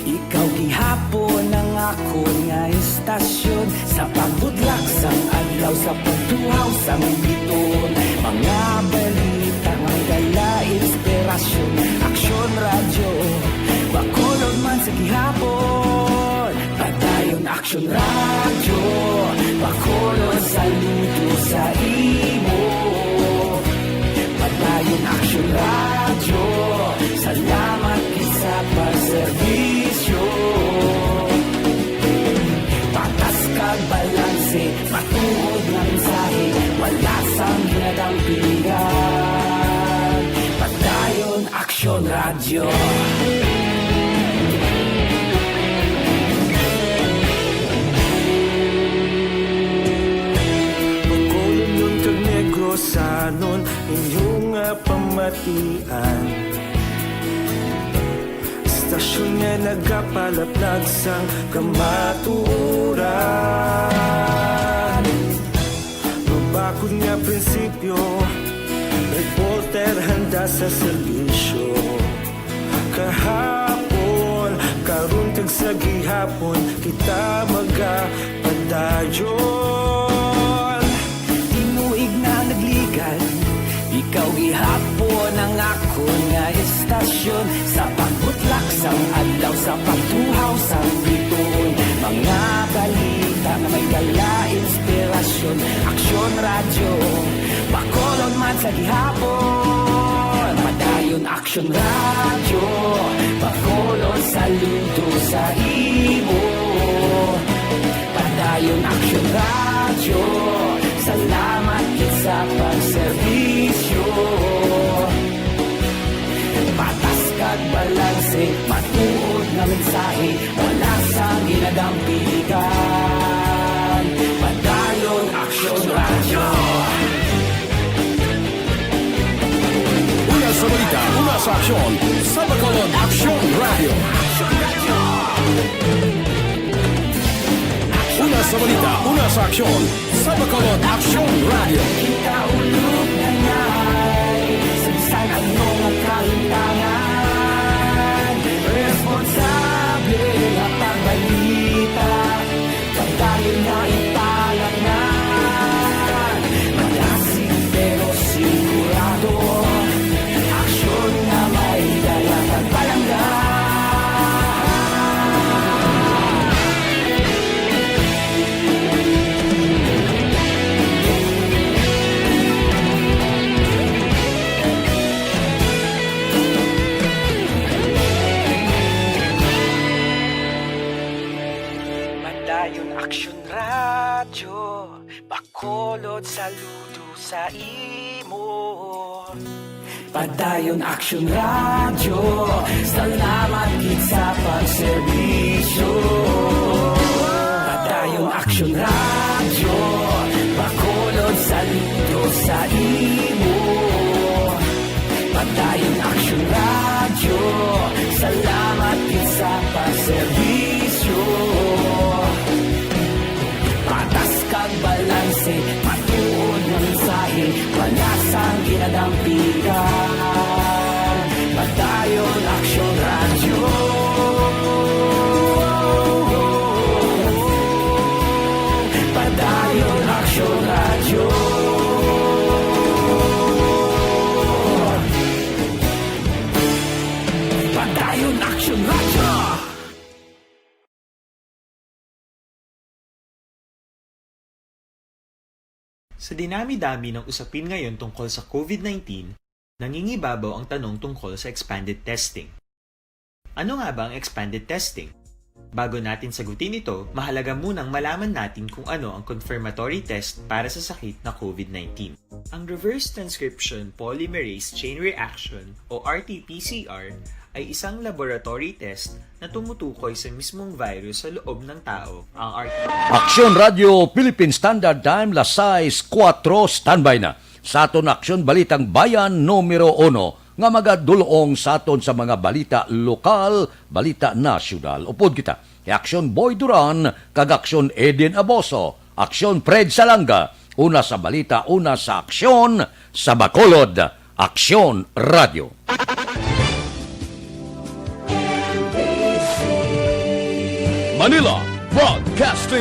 ikaw gihapon ang ako nga istasyon sa pagbudlak sang adlaw sa pagtuhaw sang biton mga balita nga dala inspirasyon aksyon radyo Bacolod man sa gihapon padayon aksyon radyo Bacolod saludo sa imo padayon aksyon radyo salamat sa pagserbisyo patas kag balanse matuod nga mensahe wala sang ginadampigan padayon aksyon radyo Bacolod nun kag Negros sanon inyong pamatian Stasyon nga nagapalaplag sang kamaturan Mabakod nga prinsipyo Reporter handa sa serbisyo Kahapon, karuntag sa gihapon Kita magapadayon Tinuig na nagligan Ikaw gihapon ang ako nga istasyon Sa pagbutlak sang adlaw Sa pagtuhaw sang biton Mga balita na may dala inspirasyon Aksyon radyo Bacolod man sa gihapon Padayon aksyon radyo Bacolod saludo sa imo Padayon aksyon radyo Salamat kit sa pagserbisyo Patas kag balanse Matuod nga mensahe Wala sang ginadampigan Padayon aksyon radyo sa aksyon sa Bacolod Action Radio. Una sa balita, una sa aksyon sa Bacolod Action Radio. Kaulog na ngay, sa anong kahintangan, responsable na pagbalita, pagdahil na ipalangan, malasig pero sigurado, aksyon na may dalang pagpalanggan. Madayon Action Radio, Bacolod saludo sa imo. Padayon Action Radio, salamat gid sa pagserbisyo. Padayon Action Radio, Bacolod saludo sa imo. Padayon Action Radio, salamat gid sa pagserbisyo. Patas kag balanse, matuod ng mensahe, walasang ginadampigan. Padayon Action Radio. Padayon Action Radio. Padayon Action Radio. Sa dinami-dami ng usapin ngayon tungkol sa COVID-19, nangingibabaw ang tanong tungkol sa expanded testing. Ano nga ba ang expanded testing? Bago natin sagutin ito, mahalaga munang malaman natin kung ano ang confirmatory test para sa sakit na COVID-19. Ang reverse transcription polymerase chain reaction o RT-PCR ay isang laboratory test na tumutukoy sa mismong virus sa loob ng tao. Ang Aksyon Radio Philippine Standard Time, las 6:04, standby na. Sa aton Aksyon Balitang Bayan numero 1 nga magadulong sa aton sa mga balita lokal, balita nasyonal. Upod kita, Aksyon Boy Duran, kag Aksyon Eden Aboso, Aksyon Fred Salanga, una sa balita, una sa aksyon sa Bacolod, Aksyon Radio. Manila Broadcasting